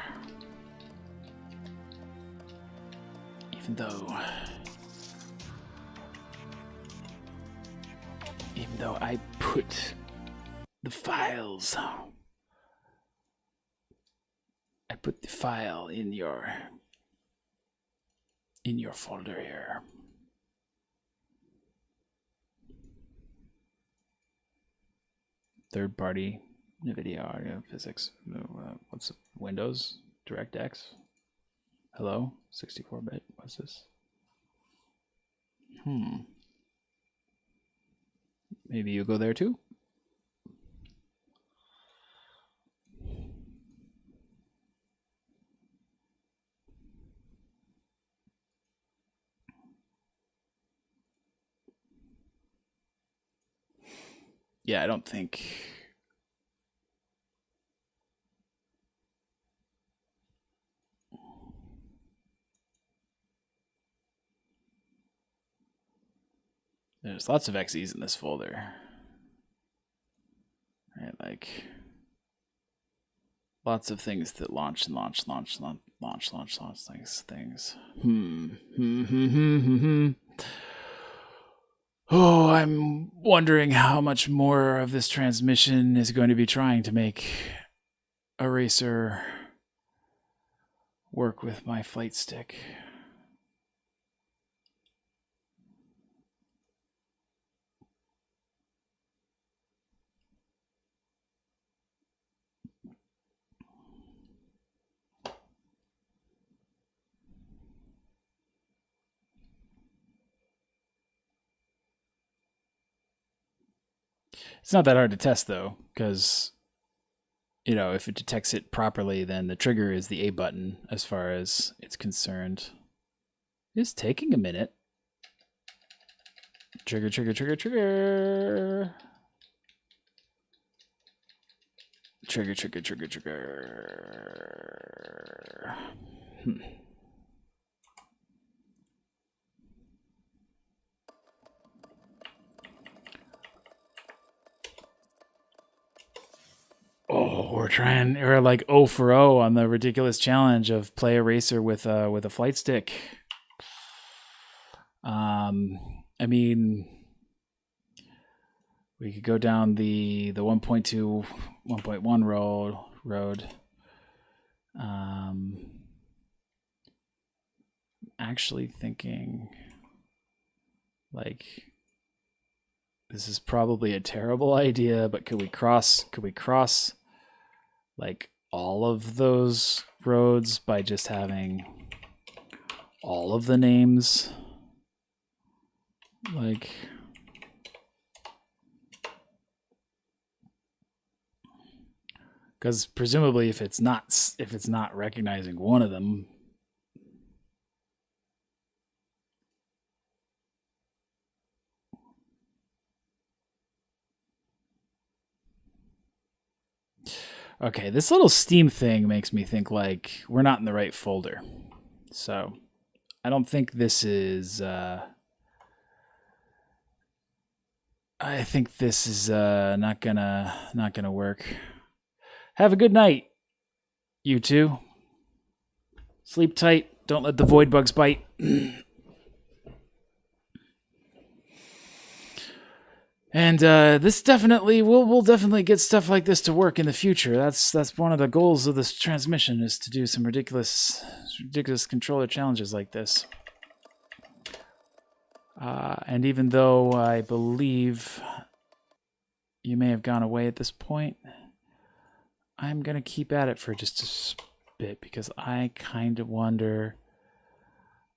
Even though I put the files... I put the file in your folder here. Third party NVIDIA audio physics. What's Windows DirectX? Hello, 64-bit. What's this? Maybe you go there too. Yeah, I don't think... There's lots of XEs in this folder. Right, like... Lots of things that launch things. Oh, I'm wondering how much more of this transmission is going to be trying to make Eraser work with my flight stick. It's not that hard to test, though, because, you know, if it detects it properly, then the trigger is the A button as far as it's concerned. It's taking a minute. Trigger, trigger, trigger, trigger. Trigger, trigger, trigger, trigger. Oh, we're like 0 for 0 on the ridiculous challenge of play Eraser with a flight stick. I mean, we could go down the 1.2, 1.1 road. Actually thinking like this is probably a terrible idea, but could we cross like all of those roads by just having all of the names like because presumably if it's not recognizing one of them, okay, this little Steam thing makes me think like we're not in the right folder. So I don't think this is I think this is not gonna work. Have a good night, you two. Sleep tight. Don't let the void bugs bite. And this definitely we'll definitely get stuff like this to work in the future. That's one of the goals of this transmission, is to do some ridiculous controller challenges like this. And even though I believe you may have gone away at this point, I'm gonna keep at it for just a bit because I kind of wonder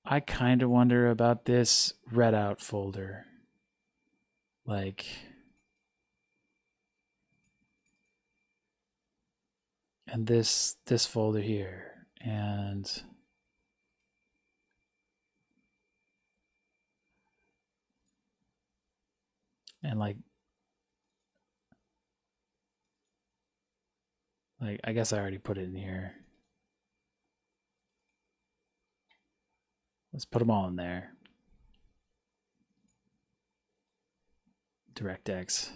about this Redout folder. Like, and this folder here, and like I guess I already put it in here. Let's put them all in there. DirectX. Let's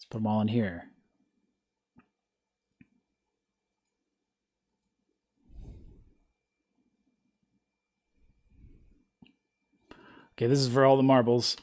put them all in here. Okay, this is for all the marbles.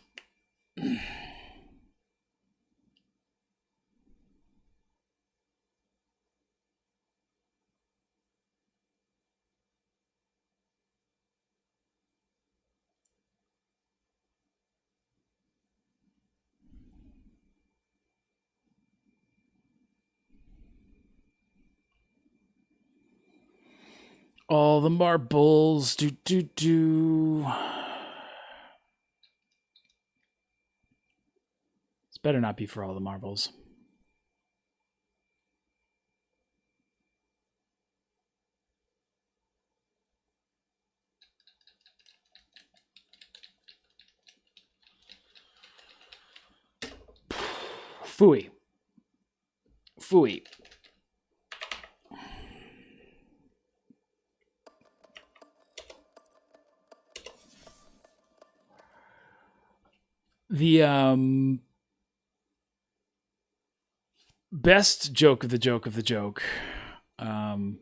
All the marbles. Do. This better not be for all the marbles. Phooey. Phooey. The best joke of the joke of the joke of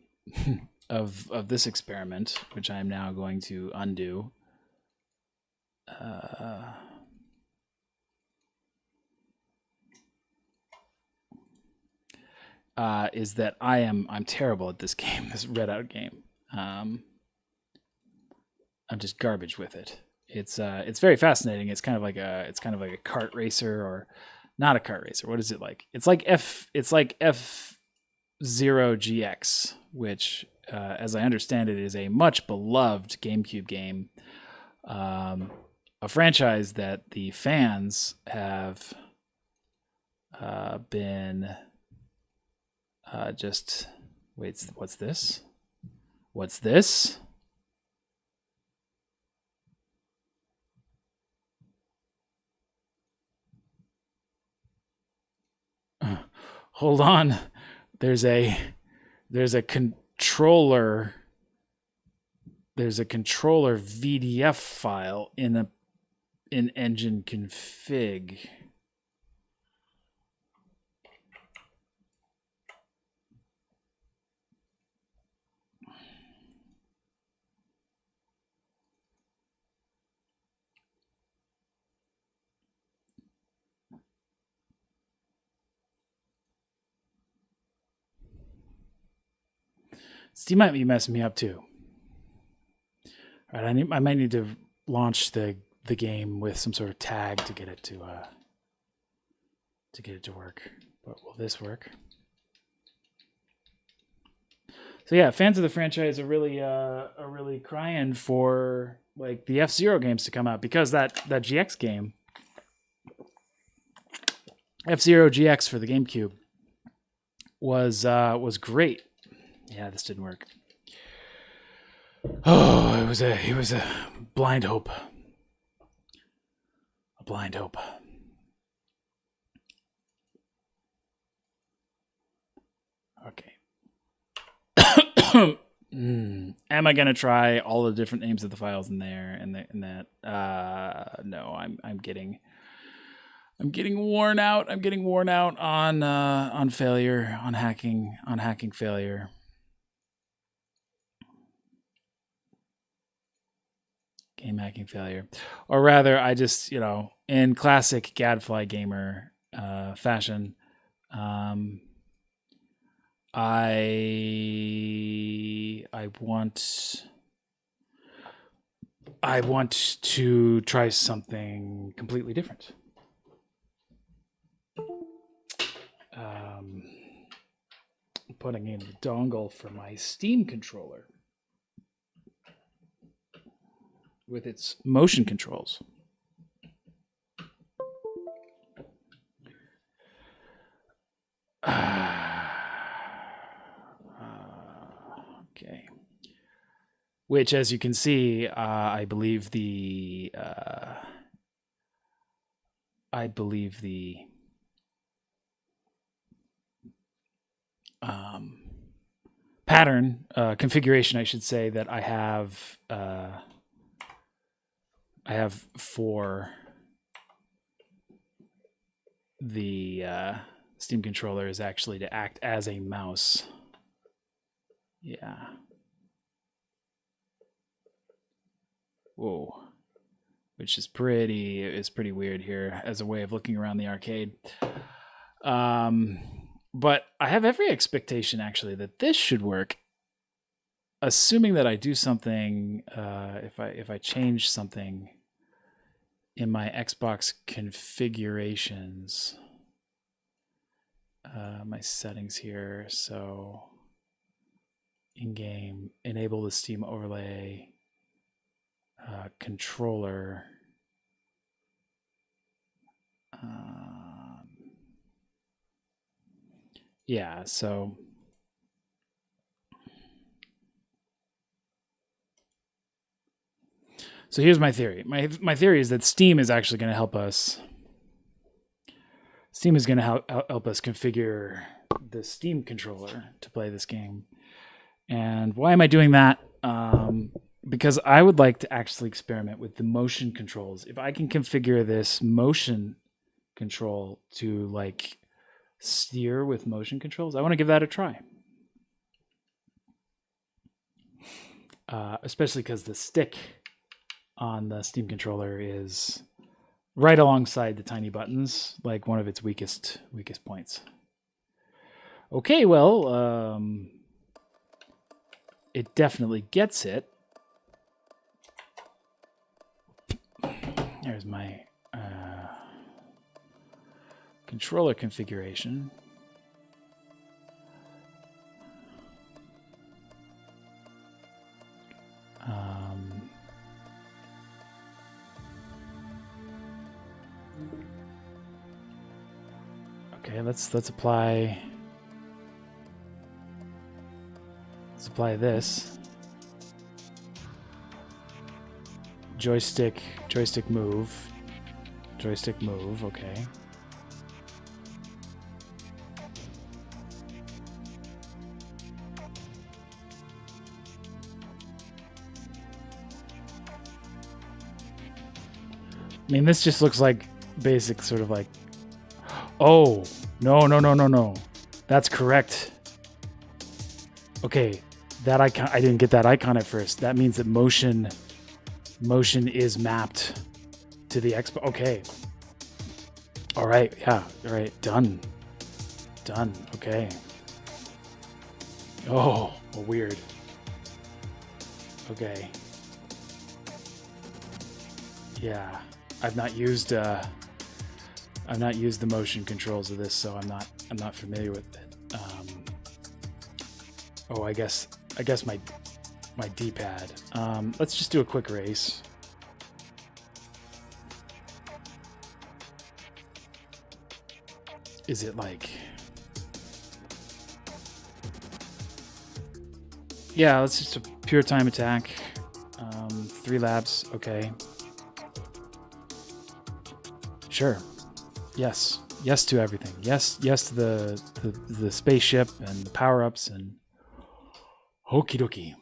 this experiment, which I am now going to undo. Is that I'm terrible at this game, this Redout game. I'm just garbage with it. It's very fascinating. It's kind of like a kart racer, or not a kart racer. What is it like? It's like F0 GX, which as I understand it is a much beloved GameCube game. A franchise that the fans have been just wait, what's this? What's this? Hold on. There's a controller. There's a controller VDF file in engine config. Steam might be messing me up too. All right, I might need to launch the game with some sort of tag to get it to work. But will this work? So yeah, fans of the franchise are really crying for like the F-Zero games to come out, because that GX game, F-Zero GX for the GameCube, was great. Yeah, this didn't work. Oh, it was a blind hope. A blind hope. Okay. Am I gonna try all the different names of the files in there and that? No, I'm getting worn out. I'm getting worn out on failure, on hacking failure. Game hacking failure. Or rather, I just, in in classic Gadfly Gamer fashion, I want to try something completely different. Putting in the dongle for my Steam controller with its motion controls. Okay. Which, as you can see, I believe the pattern configuration, I should say, that I have for the Steam controller is actually to act as a mouse. Yeah. Whoa. Which is pretty weird here as a way of looking around the arcade. But I have every expectation actually that this should work, assuming that I do something. If I change something in my Xbox configurations, my settings here. So in game, enable the Steam overlay controller. Yeah, so here's my theory. My theory is that Steam is actually going to help us. Steam is going to help us configure the Steam controller to play this game. And why am I doing that? Because I would like to actually experiment with the motion controls. If I can configure this motion control to like steer with motion controls, I want to give that a try. Especially because the stick on the Steam controller is right alongside the tiny buttons, like one of its weakest points. Okay, well, it definitely gets it. There's my controller configuration. Okay, let's apply this. Joystick move, okay. I mean, this just looks like basic sort of like, oh, no. That's correct. Okay, that icon, I didn't get that icon at first. That means that motion is mapped to the Xbox. Okay. All right, yeah, all right, done, okay. Oh, weird. Okay. Yeah, I've not used the motion controls of this, so I'm not familiar with it. Oh, I guess my D-pad. Let's just do a quick race. Is it like? Yeah, let's just a pure time attack. 3 laps, okay. Sure. Yes to everything. Yes to the spaceship and the power-ups and okie dokie.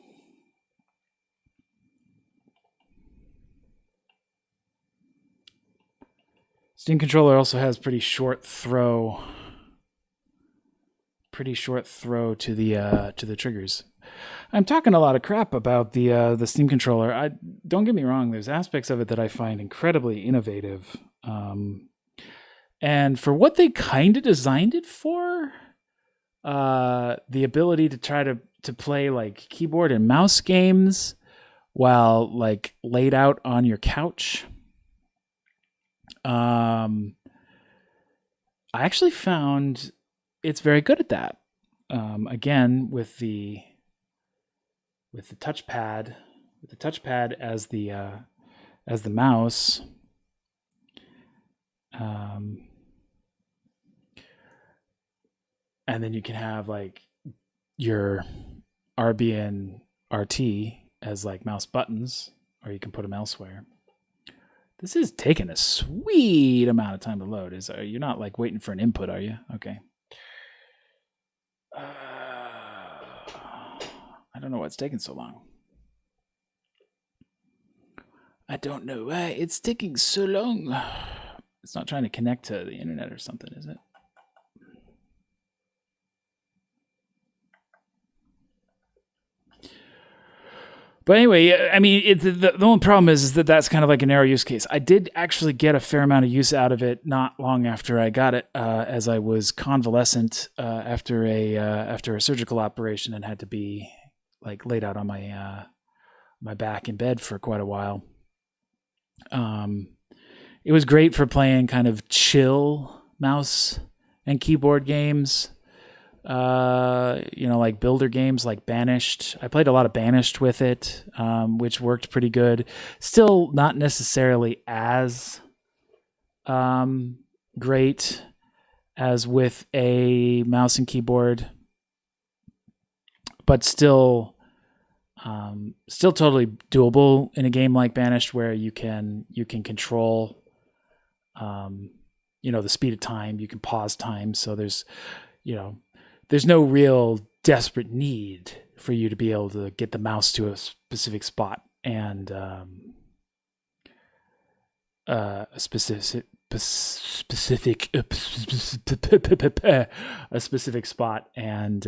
Steam controller also has pretty short throw to the triggers. I'm talking a lot of crap about the Steam controller. Don't get me wrong. There's aspects of it that I find incredibly innovative. And for what they kind of designed it for, the ability to try to play like keyboard and mouse games while like laid out on your couch. I actually found it's very good at that. Again, with the touchpad, as the mouse. And then you can have like your RB and RT as like mouse buttons, or you can put them elsewhere. This is taking a sweet amount of time to load. You're not like waiting for an input, are you? Okay. I don't know why it's taking so long. I don't know why it's taking so long. It's not trying to connect to the internet or something, is it? But anyway, I mean, the only problem is that that's kind of like a narrow use case. I did actually get a fair amount of use out of it not long after I got it, as I was convalescent after a surgical operation and had to be like laid out on my back in bed for quite a while. It was great for playing kind of chill mouse and keyboard games. Like builder games like Banished. I played a lot of Banished with it, which worked pretty good. Still not necessarily as great as with a mouse and keyboard, but still totally doable in a game like Banished, where you can control the speed of time. You can pause time, so there's no real desperate need for you to be able to get the mouse to a specific spot and a specific spot and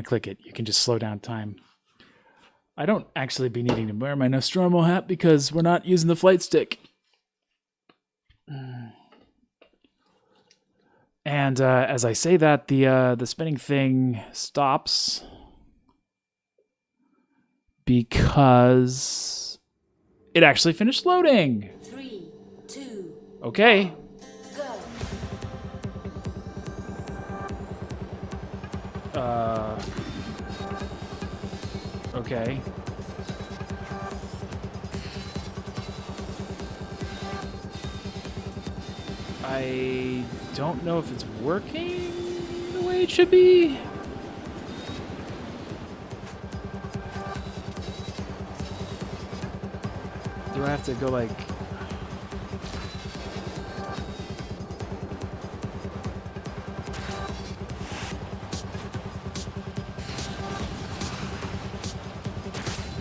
click it. You can just slow down time. I don't actually be needing to wear my Nostromo hat because we're not using the flight stick. And as I say that, the spinning thing stops because it actually finished loading. 3, 2. Okay. Go. Okay. I don't know if it's working the way it should be. Do I have to go like...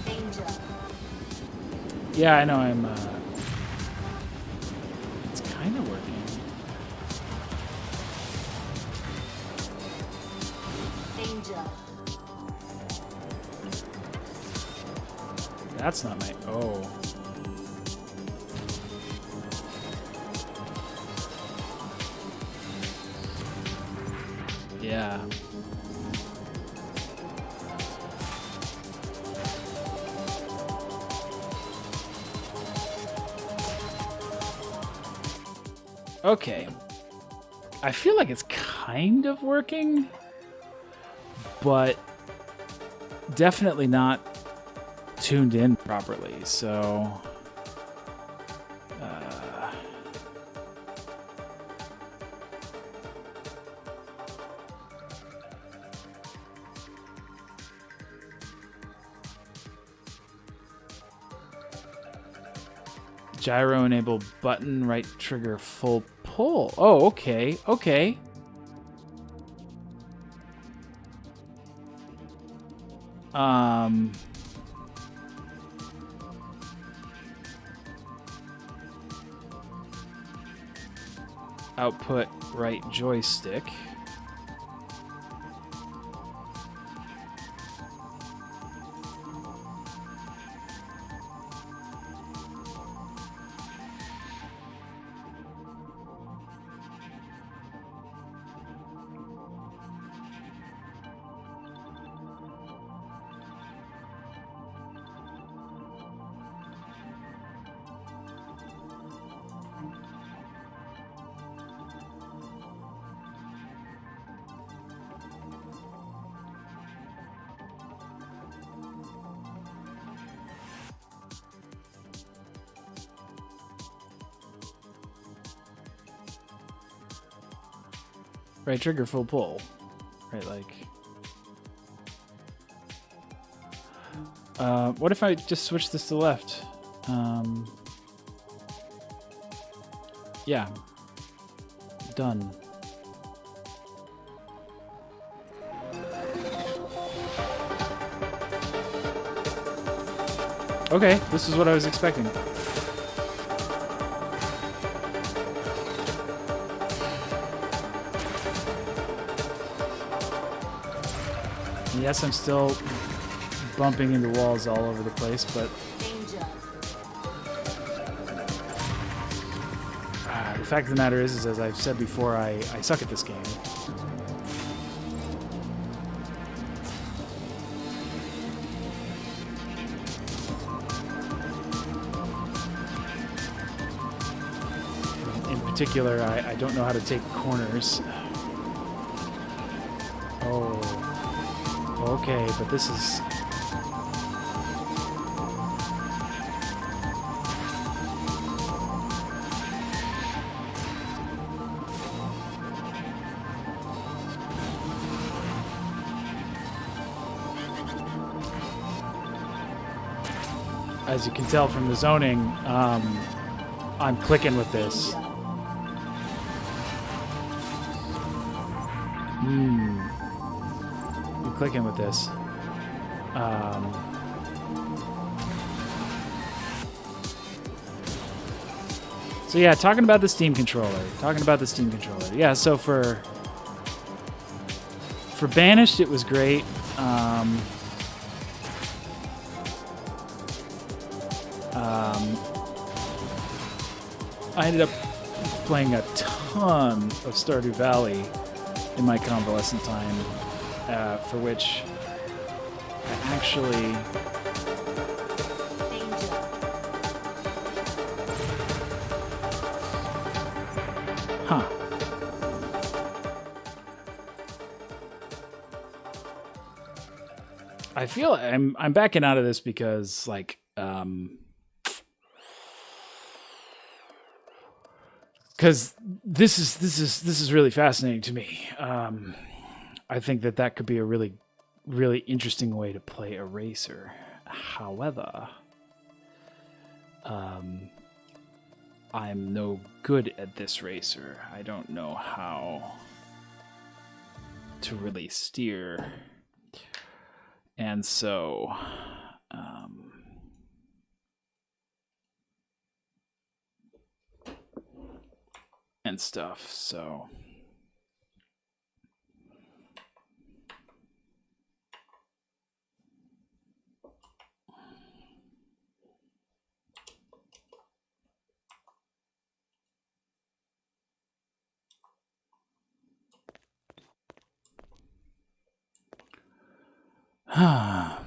Danger. Yeah, I know I'm... It's kind of working. Danger. That's not my... Oh. Yeah. Okay. I feel like it's kind of working, but definitely not tuned in properly, so... Gyro enable button, right trigger full pull. Oh, okay, okay. Output right joystick. Right trigger, full pull. Right, like... what if I just switch this to the left? Yeah. Done. Okay, this is what I was expecting. Yes, I'm still bumping into walls all over the place, but Danger. the fact of the matter is as I've said before, I suck at this game. In particular, I don't know how to take corners. Oh. Okay, but this is... As you can tell from the zoning, I'm clicking with this. I'm clicking with this. So yeah, talking about the Steam controller. Yeah, so for Banished, it was great. I ended up playing a ton of Stardew Valley in my convalescent time, for which I actually... Danger. Huh. I feel I'm backing out of this because, like, because this is really fascinating to me. I think that could be a really, really interesting way to play a racer. However, I'm no good at this racer. I don't know how to really steer, and so and stuff. So oh,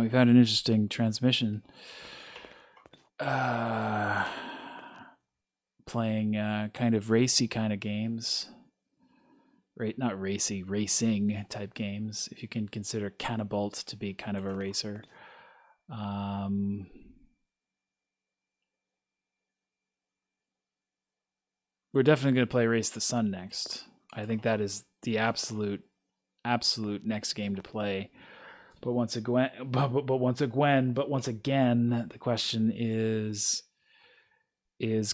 we've had an interesting transmission. Playing kind of racy kind of games. Right, not racy, racing type games, if you can consider Cannibalt to be kind of a racer. We're definitely going to play Race the Sun next. I think that is the absolute next game to play. But once again, the question is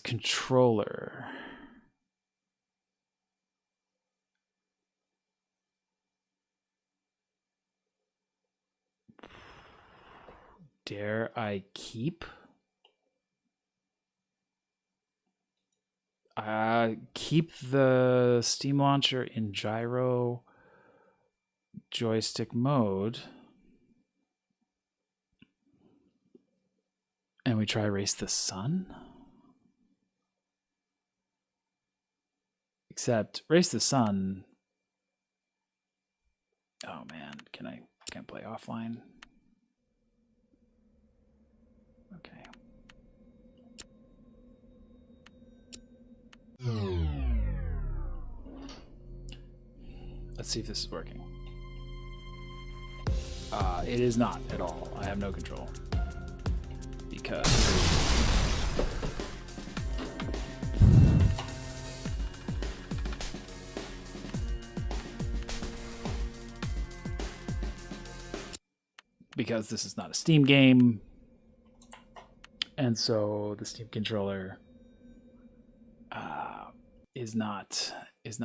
controller. Dare I keep? Keep the Steam launcher in gyro joystick mode. And we try Race the Sun? Except Race the Sun... Oh man, can't play offline? Okay. Let's see if this is working. It is not at all. I have no control. Because because this is not a Steam game, and so the Steam controller is not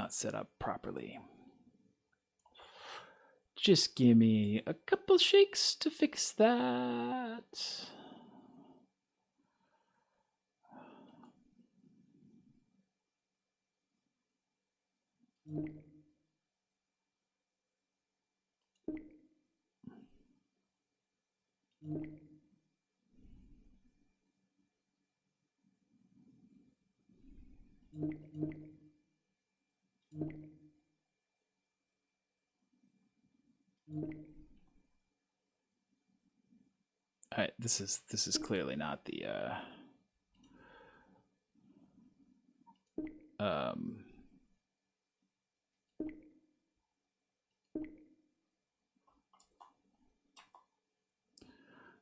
set up properly. Just give me a couple shakes to fix that. All right, this is clearly not the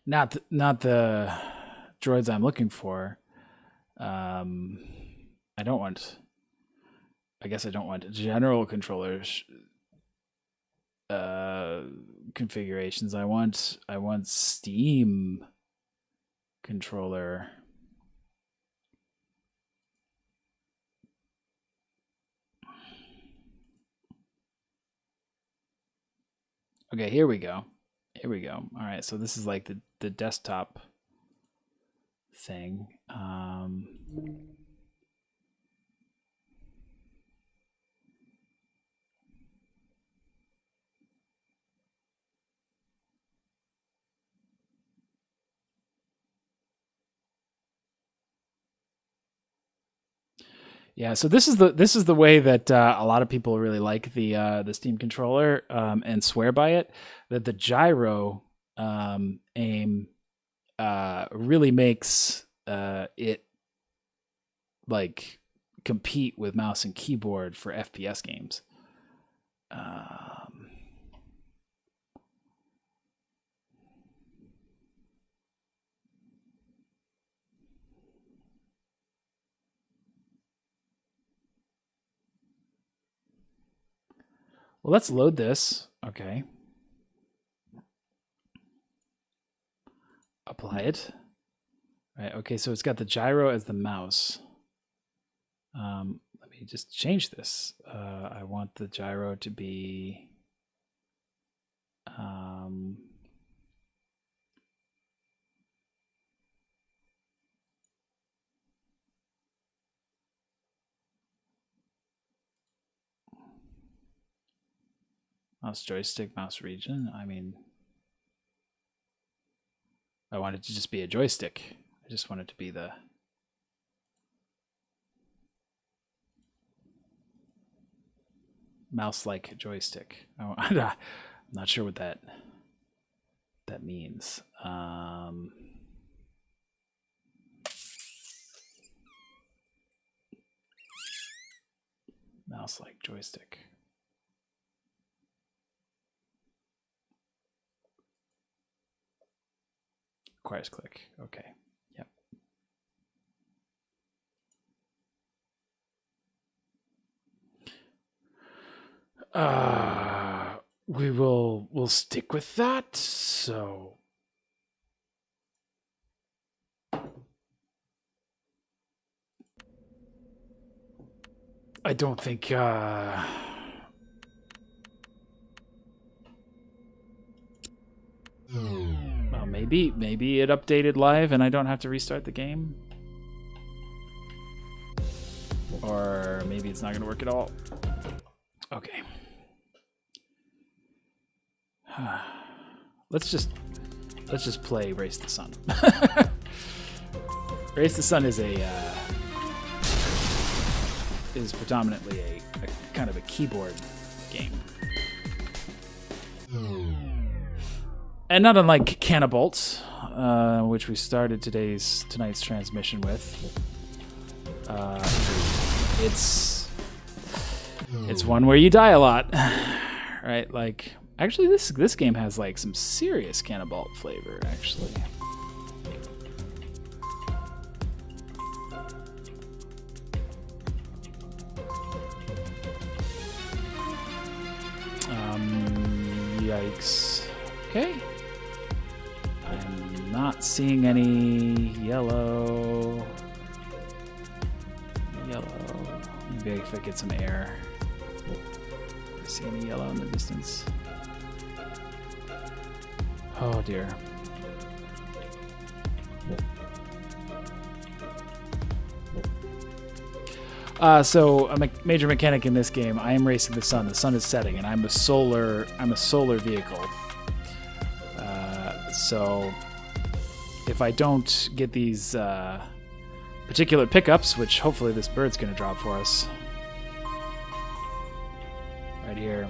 not the droids I'm looking for. I guess I don't want general controllers configurations. I want Steam controller. Okay, here we go. Here we go. All right, so this is like the desktop thing. Yeah, so this is the way that a lot of people really like the Steam controller and swear by it. That the gyro aim really makes it like compete with mouse and keyboard for FPS games. Well, let's load this. Okay. Apply it. All right. Okay, so it's got the gyro as the mouse. Let me just change this. I want the gyro to be mouse joystick, mouse region. I mean, I want it to just be a joystick. I just want it to be the mouse-like joystick. I'm not sure what that means. Mouse-like joystick. Requires click. Okay. Yep. We'll stick with that. So I don't think well, maybe it updated live and I don't have to restart the game. Or maybe it's not going to work at all. Okay. Let's just play Race the Sun. Race the Sun is predominantly a kind of a keyboard game. And not unlike Cannabolt, which we started tonight's transmission with. It's one where you die a lot, right? Like, actually, this game has like some serious Cannabolt flavor, actually. Yikes. Okay. not seeing any yellow. Yellow. Maybe if I get some air. I see any yellow in the distance. Oh dear. So a major mechanic in this game. I am racing the sun. The sun is setting, and I'm a solar vehicle. So if I don't get these particular pickups, which hopefully this bird's going to drop for us, right here.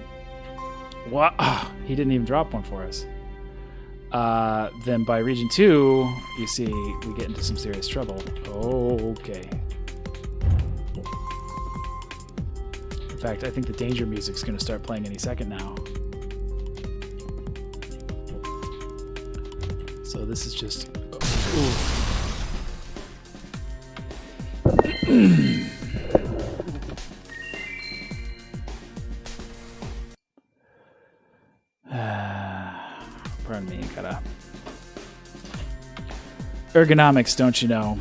What? He didn't even drop one for us. Then by region 2, you see we get into some serious trouble. Okay. In fact, I think the danger music's going to start playing any second now. So this is just... Pardon me, gotta... Ergonomics, don't you know?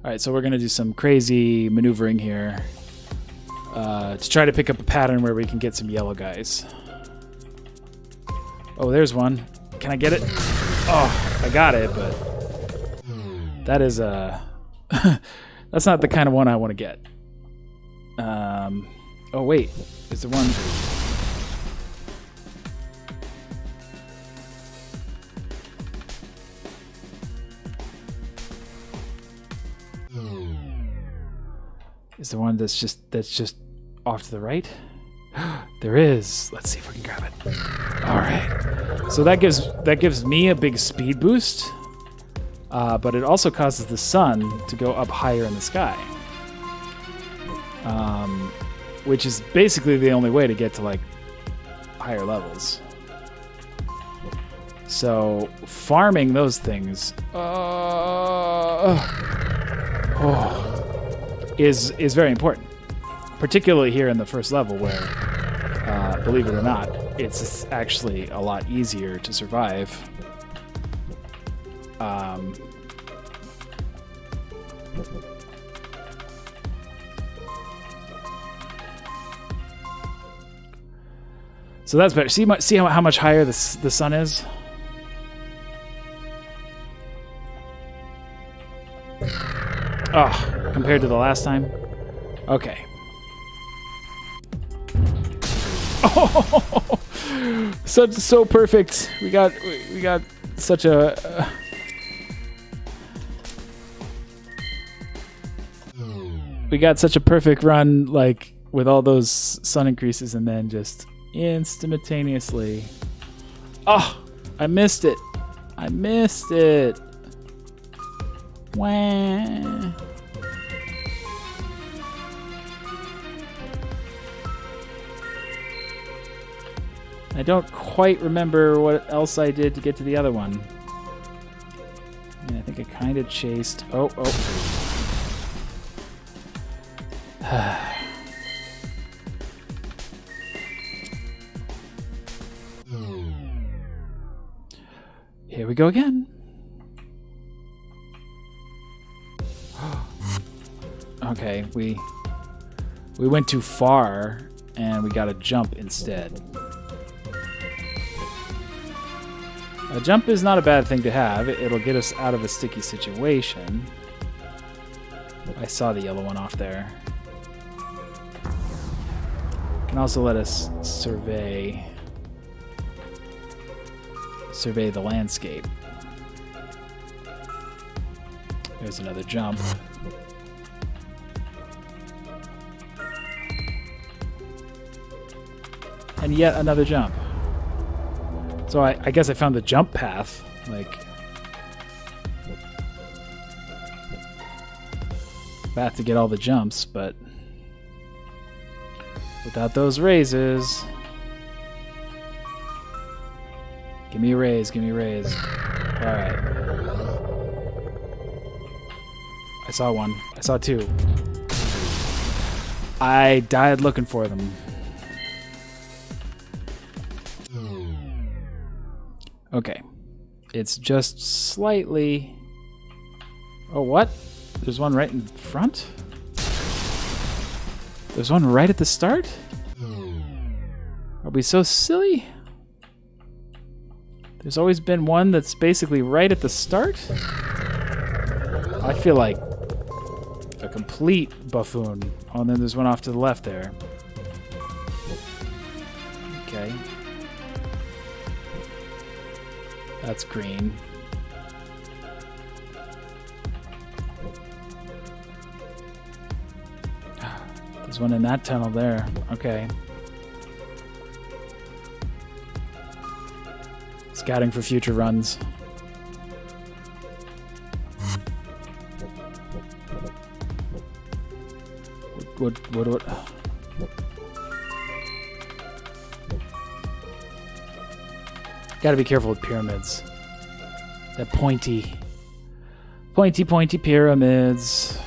Alright, so we're going to do some crazy maneuvering here to try to pick up a pattern where we can get some yellow guys. Oh, there's one. Can I get it? Oh, I got it, but that is that's not the kind of one I want to get. Oh, wait. Is there one? Is there one that's just off to the right? There is. Let's see if we can grab it. All right. So that gives me a big speed boost, but it also causes the sun to go up higher in the sky, which is basically the only way to get to like higher levels. So farming those things is very important, particularly here in the first level where, believe it or not, it's actually a lot easier to survive. So that's better. See how much higher the sun is? Oh, compared to the last time? Okay. Oh, so perfect. We got such a we got such a perfect run, like with all those sun increases, and then just instantaneously. Oh, I missed it. I missed it. Wah. I don't quite remember what else I did to get to the other one. I think I kind of chased... Oh. Here we go again. Okay, we went too far, and we got a jump instead. A jump is not a bad thing to have. It'll get us out of a sticky situation. I saw the yellow one off there. Can also let us survey the landscape. There's another jump. And yet another jump. So I guess I found the jump path, path to get all the jumps, but without those raises. Give me a raise, give me a raise. Alright. saw one. I saw two. I died looking for them. Okay. It's just slightly... Oh, what? There's one right in front? There's one right at the start? Are we so silly? There's always been one that's basically right at the start? I feel like a complete buffoon. Oh, and then there's one off to the left there. Okay. That's green. There's one in that tunnel there. Okay. Scouting for future runs. What? Gotta be careful with pyramids. That pointy pyramids.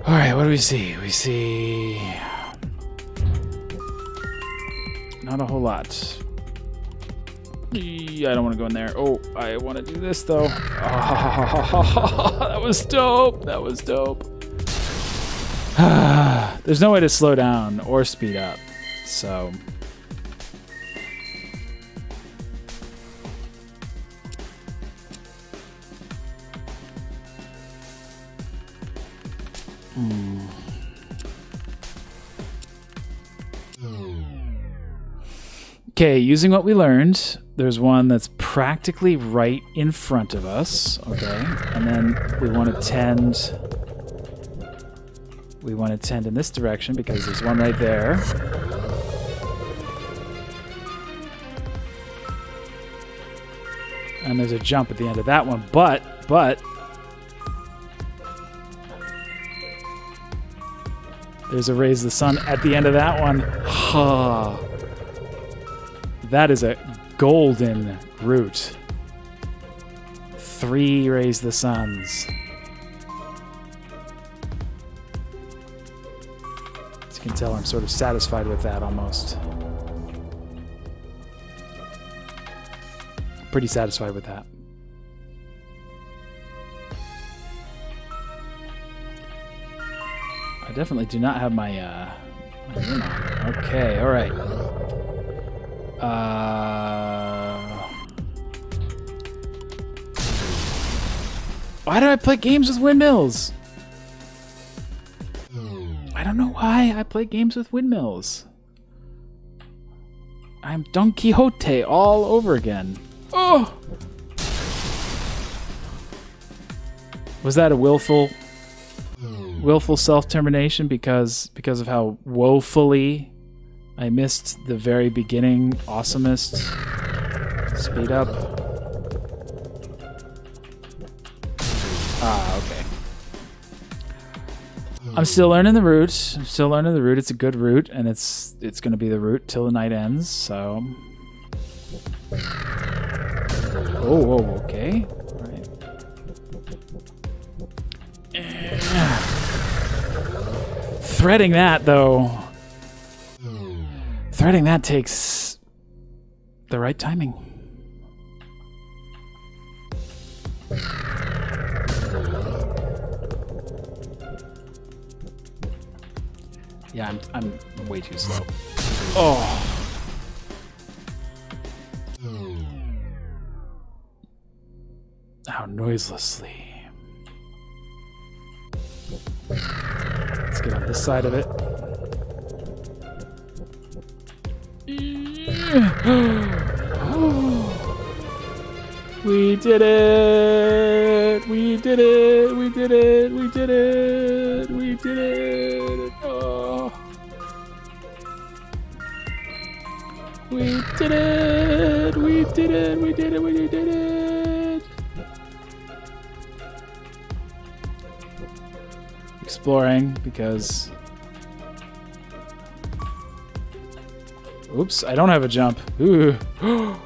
Alright, what do we see? We see... not a whole lot. I don't want to go in there. Oh, I want to do this, though. Oh, that was dope. That was dope. There's no way to slow down or speed up, so... Okay, using what we learned, there's one that's practically right in front of us, okay? And then we want to tend... we want to tend in this direction because there's one right there. And there's a jump at the end of that one, but... there's a raise the sun at the end of that one. Ha! That is a golden route. 3 raise the suns. As you can tell, I'm sort of satisfied with that almost. Pretty satisfied with that. I definitely do not have my zoom on. Okay, all right. Why do I play games with windmills? I don't know why I play games with windmills. I'm Don Quixote all over again. Oh! Was that a willful self-termination because of how woefully I missed the very beginning awesomest speed up? Ah, okay. I'm still learning the route. It's a good route, and it's going to be the route till the night ends, so... Oh, okay. All right. Threading that, though... Threading that takes the right timing. Yeah, I'm way too slow. Oh. How noiselessly. Let's get on this side of it. We did it! We did it! We did it! We did it! We did it! Oh. We did it! We did it! We did it! We did it! Exploring because Oops, I don't have a jump. Ooh. Oh.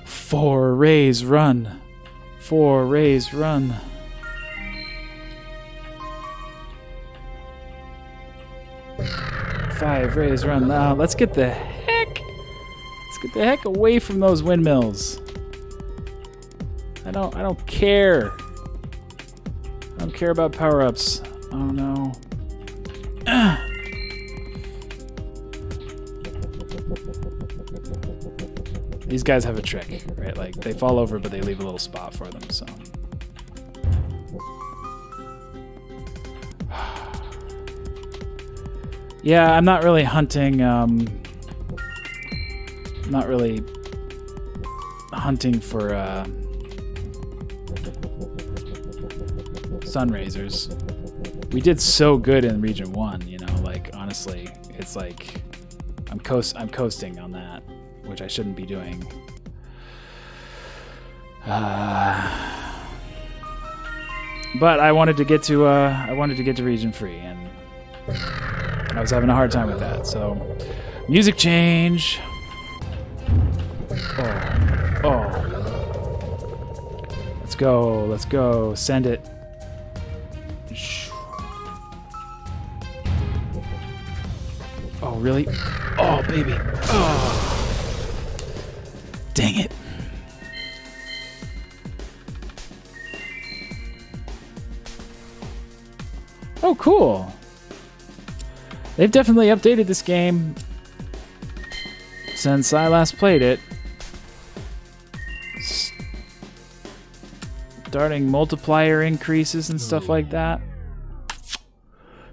4 rays, run. 4 rays, run. Five rays, run. Now, let's get the heck away from those windmills. I don't care. I don't care about power-ups. Oh no. These guys have a trick, right? Like, they fall over, but they leave a little spot for them, so. Yeah, I'm not really hunting, not really hunting for, Sunraisers. We did so good in Region 1, you know, like, honestly, it's like, I'm coasting on that, which I shouldn't be doing. But I wanted to get to Region 3, and I was having a hard time with that, so music change. Oh. Let's go, send it. Oh, really? Oh, baby. Oh. Dang it. Oh, cool. They've definitely updated this game since I last played it. Starting multiplier increases and stuff like that.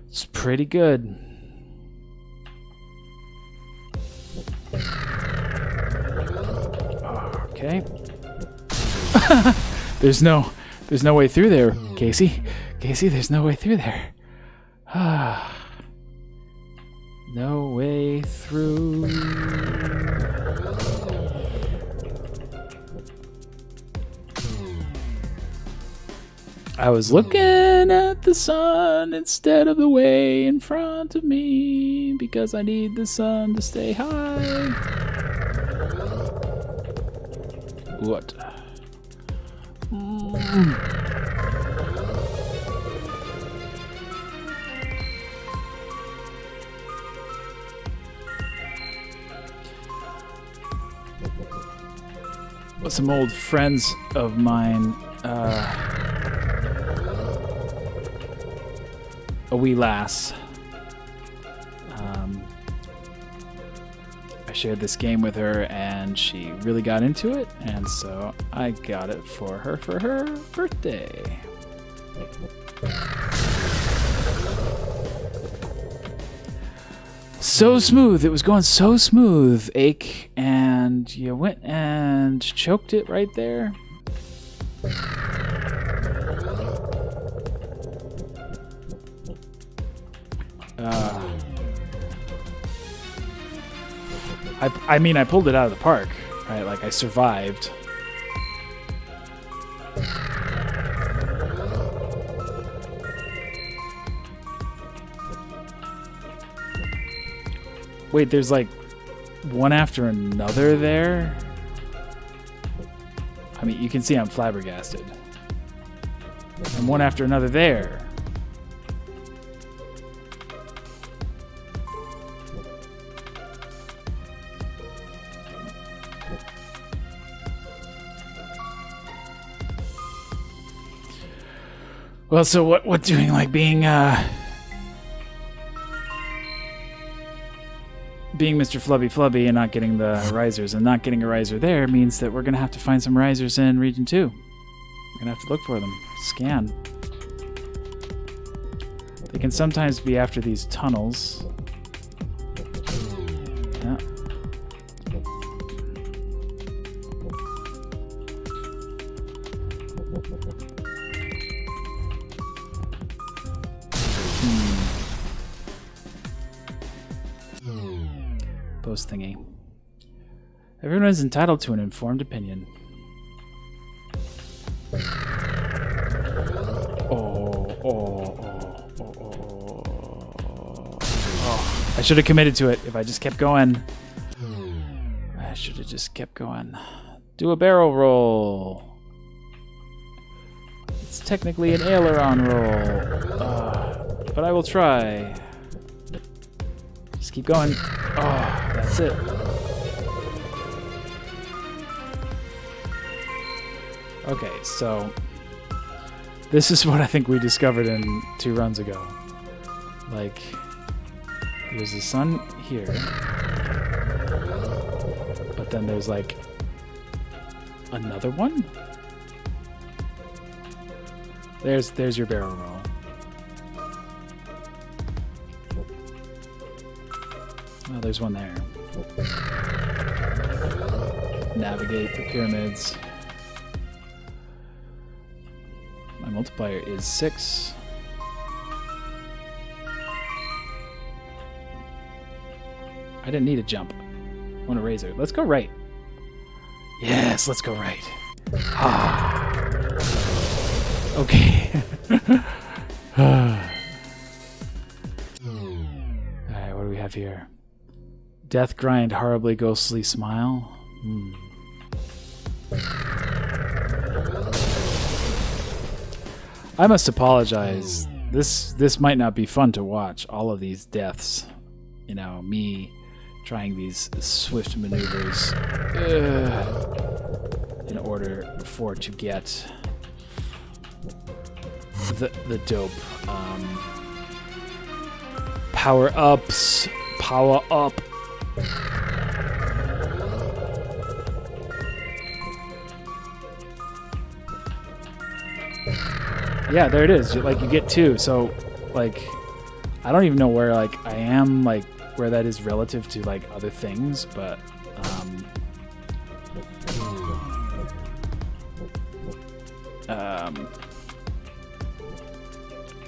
It's pretty good. Okay. There's no way through there, Casey. Casey, there's no way through there. No way through. I was looking at the sun instead of the way in front of me because I need the sun to stay high. What? Some old friends of mine, a wee lass. I shared this game with her and she really got into it, and so I got it for her birthday. So smooth. It was going so smooth, Ache, and you went and choked it right there. I mean, I pulled it out of the park, right? Like, I survived. Wait, there's like one after another there? I mean, you can see I'm flabbergasted. And one after another there. Well, so what doing, like, being Mr. Flubby and not getting the risers and not getting a riser there means that we're going to have to find some risers in Region 2. We're going to have to look for them. Scan. They can sometimes be after these tunnels. Yeah. Post thingy. Everyone is entitled to an informed opinion. I should have committed to it if I just kept going. I should have just kept going. Do a barrel roll. It's technically an aileron roll. But I will try. Just keep going. Oh, that's it. Okay, so this is what I think we discovered in 2 runs ago. Like, there's the sun here, but then there's like another one. There's your barrel roll. Oh, there's one there. Navigate the pyramids. My multiplier is 6. I didn't need a jump. I want a razor. Let's go right. Yes, let's go right. Ah. Okay. Alright, what do we have here? Death grind, horribly ghostly smile. I must apologize. This might not be fun to watch, all of these deaths. You know, me trying these swift maneuvers in order to get the dope power-ups. Power up. Yeah, there it is. Like, you get 2. So, like, I don't even know where, like, I am, like, where that is relative to, like, other things, but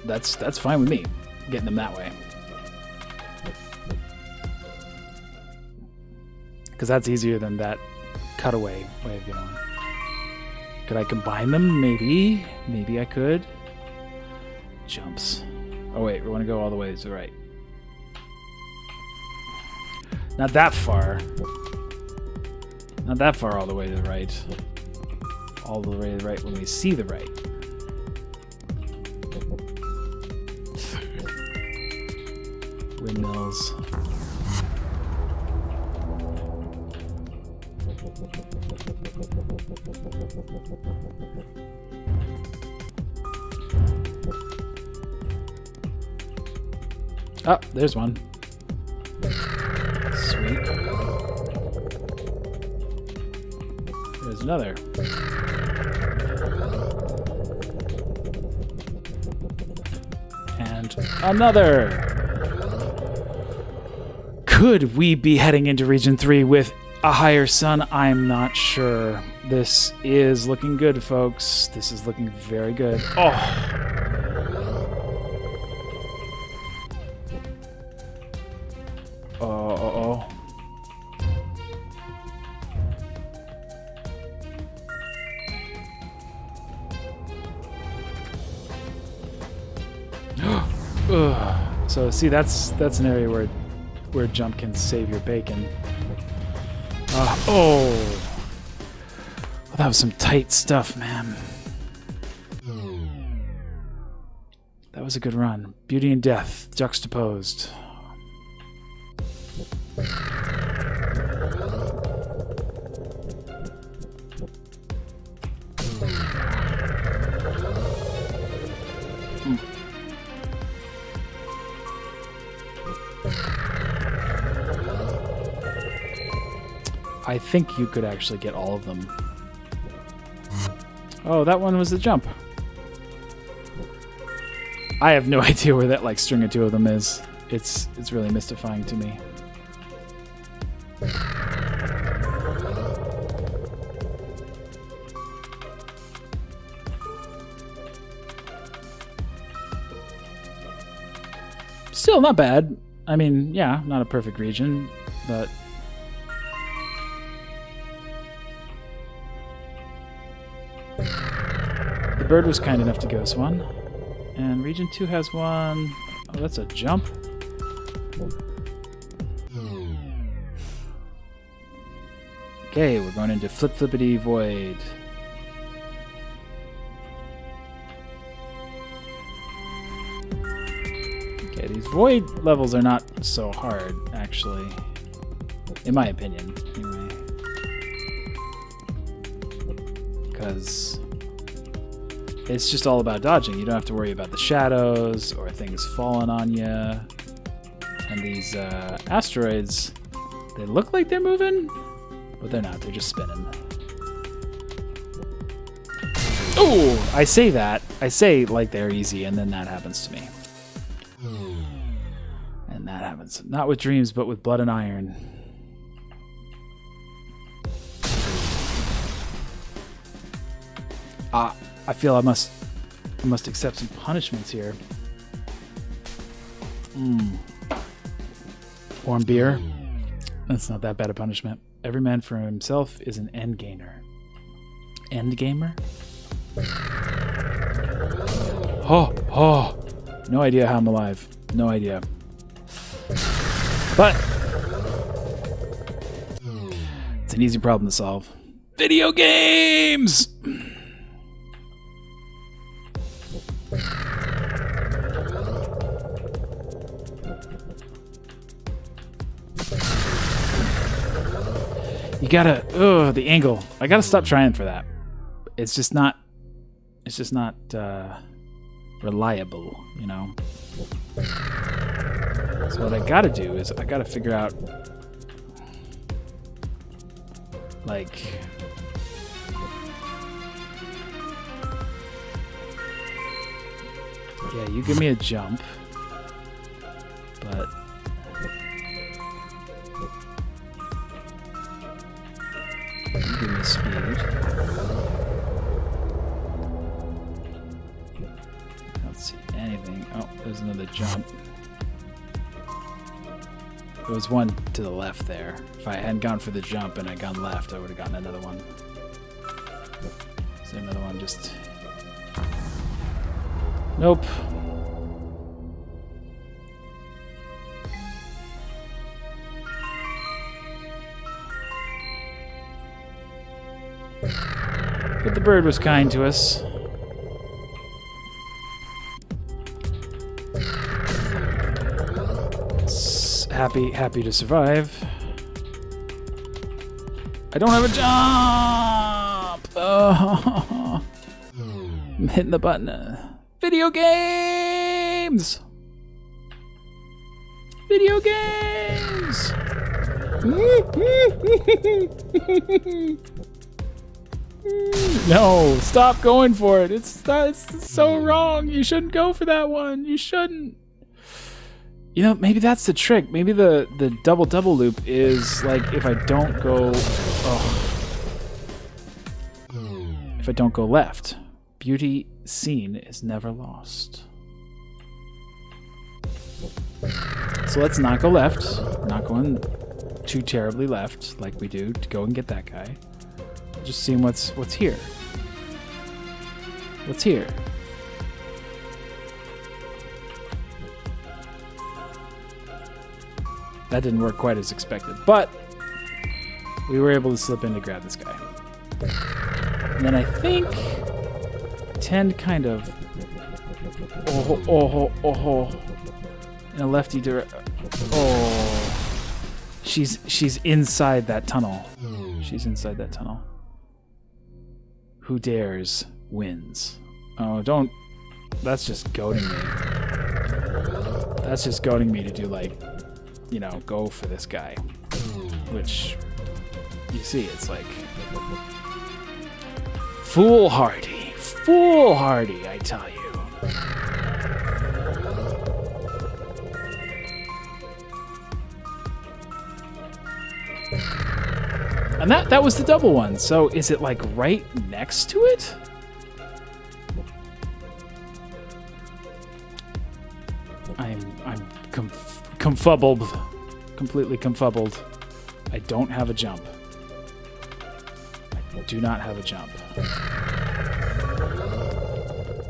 that's fine with me, getting them that way, because that's easier than that cutaway way of going. Could I combine them? Maybe I could. Jumps. Oh wait, we want to go all the way to the right. Not that far. Not that far all the way to the right. All the way to the right when we see the right. Windmills. Oh, there's one. Sweet. There's another. And another. Could we be heading into Region 3 with a higher sun? I'm not sure. This is looking good, folks. This is looking very good. Oh! So see, that's an area where jump can save your bacon. Well, that was some tight stuff, man. That was a good run. Beauty and death juxtaposed. I think you could actually get all of them. Oh, that one was the jump. I have no idea where that, like, string of 2 of them is. It's really mystifying to me. Still not bad. I mean, yeah, not a perfect region, but the bird was kind enough to give us one. And Region 2 has one. Oh, that's a jump. Okay, we're going into Flip Flippity Void. Okay, these void levels are not so hard, actually. In my opinion, anyway. Because it's just all about dodging. You don't have to worry about the shadows or things falling on you. And these asteroids, they look like they're moving, but they're not. They're just spinning. Oh, I say that. I say like they're easy, and then that happens to me. And that happens not with dreams, but with blood and iron. I feel I must accept some punishments here. Warm beer. That's not that bad a punishment. Every man for himself is an end gainer. End gamer? Oh. No idea how I'm alive. No idea. But it's an easy problem to solve. Video games! You gotta, the angle. I gotta stop trying for that. It's just not reliable, you know? So what I gotta do is I gotta figure out, like, yeah, you give me a jump, but you give me speed. I don't see anything. Oh, there's another jump. There was one to the left there. If I hadn't gone for the jump and I'd gone left, I would have gotten another one. Is there another one? Just... Nope. But the bird was kind to us. Happy to survive. I don't have a jump! Oh. I'm hitting the button. Video games! Video games! No, stop going for it. It's so wrong. You shouldn't go for that one. You shouldn't. You know, maybe that's the trick. Maybe the double loop is like if I don't go... if I don't go left. Beauty seen is never lost. So let's not go left. Not going too terribly left like we do to go and get that guy. Just seeing what's here. What's here? That didn't work quite as expected, but we were able to slip in to grab this guy. And then I think tend kind of in a lefty direction. Oh, she's inside that tunnel. She's inside that tunnel. Who dares wins. Oh, don't. That's just goading me. That's just goading me to do, like, you know, go for this guy. Which, you see, it's like foolhardy. Foolhardy, I tell you. And that was the double one. So is it like right next to it? I'm confuddled. Completely confuddled. I don't have a jump. I do not have a jump.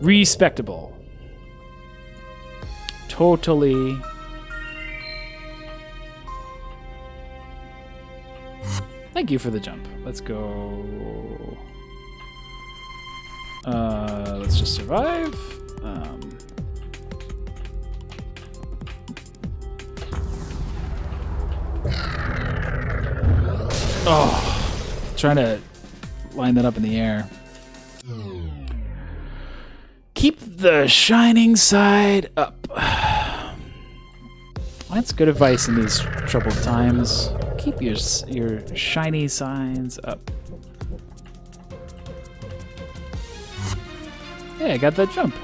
Respectable. Totally Thank you for the jump. Let's go. Let's just survive. Trying to line that up in the air. Keep the shining side up. That's good advice in these troubled times. Keep your shiny signs up. Yeah, I got that jump.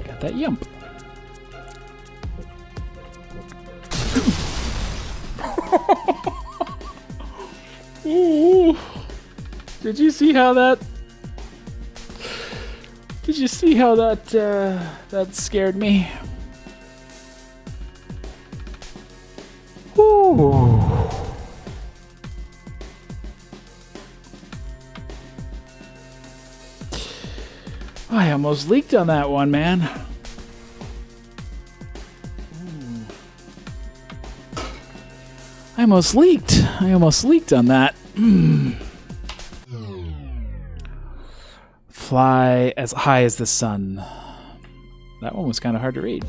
Got that yump. Ooh. Did you see how that? Did you see how that that scared me? Ooh. I almost leaked on that one, man. I almost leaked on that. Fly as high as the sun. That one was kind of hard to read.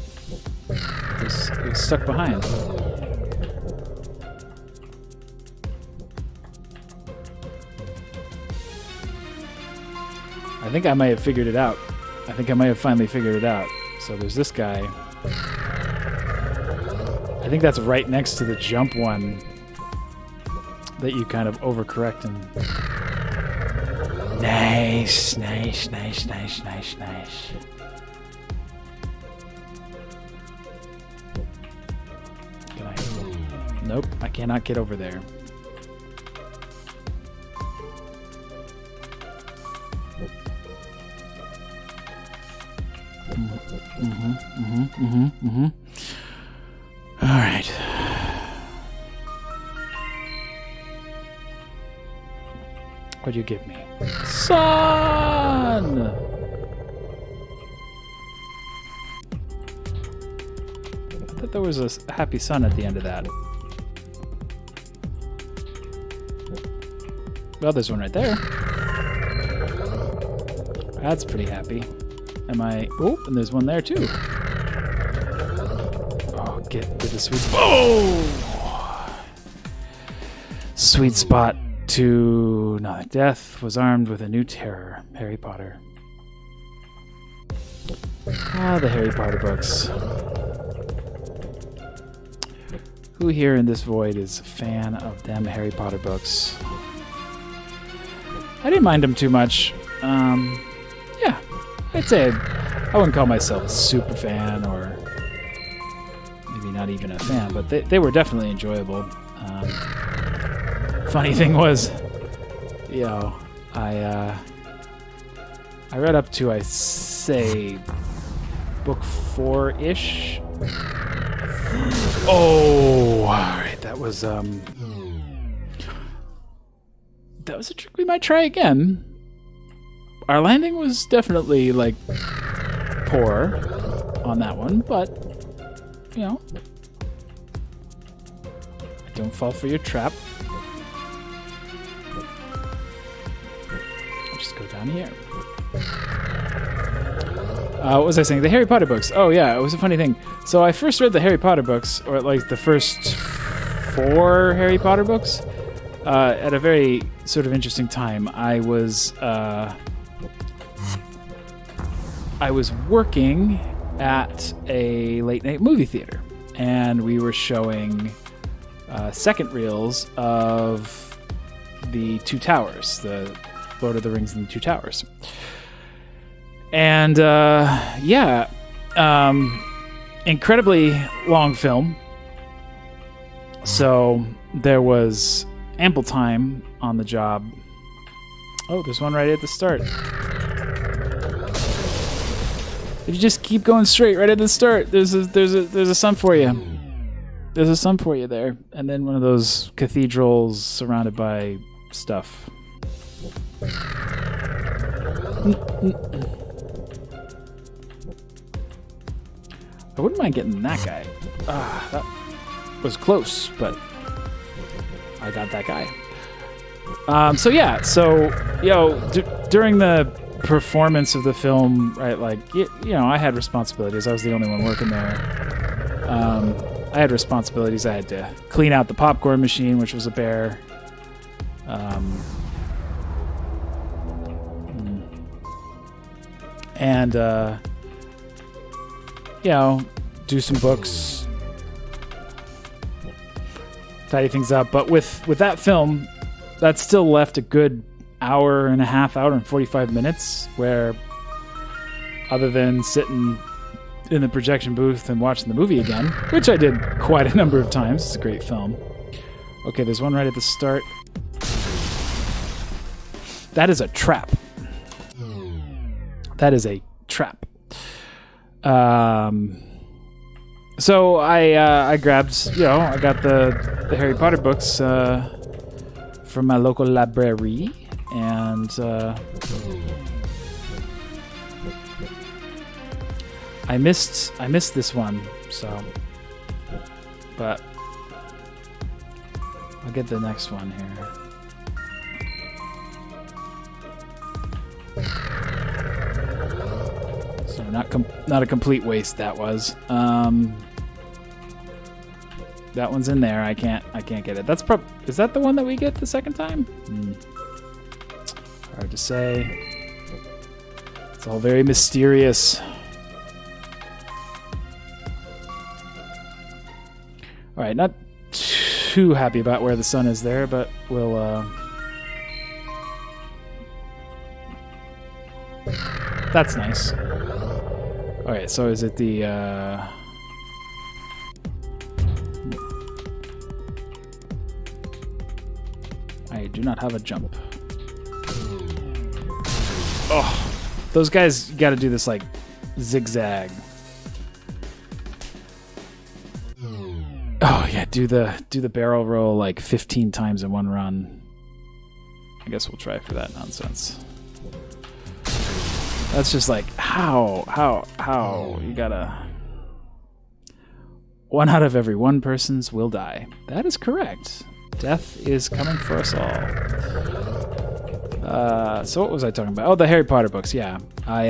It was stuck behind. I think I might have figured it out. I think I might have finally figured it out. So there's this guy. I think that's right next to the jump one that you kind of overcorrect and... Nice. Can I... Nope, I cannot get over there. All right. What'd you give me? Sun! I thought there was a happy sun at the end of that. Well, there's one right there. That's pretty happy. Am I... Oh, and there's one there too. Oh, get the sweet... Oh! Sweet spot to... No, death was armed with a new terror. Harry Potter. Ah, the Harry Potter books. Who here in this void is a fan of them Harry Potter books? I didn't mind them too much. Yeah, I'd say I wouldn't call myself a super fan, or maybe not even a fan, but they were definitely enjoyable. Funny thing was, you know, I read up to, I say, book 4-ish. Oh, all right, that was a trick we might try again. Our landing was definitely, like, poor on that one, but, you know, don't fall for your trap. I'll just go down here. What was I saying? The Harry Potter books. Oh, yeah, it was a funny thing. So I first read the Harry Potter books, or like the first 4 Harry Potter books, at a very sort of interesting time. I was working at a late-night movie theater, and we were showing second reels of the Two Towers, the Lord of the Rings and the Two Towers. And, incredibly long film. So there was ample time on the job. Oh, there's one right at the start. If you just keep going straight right at the start, there's a sun for you. There's a sun for you there. And then one of those cathedrals surrounded by stuff. I wouldn't mind getting that guy. That was close, but I got that guy. So during the performance of the film, right, like I had responsibilities. I was the only one working there. I had responsibilities. I had to clean out the popcorn machine, which was a bear. And do some books, tidy things up. But with that film, that still left a good hour and 45 minutes where, other than sitting in the projection booth and watching the movie again, which I did quite a number of times. It's a great film. Okay, there's one right at the start. That is a trap. That is a trap. So I grabbed, I got the Harry Potter books from my local library, and I missed this one, so, but I'll get the next one here. So not a complete waste that was. That one's in there. I can't get it. Is that the one that we get the second time? Hard to say. It's all very mysterious. All right, not too happy about where the sun is there, but we'll. That's nice. All right, so is it the? I do not have a jump. Oh, those guys got to do this like zigzag. Oh yeah, do the barrel roll like 15 times in one run. I guess we'll try for that nonsense. That's just like how you gotta. 1 out of every 1 persons will die. That is correct. Death is coming for us all. So what was I talking about? Oh, the Harry Potter books. Yeah, I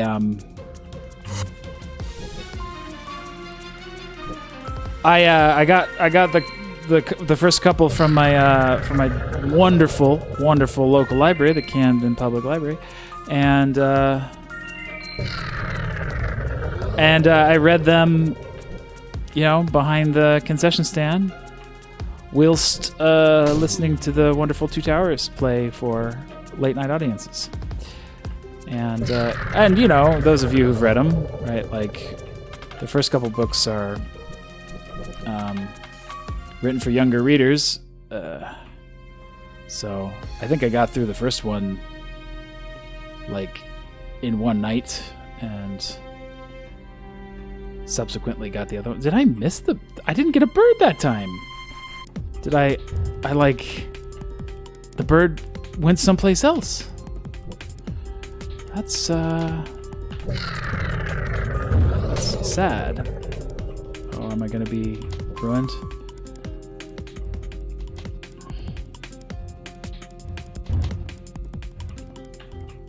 got the first couple from my wonderful local library, the Camden Public Library, and I read them, behind the concession stand, whilst listening to the wonderful Two Towers play for late night audiences. And those of you who've read them, right? Like, the first couple books are written for younger readers. So I think I got through the first one like in one night, and subsequently got the other one. Did I miss I didn't get a bird that time. Did I the bird went someplace else. That's sad. Oh, am I gonna be ruined?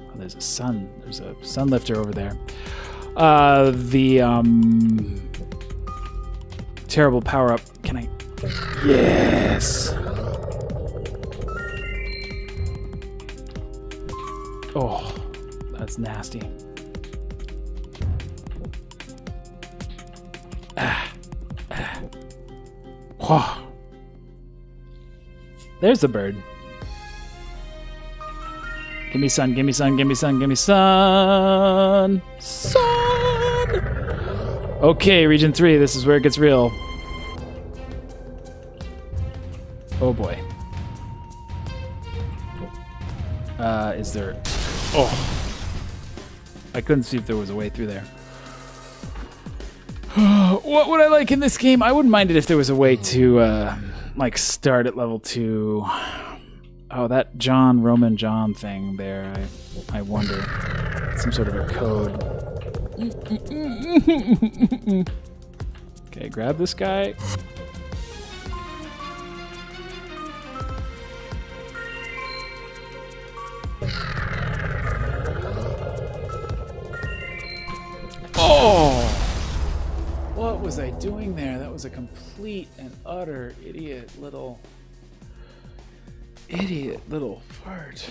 Oh, there's a sun. There's a sun lifter over there. The terrible power up. Can I? Yes. Oh, that's nasty. Whoa. There's the bird. Give me sun, give me sun, give me sun, give me sun. Sun! Okay, Region 3, this is where it gets real. Oh boy. Is there... Oh. I couldn't see if there was a way through there. What would I like in this game? I wouldn't mind it if there was a way to, like, start at level 2. Oh, that John, Roman John thing there. I wonder. Some sort of a code. Okay, grab this guy. Oh! What was I doing there? That was a complete and utter idiot little fart.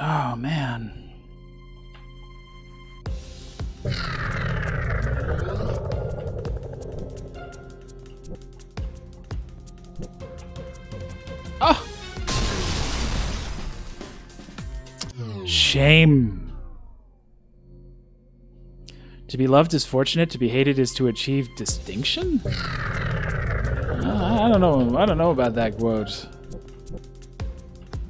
Oh, man. Oh! Shame. To be loved is fortunate, to be hated is to achieve distinction? I don't know about that quote.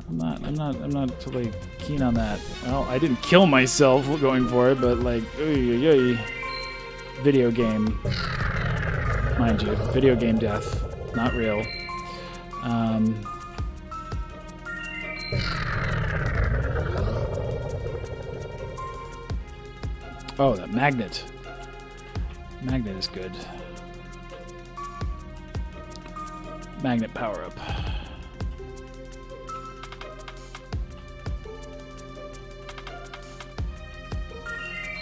I'm not totally keen on that. Well, I didn't kill myself going for it, but like, video game. Mind you, video game death. Not real. Oh, that magnet. Magnet is good. Magnet power up.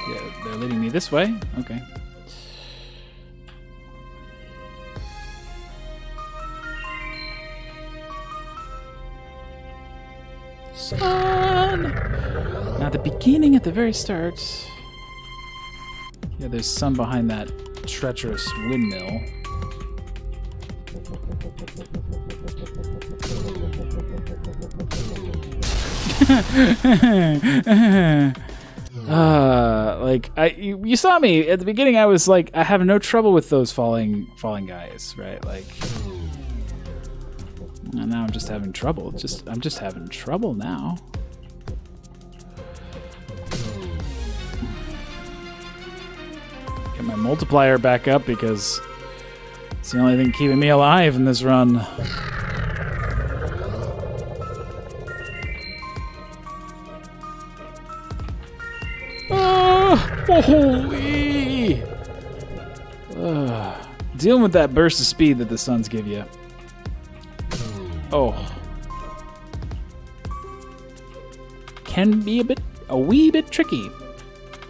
Yeah, they're leading me this way. Okay. Sun! Now, the beginning, at the very start. Yeah, there's sun behind that treacherous windmill. You saw me at the beginning. I was like, I have no trouble with those falling guys, right? Like, and now I'm just having trouble. I'm just having trouble now. Get my multiplier back up because it's the only thing keeping me alive in this run. Holy! Dealing with that burst of speed that the suns give you. Oh. Can be a wee bit tricky.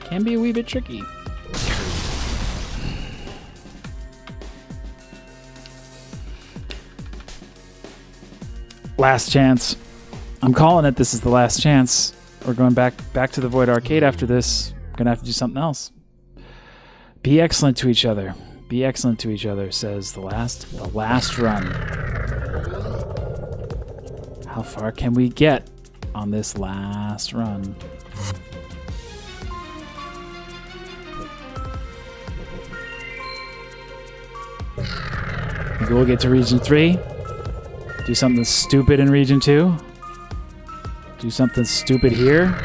Can be a wee bit tricky. Last chance. I'm calling it. This is the last chance. We're going back to the Void Arcade after this. Gonna have to do something else. Be excellent to each other. Be excellent to each other, says the last run. How far can we get on this last run? Maybe we'll get to Region 3. Do something stupid in Region 2. Do something stupid here.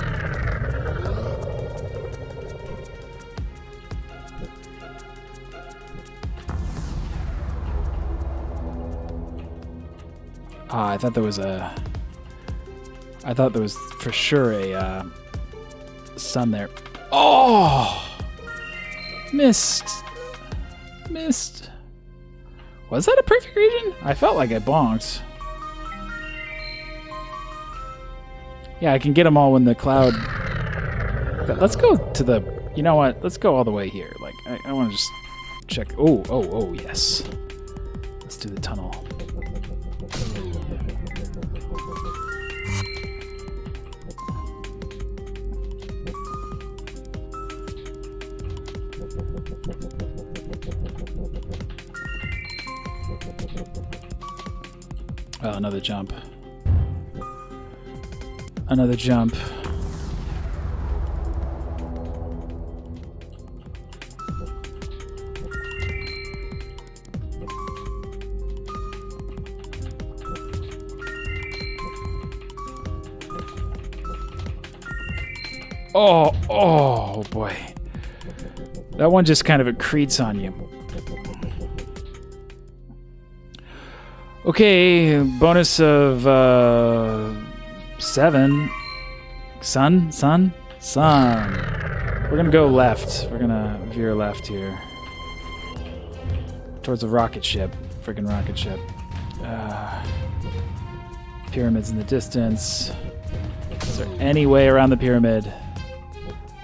I thought there was for sure a sun there. Oh! Missed. Was that a perfect region? I felt like I bonked. Yeah, I can get them all when the cloud... Let's go to the... You know what? Let's go all the way here. Like, I want to just check... Oh, yes. Let's do the tunnel. Oh, another jump. Another jump. Oh boy. That one just kind of accretes on you. Okay, bonus of 7. Sun. We're gonna go left. We're gonna veer left here. Towards a rocket ship. Freaking rocket ship. Pyramids in the distance. Is there any way around the pyramid?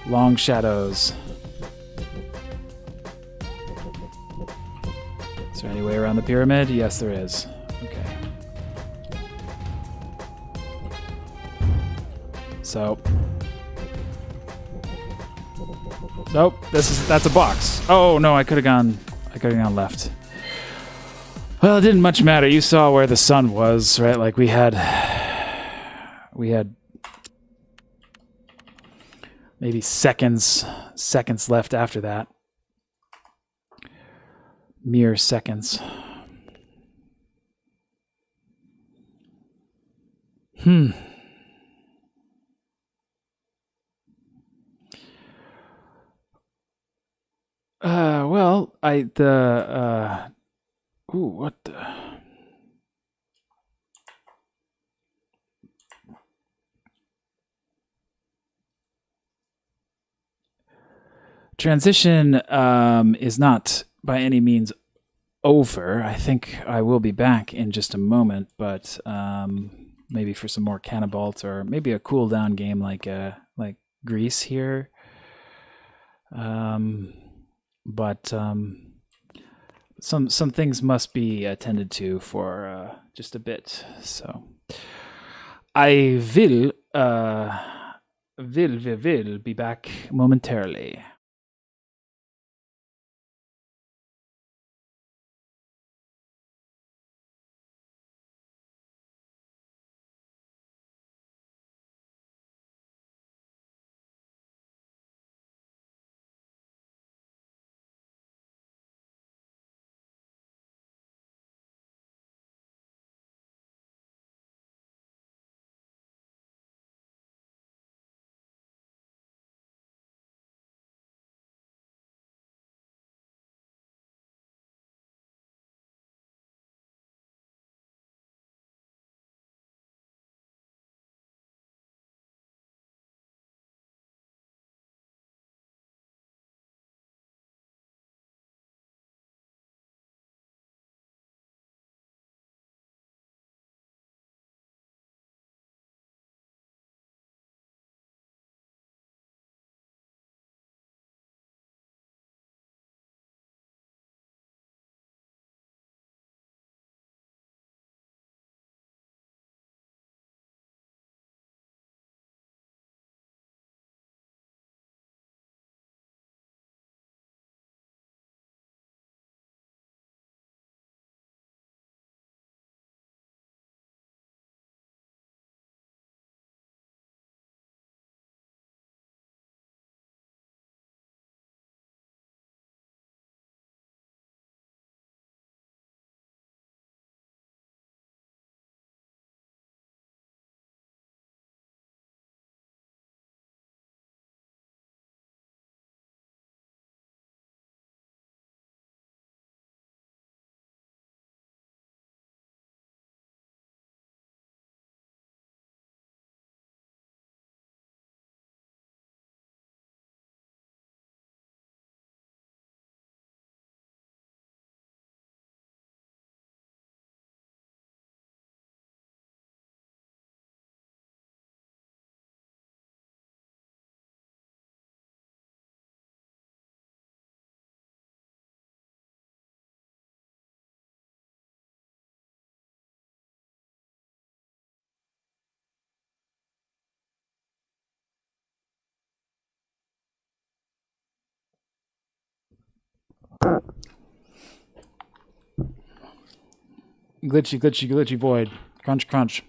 Long shadows. Is there any way around the pyramid? Yes, there is. Okay. So. Nope. That's a box. Oh no, I could have gone left. Well, it didn't much matter. You saw where the sun was, right? Like we had maybe seconds left after that. Mere seconds. Well, what the... Transition is not by any means over. I think I will be back in just a moment, but maybe for some more Cannibalt or maybe a cooldown game like Greece here. But some things must be attended to for just a bit. So I will be back momentarily. Glitchy void. Crunch. Crunchy.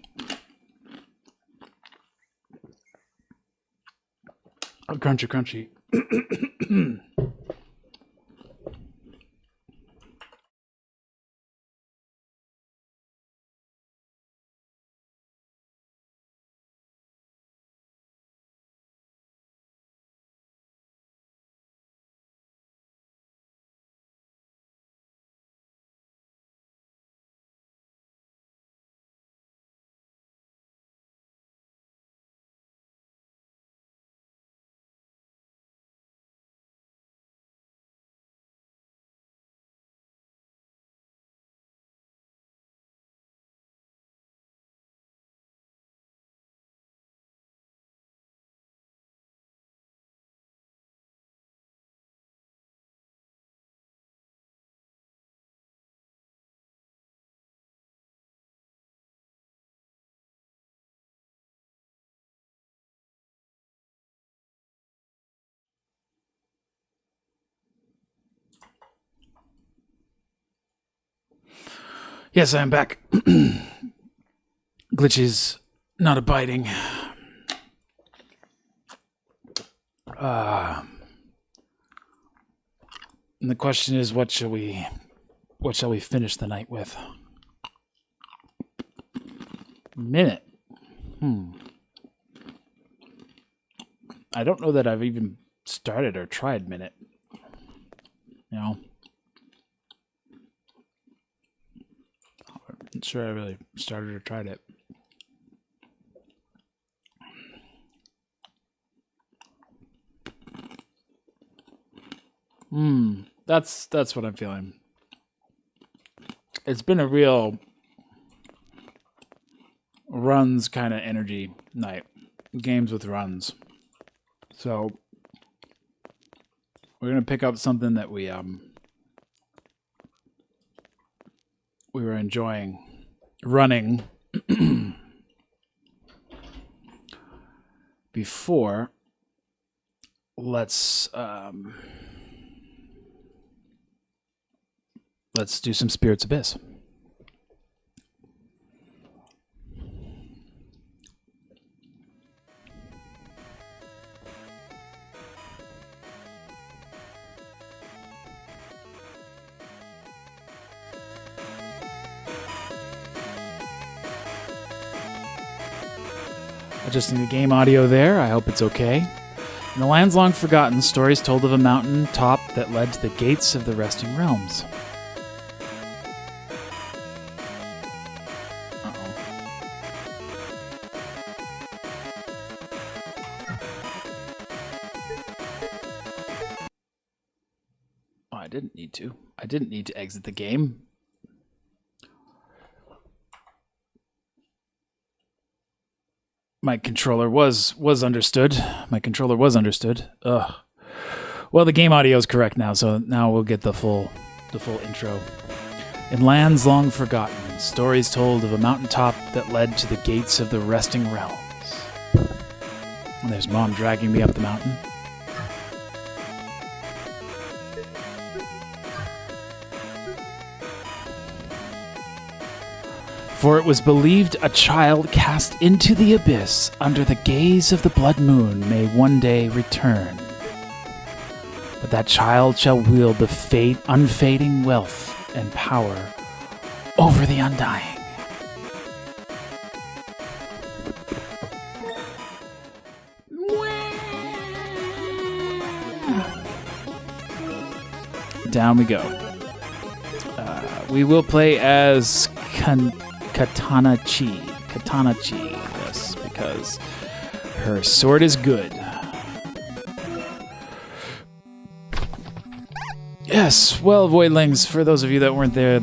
Yes, I am back. Glitches not abiding. And the question is, what shall we finish the night with? Minute. I don't know that I've even started or tried Minute. You know? I'm not sure I really started or tried it. That's what I'm feeling. It's been a real runs kind of energy night. Games with runs. So we're gonna pick up something that we were enjoying running before. Let's do some Spirits Abyss. Adjusting the game audio there. I hope it's okay. In the lands long forgotten, stories told of a mountain top that led to the gates of the resting realms. I didn't need to exit the game. My controller was understood. My controller was understood. Ugh. Well, the game audio is correct now, so now we'll get the full intro. In lands long forgotten, stories told of a mountaintop that led to the gates of the resting realms. And there's Mom dragging me up the mountain. For it was believed a child cast into the abyss under the gaze of the blood moon may one day return. But that child shall wield the unfading wealth and power over the undying. Down we go. We will play as Katana Chi, yes, because her sword is good. Yes, well, Voidlings, for those of you that weren't there,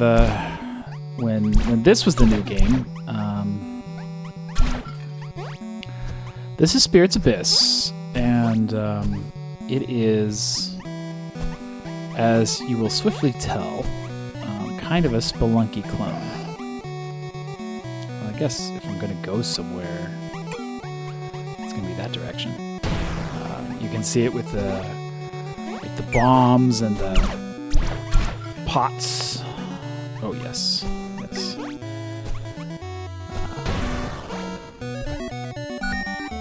when this was the new game, this is Spirits Abyss, and it is, as you will swiftly tell, kind of a Spelunky clone. I guess if I'm going to go somewhere, it's going to be that direction. You can see it with the bombs and the pots. Oh, yes. Yes.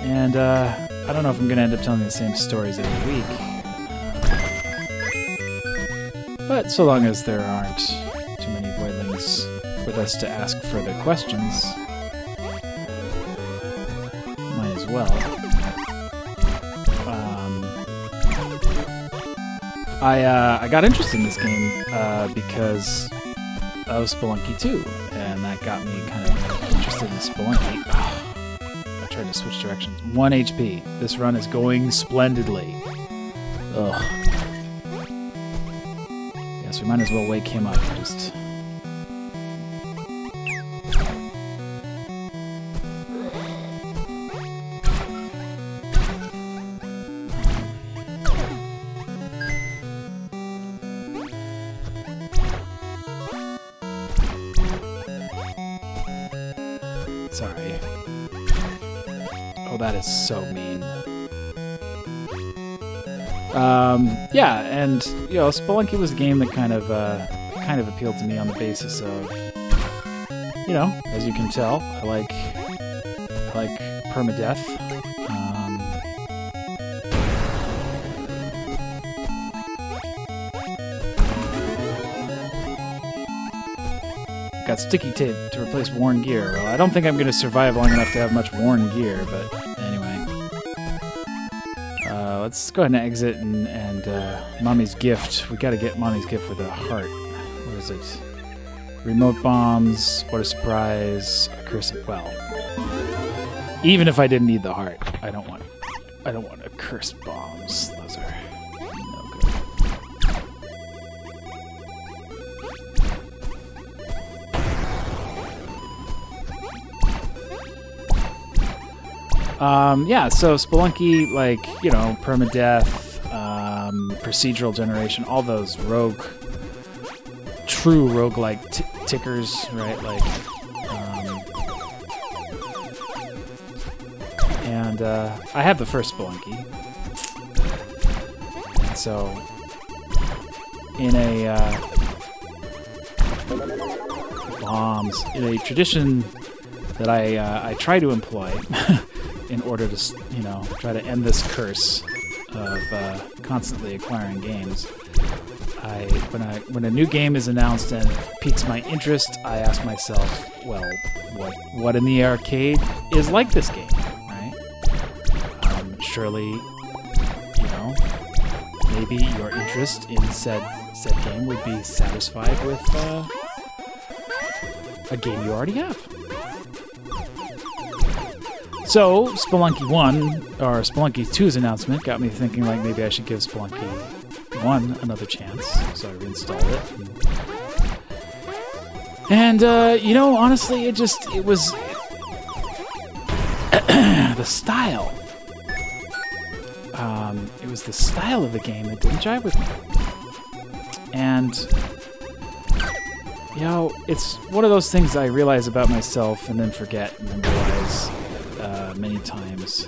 And I don't know if I'm going to end up telling the same stories every week. But so long as there aren't too many Voidlings with us to ask further questions, might as well. I got interested in this game because of Spelunky 2, and that got me kind of interested in Spelunky. I tried to switch directions. 1 HP. This run is going splendidly. Ugh. Yes, we might as well wake him up. Just... Sorry. Oh, that is so mean. Yeah, and you know, Spelunky was a game that kind of appealed to me on the basis of you know, as you can tell, I like permadeath. Got sticky tape to replace worn gear. Well, I don't think I'm going to survive long enough to have much worn gear, but anyway. Let's go ahead and exit and Mommy's gift. We got to get Mommy's gift with a heart. What is it? Remote bombs. What a surprise. A curse. Well, even if I didn't need the heart, I don't want a cursed bombs. Those are no good. Yeah, so Spelunky, like, you know, permadeath, procedural generation, all those true roguelike tickers, right? Like, and I have the first Spelunky. So, in a tradition that I try to employ in order to, you know, try to end this curse of constantly acquiring games. When a new game is announced and it piques my interest, I ask myself, well, what in the arcade is like this game, right? Surely, you know, maybe your interest in said game would be satisfied with a game you already have. So, Spelunky 1, or Spelunky 2's announcement got me thinking, like, maybe I should give Spelunky 1 another chance. So I reinstalled it. And you know, honestly, it was the style. It was the style of the game that didn't jive with me. And, you know, it's one of those things I realize about myself and then forget and then realize many times.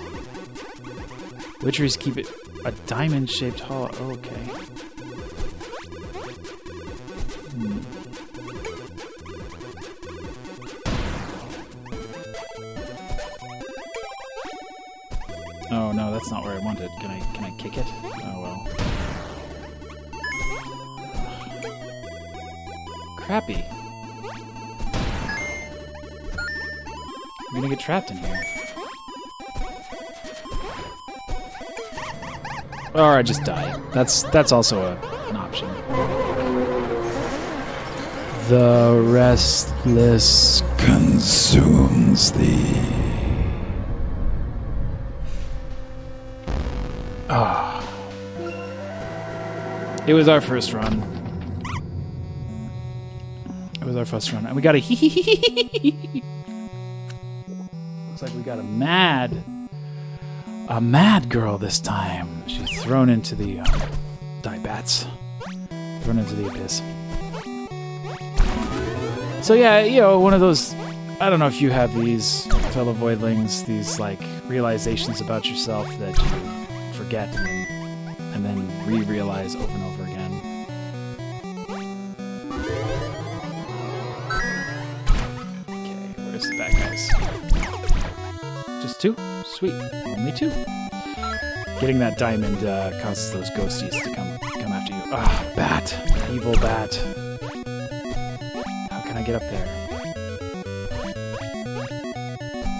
Witcheries keep it a diamond-shaped hollow. Oh, okay. Oh no, that's not where I wanted. Can I kick it? Oh well. Crappy. I'm gonna get trapped in here. Or I just die. That's also an option. The restless consumes thee. Ah. It was our first run. And we got a hee. Looks like we got a mad girl this time. She's thrown into the die bats. Thrown into the abyss. So yeah, you know, one of those, I don't know if you have these, fellow voidlings, these like realizations about yourself that you forget and then re-realize over and over again. Okay, where's the bad guys? Just 2? Sweet. Only 2. Getting that diamond causes those ghosties to come after you. Ah, bat. Evil bat. How can I get up there?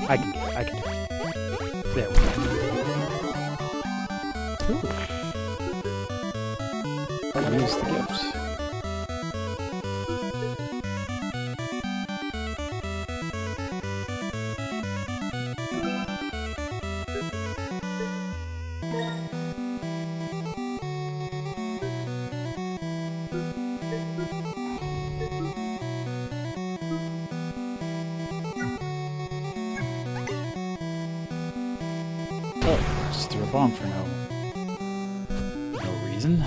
I can do it. There we go. Ooh. Use the gift. Oh, just threw a bomb for no reason.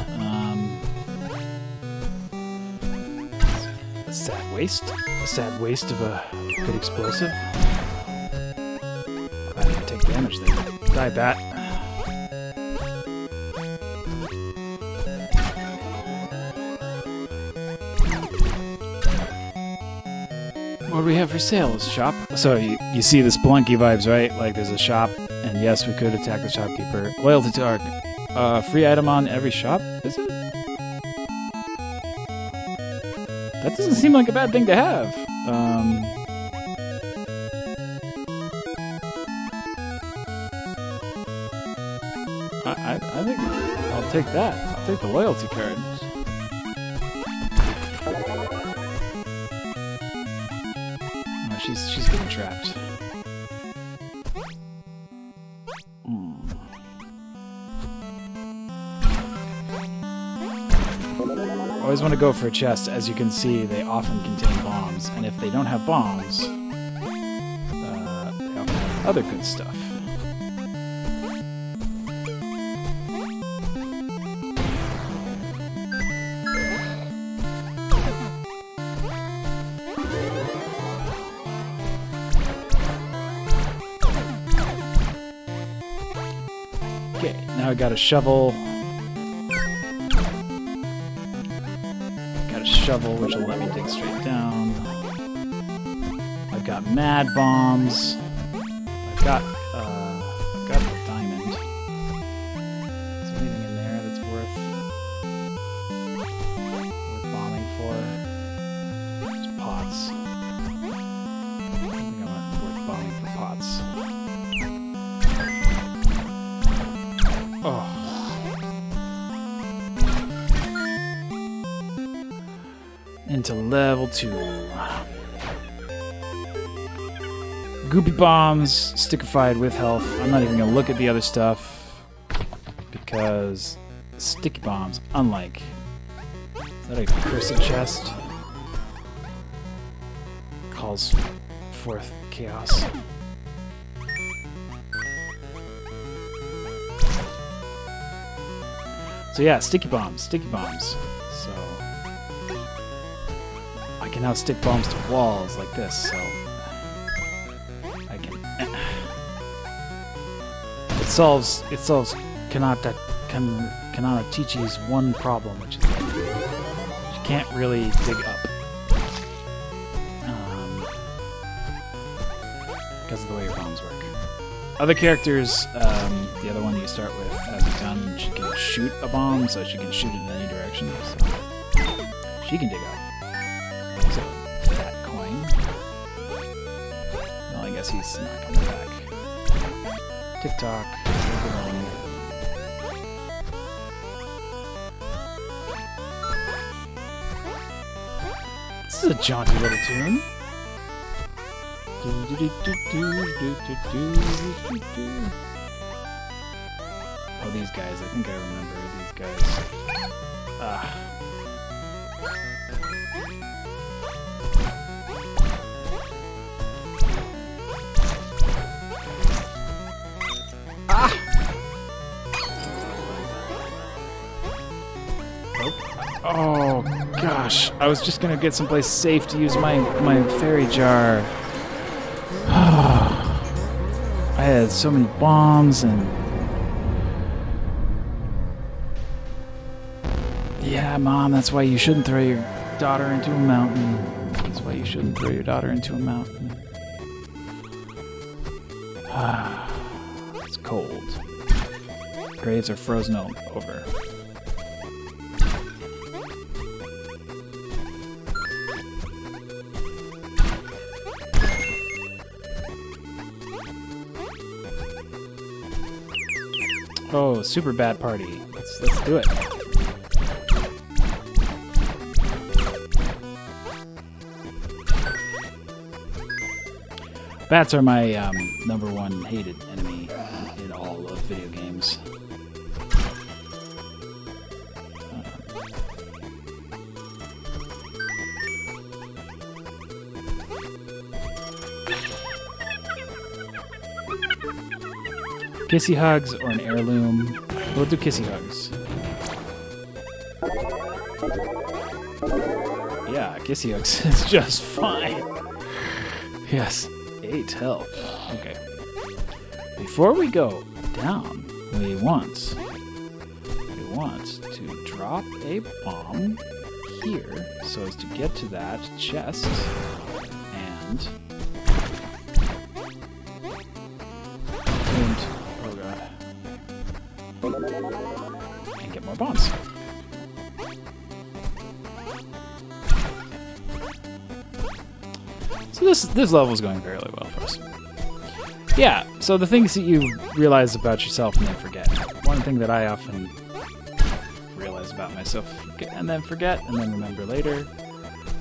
A sad waste. A sad waste of a good explosive. Glad I didn't take damage there. Die, bat. What do we have for sale? Shop? So you see the Spelunky vibes, right? Like there's a shop, and yes, we could attack the shopkeeper. Loyalty to our free item on every shop, is it? That doesn't seem like a bad thing to have. I think I'll take that. I'll take the loyalty card. Oh, she's getting trapped. Always want to go for a chest. As you can see, they often contain bombs, and if they don't have bombs, they often have other good stuff. Okay, now I got a shovel. Shovel, which will let me dig straight down. I've got mad bombs. I've got the diamond. Is there anything in there that's worth bombing for? Just pots. I think I'm worth bombing for pots. Oh. Into level 2. Goopy bombs, stickified with health. I'm not even gonna look at the other stuff because sticky bombs, unlike. Is that a cursed chest? Calls forth chaos. So yeah, sticky bombs. So I can now stick bombs to walls like this, so I can. It solves Kanatachi's one problem, which is that you can't really dig up because of the way your bombs work. Other characters, the other one you start with has a gun. She can shoot a bomb, so she can shoot it in any direction. So she can dig up. That's a fat coin. Well, I guess he's not coming back. TikTok. This is a jaunty little tune. Oh, these guys. I think I remember these guys. Oh gosh, I was just gonna get someplace safe to use my fairy jar. I had so many bombs and... Yeah, Mom, that's why you shouldn't throw your daughter into a mountain. That's why you shouldn't throw your daughter into a mountain. It's cold. Graves are frozen over. Oh, super bad party. Let's do it. Bats are my #1 hated enemy in all of video games. Kissy hugs or an heirloom? We'll do kissy hugs. Yeah, kissy hugs is just fine. Yes, 8 health. Okay. Before we go down, we want to drop a bomb here so as to get to that chest and oh god, and get more bombs. So this level is going fairly well for us. Yeah, so the things that you realize about yourself and then forget. One thing that I often realize about myself and then forget and then remember later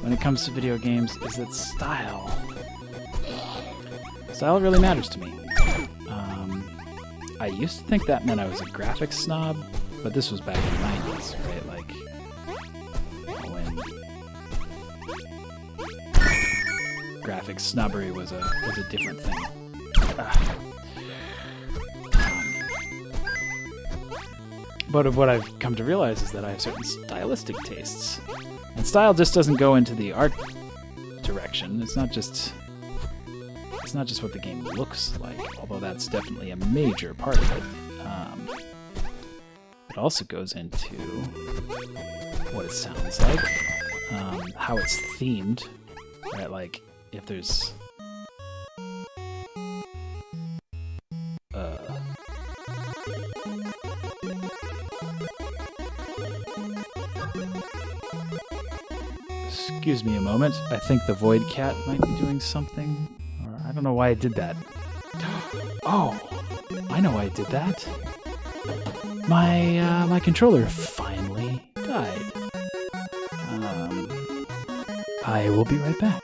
when it comes to video games is that style really matters to me. I used to think that meant I was a graphics snob, but this was back in the 90s, right? Like, when graphics snobbery was a different thing. But of what I've come to realize is that I have certain stylistic tastes. And style just doesn't go into the art direction. It's not just what the game looks like, although that's definitely a major part of it. It also goes into what it sounds like, how it's themed, right? Like, if there's excuse me a moment. I think the Void Cat might be doing something. Or I don't know why I did that. Oh, I know why I did that. My controller finally died. I will be right back.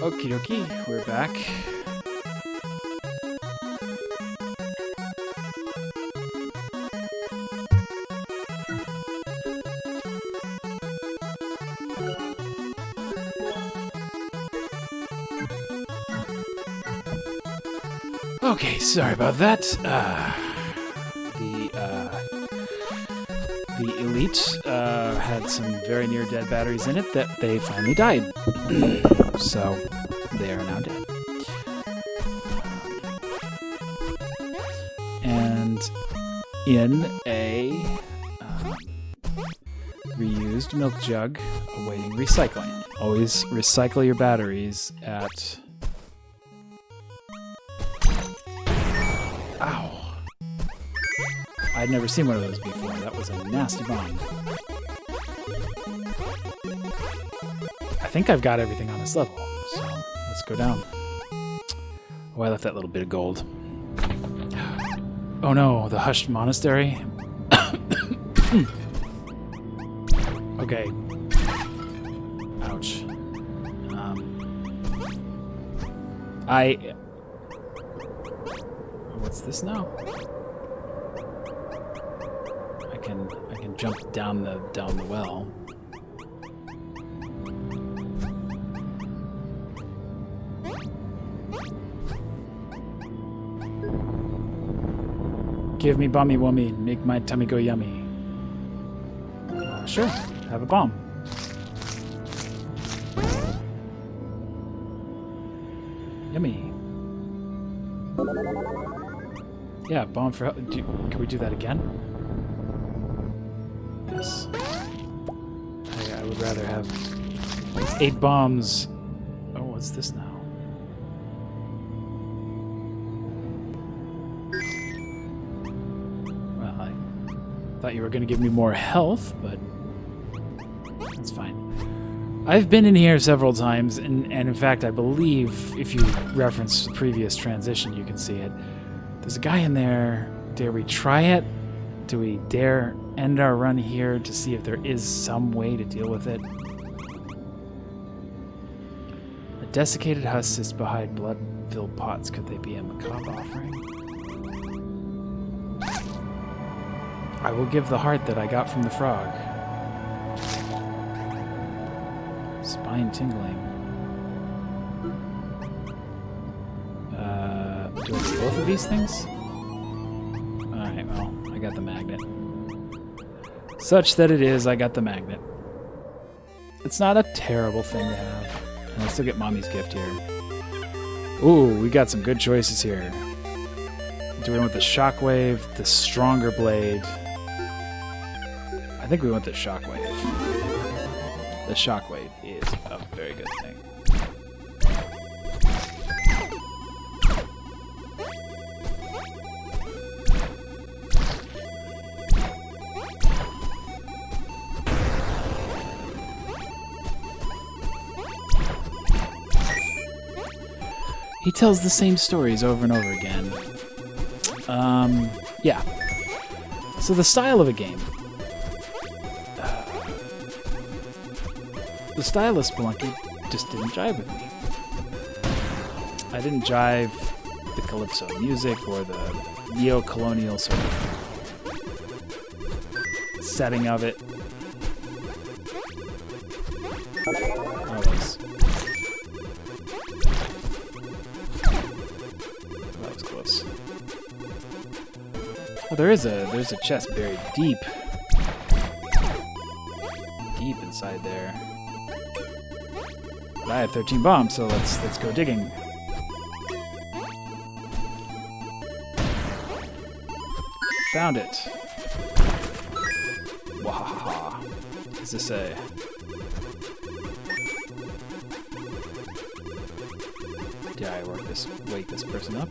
Okie dokie, we're back. Okay, sorry about that. The Elite had some very near dead batteries in it that they finally died. So they are now dead. And in a reused milk jug awaiting recycling. Always recycle your batteries at... Ow. I'd never seen one of those before. That was a nasty bomb. I think I've got everything on this level, so let's go down. Oh, I left that little bit of gold. Oh no, the hushed monastery. Okay. Ouch. What's this now? I can jump down the well. Give me bummy wummy, make my tummy go yummy. Sure, have a bomb. Yummy. Yeah, bomb for help. Can we do that again? Yes. I would rather have 8 bombs. Oh, what's this now? Well, I thought you were going to give me more health, but that's fine. I've been in here several times, and in fact, I believe if you reference the previous transition, you can see it. There's a guy in there. Dare we try it? Do we dare end our run here to see if there is some way to deal with it? A desiccated husk sits behind blood-filled pots. Could they be a macabre offering? I will give the heart that I got from the frog. Spine tingling. Do I do both of these things? Alright, well, I got the magnet. Such that it is, I got the magnet. It's not a terrible thing to have. And I still get Mommy's gift here. Ooh, we got some good choices here. Do we want the shockwave, the stronger blade? I think we want the shockwave. The shockwave is a very good thing. He tells the same stories over and over again. Yeah. So the style of a game. The style of Spelunky just didn't jive with me. I didn't jive the Calypso music or the neo-colonial sort of setting of it. That was close. Oh, there's a chest buried deep inside there. But I have 13 bombs, so let's go digging. Found it. Wahaha. Is this a... Did I wake this person up?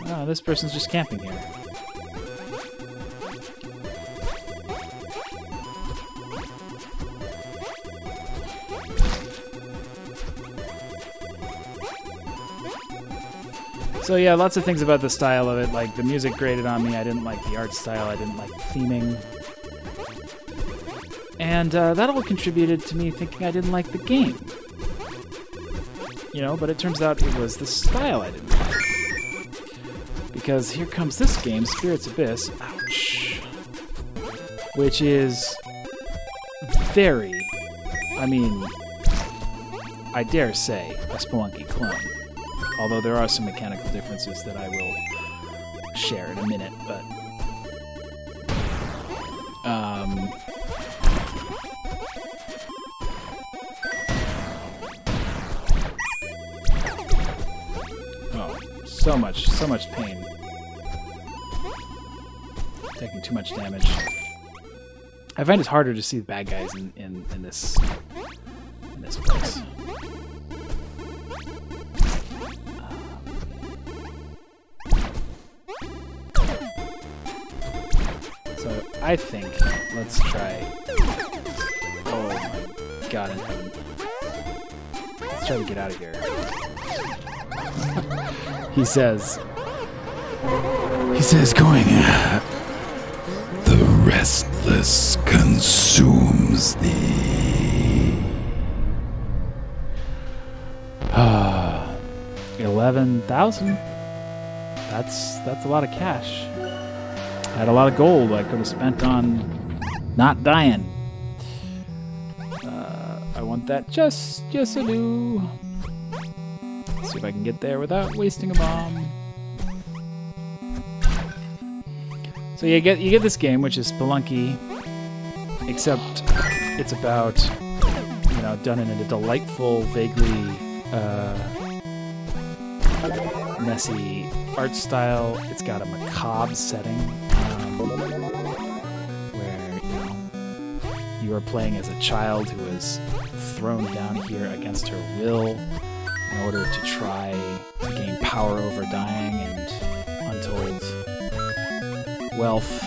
Oh, this person's just camping here. So yeah, lots of things about the style of it, like the music grated on me, I didn't like the art style, I didn't like the theming. And that all contributed to me thinking I didn't like the game. You know, but it turns out it was the style I didn't like. Because here comes this game, Spirit's Abyss, ouch, which is very, I mean, I dare say, a Spelunky clone. Although there are some mechanical differences that I will share in a minute, but... Oh, so much pain. Taking too much damage. I find it's harder to see the bad guys in this place. So I think let's try. Oh my God in heaven! Let's try to get out of here. He says, going. The restless consumes thee. 11,000. That's a lot of cash. I had a lot of gold I could have spent on not dying. I want that chest. Yes, I do. Let's see if I can get there without wasting a bomb. So you get this game, which is Spelunky, except it's about, you know, done in a delightful, vaguely messy art style. It's got a macabre setting, where, you know, you are playing as a child who is thrown down here against her will in order to try to gain power over dying and untold wealth.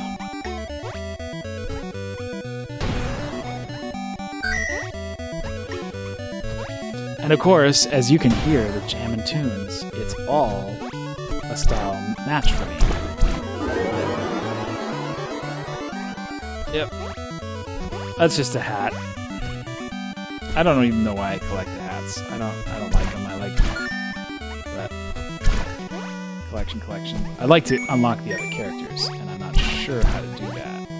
And of course, as you can hear, the jammin' tunes, it's all a style match for me. Yep. That's just a hat. I don't even know why I collect the hats. I don't like them. I like that collection. I'd like to unlock the other characters, and I'm not sure how to do that.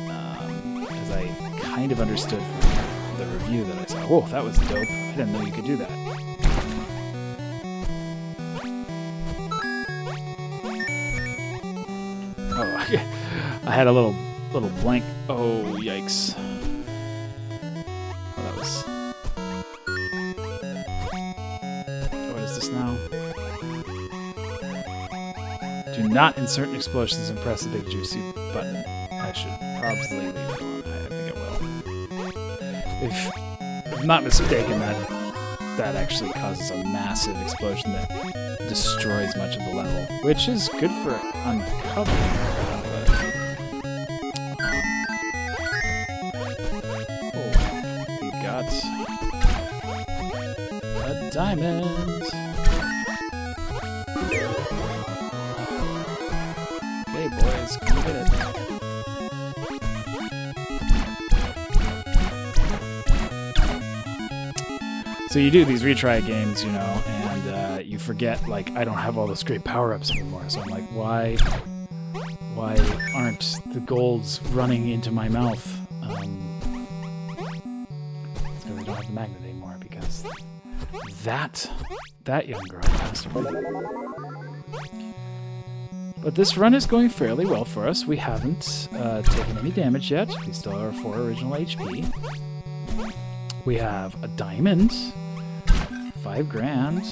As I kind of understood from the review that I saw. Whoa, that was dope. I didn't know you could do that. Oh, I had a little blank. Oh, yikes. Oh, that was... What is this now? Do not insert explosions and press the big juicy button. I should probably leave it on. I think I will. If I'm not mistaken, that actually causes a massive explosion that destroys much of the level, which is good for uncovering. We got a diamond. Okay, boys, come get it. So you do these retry games, you know, and you forget, like, I don't have all those great power-ups anymore. So I'm like, why aren't the golds running into my mouth? It's because I don't have the magnet anymore, because that young girl passed away. But this run is going fairly well for us. We haven't taken any damage yet. We still have our 4 original HP. We have a diamond, 5 grand,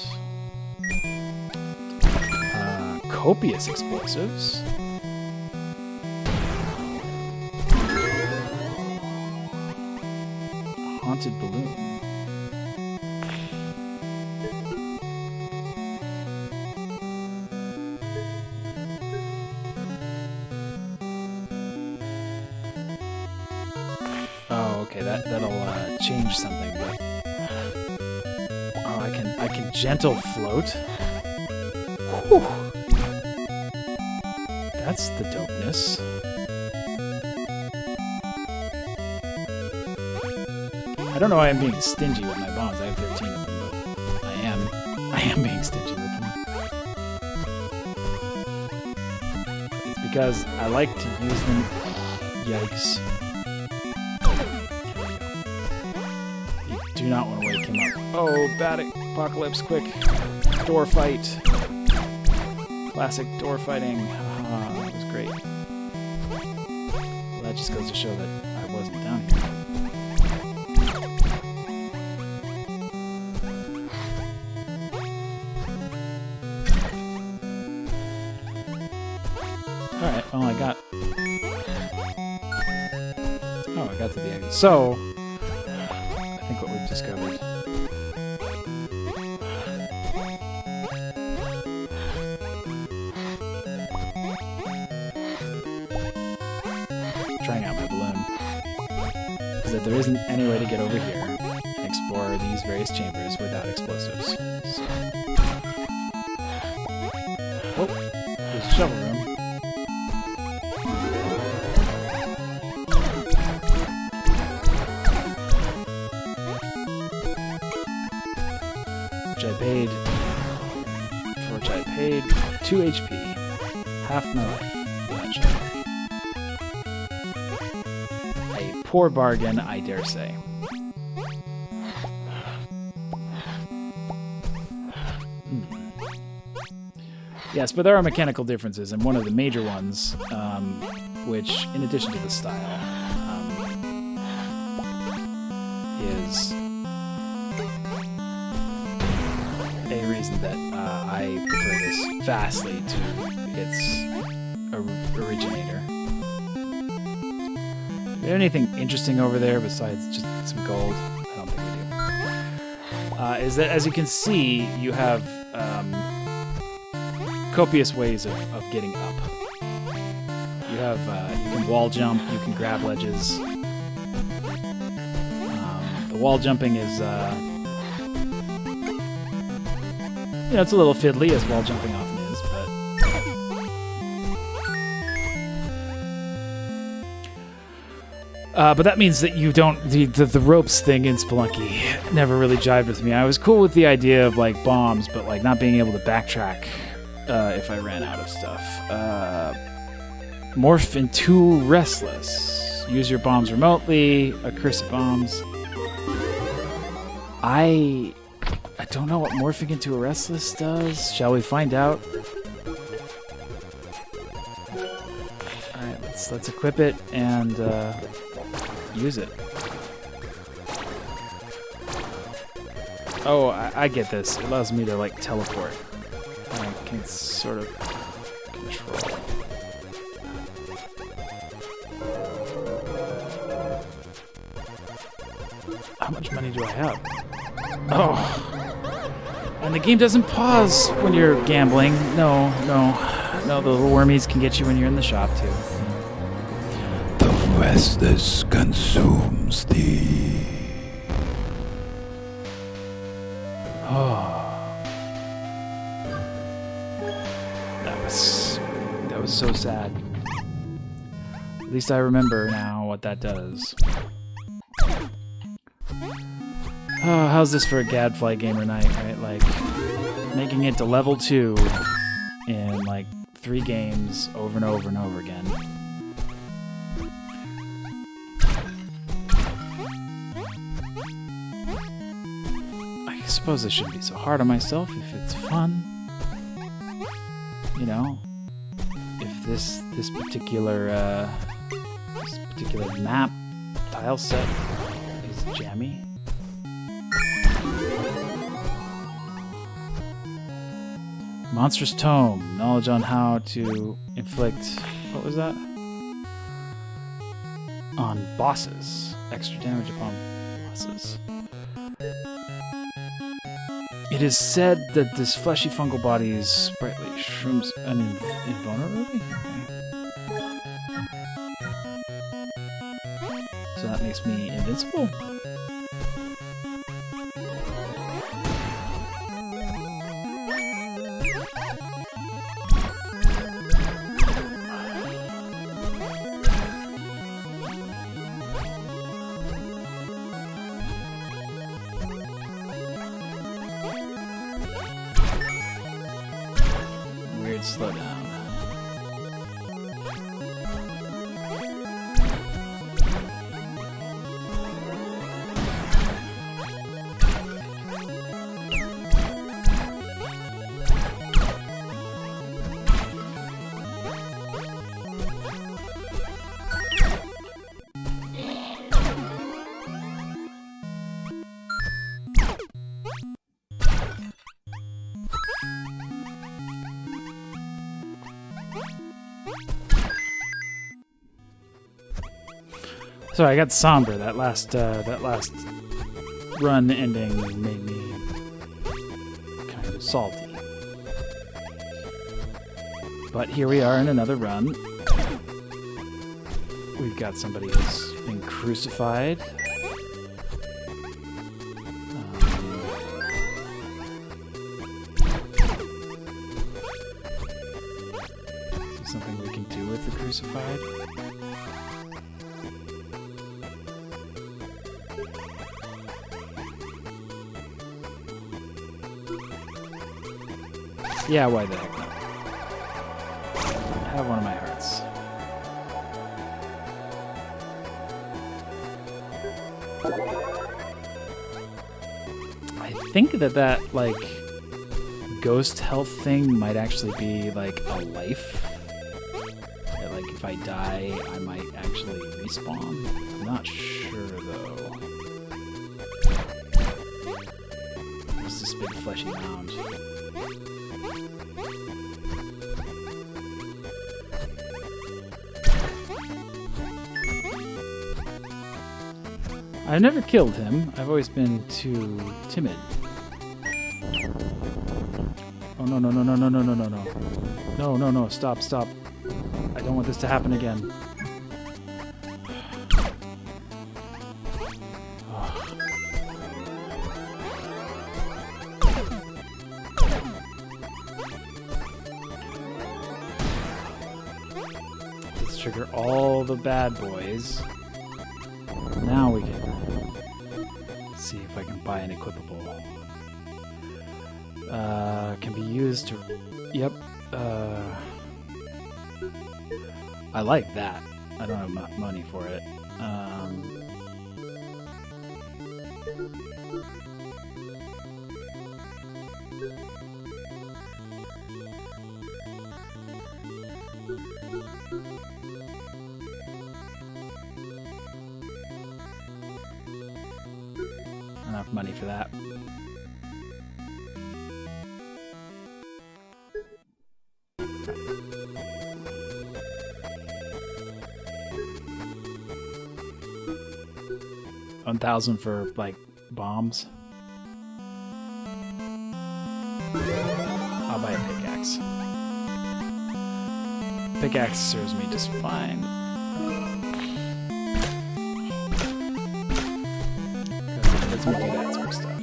copious explosives, haunted balloon. Oh, okay, that'll change something. But oh, I can gentle float. Whew. That's the dopeness. I don't know why I'm being stingy with my bombs. I have 13 of them, but I am being stingy with them. It's because I like to use them. Yikes. Do not want to wake him up. Oh, bad apocalypse, quick. Door fight. Classic door fighting. That was great. Well, that just goes to show that I wasn't down here. Alright, well, I got to the exit. So, I think what we've discovered. Trying out my balloon. Is that there isn't any way to get over here and explore these various chambers without explosives. So. Oh, there's a shovel room. For which I paid 2 HP. Half my life. A poor bargain, I dare say. Yes, but there are mechanical differences, and one of the major ones, which, in addition to the style, is a reason that I prefer this vastly to its originator. Do we have anything interesting over there besides just some gold? I don't think we do. Is that, as you can see, you have copious ways of getting up. You have you can wall jump, you can grab ledges. The wall jumping is You know, it's a little fiddly as wall jumping often is, but that means that you don't the ropes thing in Spelunky never really jived with me. I was cool with the idea of like bombs, but like not being able to backtrack if I ran out of stuff. Morph into Restless. Use your bombs remotely. Accursed bombs. I don't know what morphing into a Restless does. Shall we find out? Alright, let's equip it and use it. Oh, I get this. It allows me to like teleport. I can sort of control. How much money do I have? Oh. And the game doesn't pause when you're gambling. No, the little wormies can get you when you're in the shop too. The restless consumes thee. Oh. That was so sad. At least I remember now what that does. Oh, how's this for a Gadfly Gamer night, right? Like, making it to level 2 in, like, 3 games over and over and over again. I suppose I shouldn't be so hard on myself if it's fun. You know? If this particular map tile set is jammy. Monstrous Tome. Knowledge on how to inflict... What was that? On bosses. Extra damage upon bosses. It is said that this fleshy fungal body sprightly shrooms invulnerability? Okay. So that makes me invincible? Slow down. Sorry, I got somber. That last run ending made me kind of salty. But here we are in another run. We've got somebody who's been crucified. Is there something we can do with the crucified? Yeah, why the heck not? Have one of my hearts. I think that like ghost health thing might actually be like a life. Like if I die, I might actually respawn. I'm not sure though. What's this big fleshy mound? I've never killed him. I've always been too timid. Oh no, no, no, no, no, no, no, no, no. No, no, no, stop, stop. I don't want this to happen again. trigger all the bad boys. Now we can see if I can buy an equipable. Can be used to... Yep. I like that. I don't have enough money for it. Enough money for that. $1,000 for like bombs. I'll buy a pickaxe. Pickaxe serves me just fine. Let's me do that sort of stuff.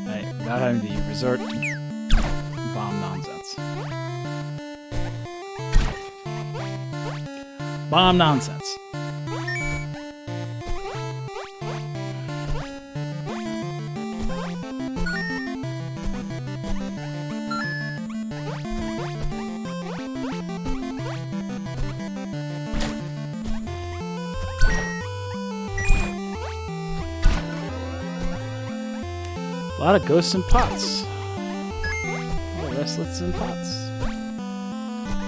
Right, without having to resort to bomb nonsense. Bomb nonsense. A lot of ghosts and pots. A lot of restlets and pots.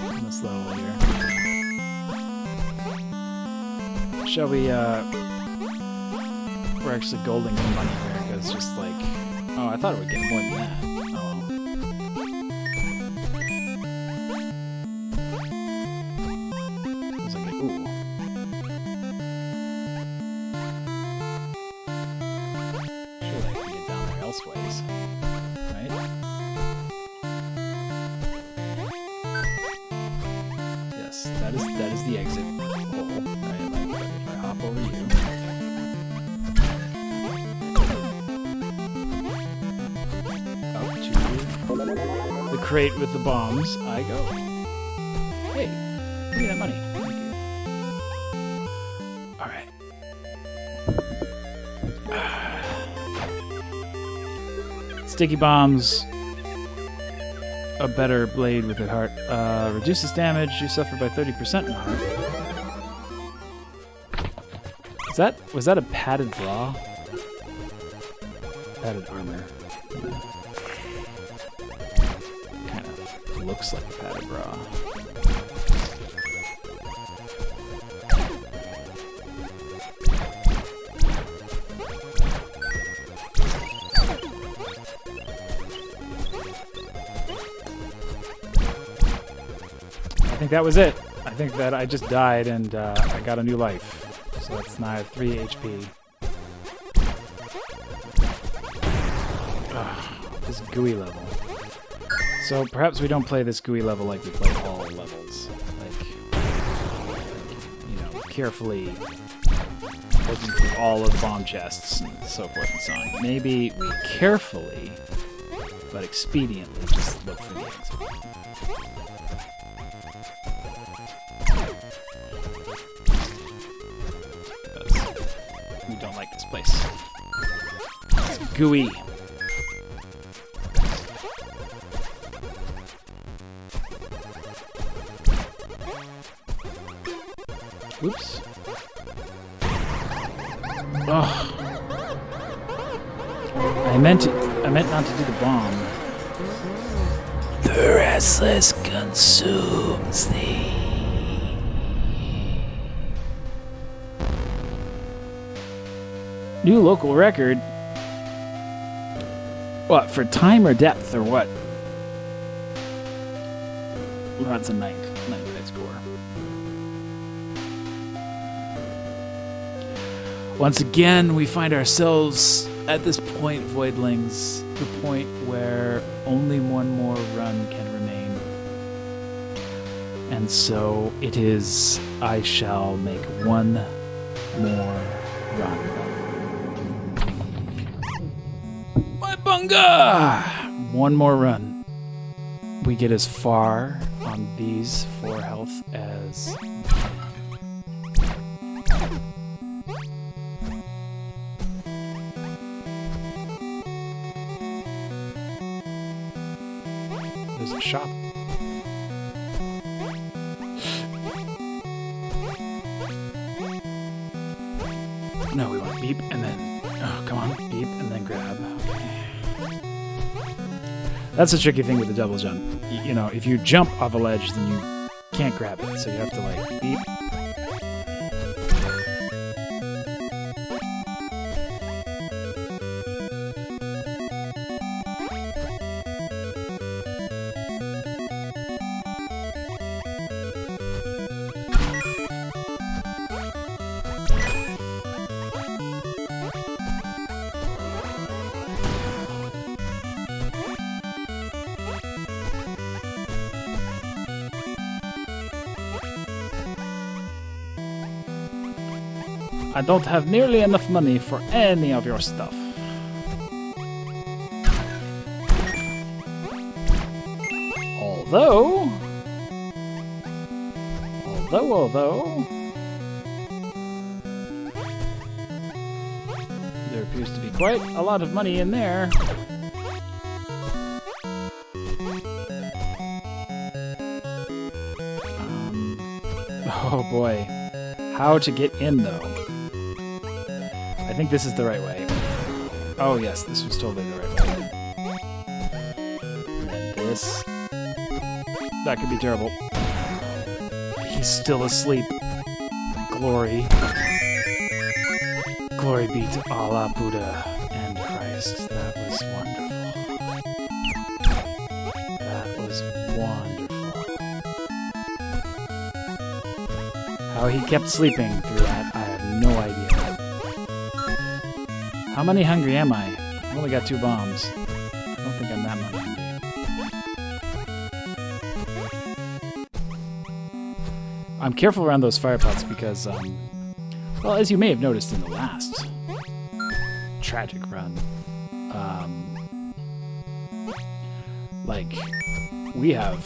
On this level here. Shall we, we're actually golding the money here, because just like... Oh, I thought it would get more than that. Oh well. I was like, ooh. Ways, right? Yes, that is the exit hole. Right, like if I hop over you, up to the crate with the bombs, I go. Hey, give me that money. Thank you. All right. Sticky bombs, a better blade with a heart. Reduces damage you suffer by 30% in heart. Was that a padded bra? Padded armor. Kind of looks like a padded bra. I think that was it. I think that I just died and I got a new life. So that's now 3 HP. Ugh, this GUI level. So perhaps we don't play this GUI level like we play all levels. Like, you know, carefully looking through all of the bomb chests and so forth and so on. Maybe we carefully, but expediently, just look for the exit. We don't like this place. It's gooey. Oops. Oh. I meant not to do the bomb. The restless consumes thee. New local record? What, for time or depth or what? Well, that's a 9 score. Once again, we find ourselves at this point, Voidlings, the point where only one more run can remain. And so it is, I shall make one more run. My bunga! One more run. We get as far on these for health as... There's a shop. No, we want beep and then... Oh, come on. Beep and then grab. Okay. That's the tricky thing with the double jump. You know, if you jump off a ledge, then you can't grab it. So you have to, like, beep. I don't have nearly enough money for any of your stuff. Although... There appears to be quite a lot of money in there. Oh boy. How to get in, though? I think this is the right way. Oh yes, this was totally the right way. And this... That could be terrible. He's still asleep. Glory. Glory be to Allah, Buddha, and Christ. That was wonderful. That was wonderful. How he kept sleeping through that, I have no idea. How many hungry am I? I've only got 2 bombs. I don't think I'm that much hungry. I'm careful around those fire pots because, well, as you may have noticed in the last tragic run, like, we have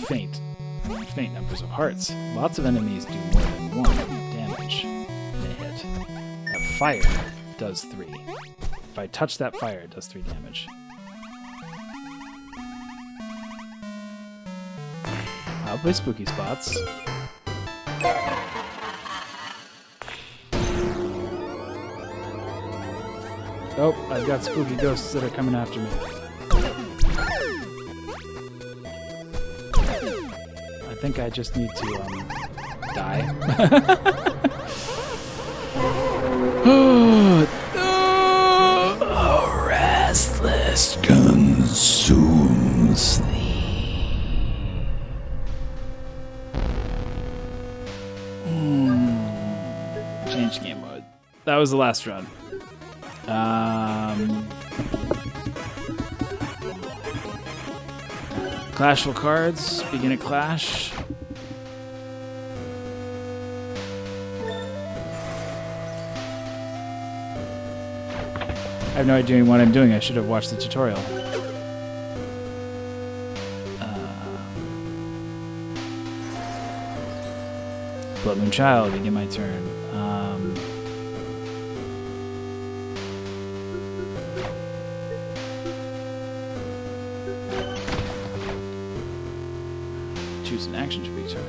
faint numbers of hearts. Lots of enemies do more than 1 damage in a hit. A fire does 3. If I touch that fire, it does 3 damage. I'll play spooky spots. Oh, I've got spooky ghosts that are coming after me. I think I just need to, die. A restless consumes thee. Change game mode. That was the last run. Clashful cards. Begin a clash. I have no idea what I'm doing. I should have watched the tutorial. Blood Moon Child, begin my turn. Choose an action to return.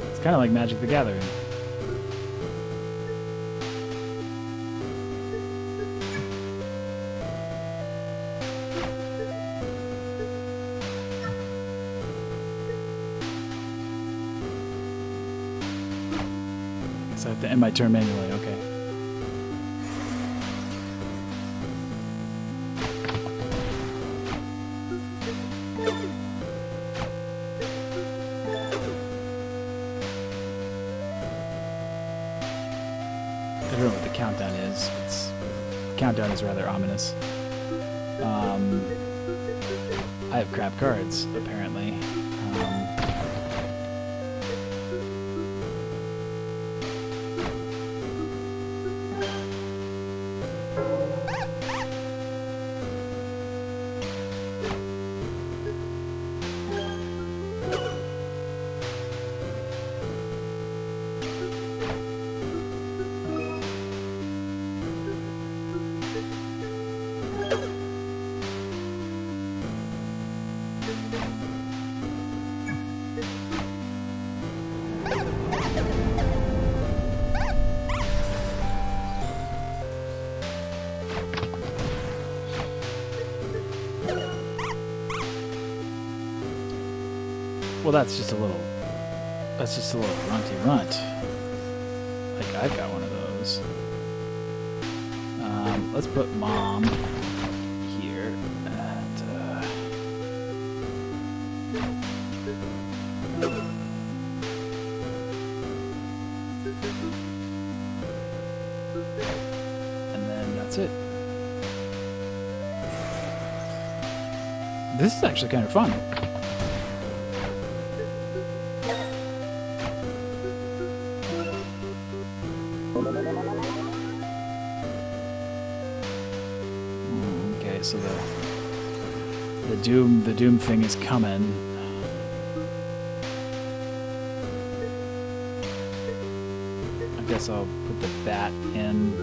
It's kind of like Magic the Gathering. So I have to end my turn manually, okay. I don't know what the countdown is. Countdown is rather ominous. I have crap cards, apparently. Well, that's just a little runty runt. Like, I've got one of those. Let's put Mom here, and then that's it. This is actually kind of fun. Okay, so the doom thing is coming. I guess I'll put the bat in.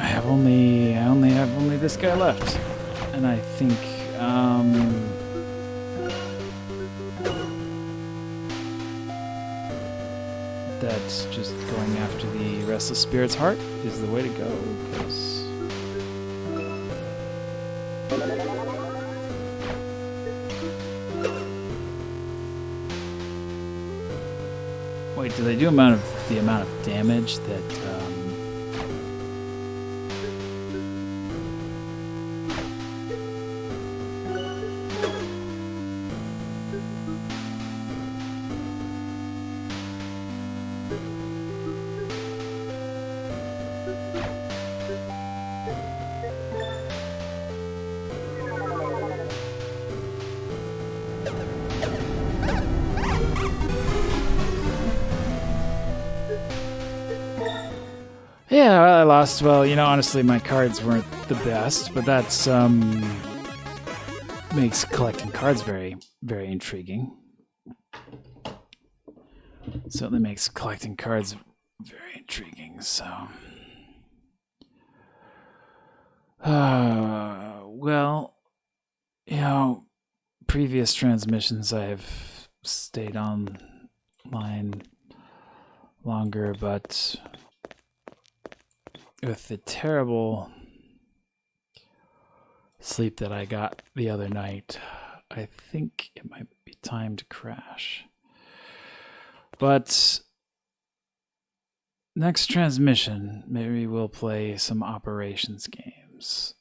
I only have this guy left, and I think that just going after the Restless Spirit's heart is the way to go. 'Cause wait, do they do the amount of damage that? Yeah, I lost. Well, you know, honestly, my cards weren't the best, but that's makes collecting cards very, very intriguing. Certainly makes collecting cards very intriguing. So, well, you know, previous transmissions I've stayed online longer, but with the terrible sleep that I got the other night, I think it might be time to crash. But next transmission, maybe we'll play some operations games.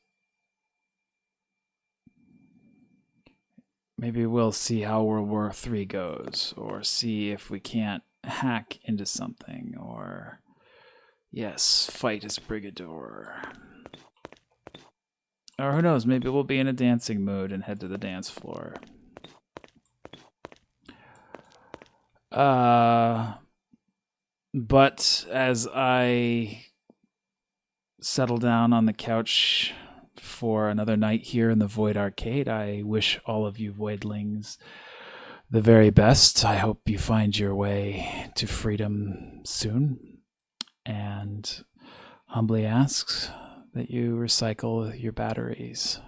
Maybe we'll see how World War III goes, or see if we can't hack into something, or yes, fight as Brigador. Or who knows, maybe we'll be in a dancing mood and head to the dance floor. But as I settle down on the couch for another night here in the Void Arcade. I wish all of you Voidlings the very best. I hope you find your way to freedom soon, and humbly ask that you recycle your batteries.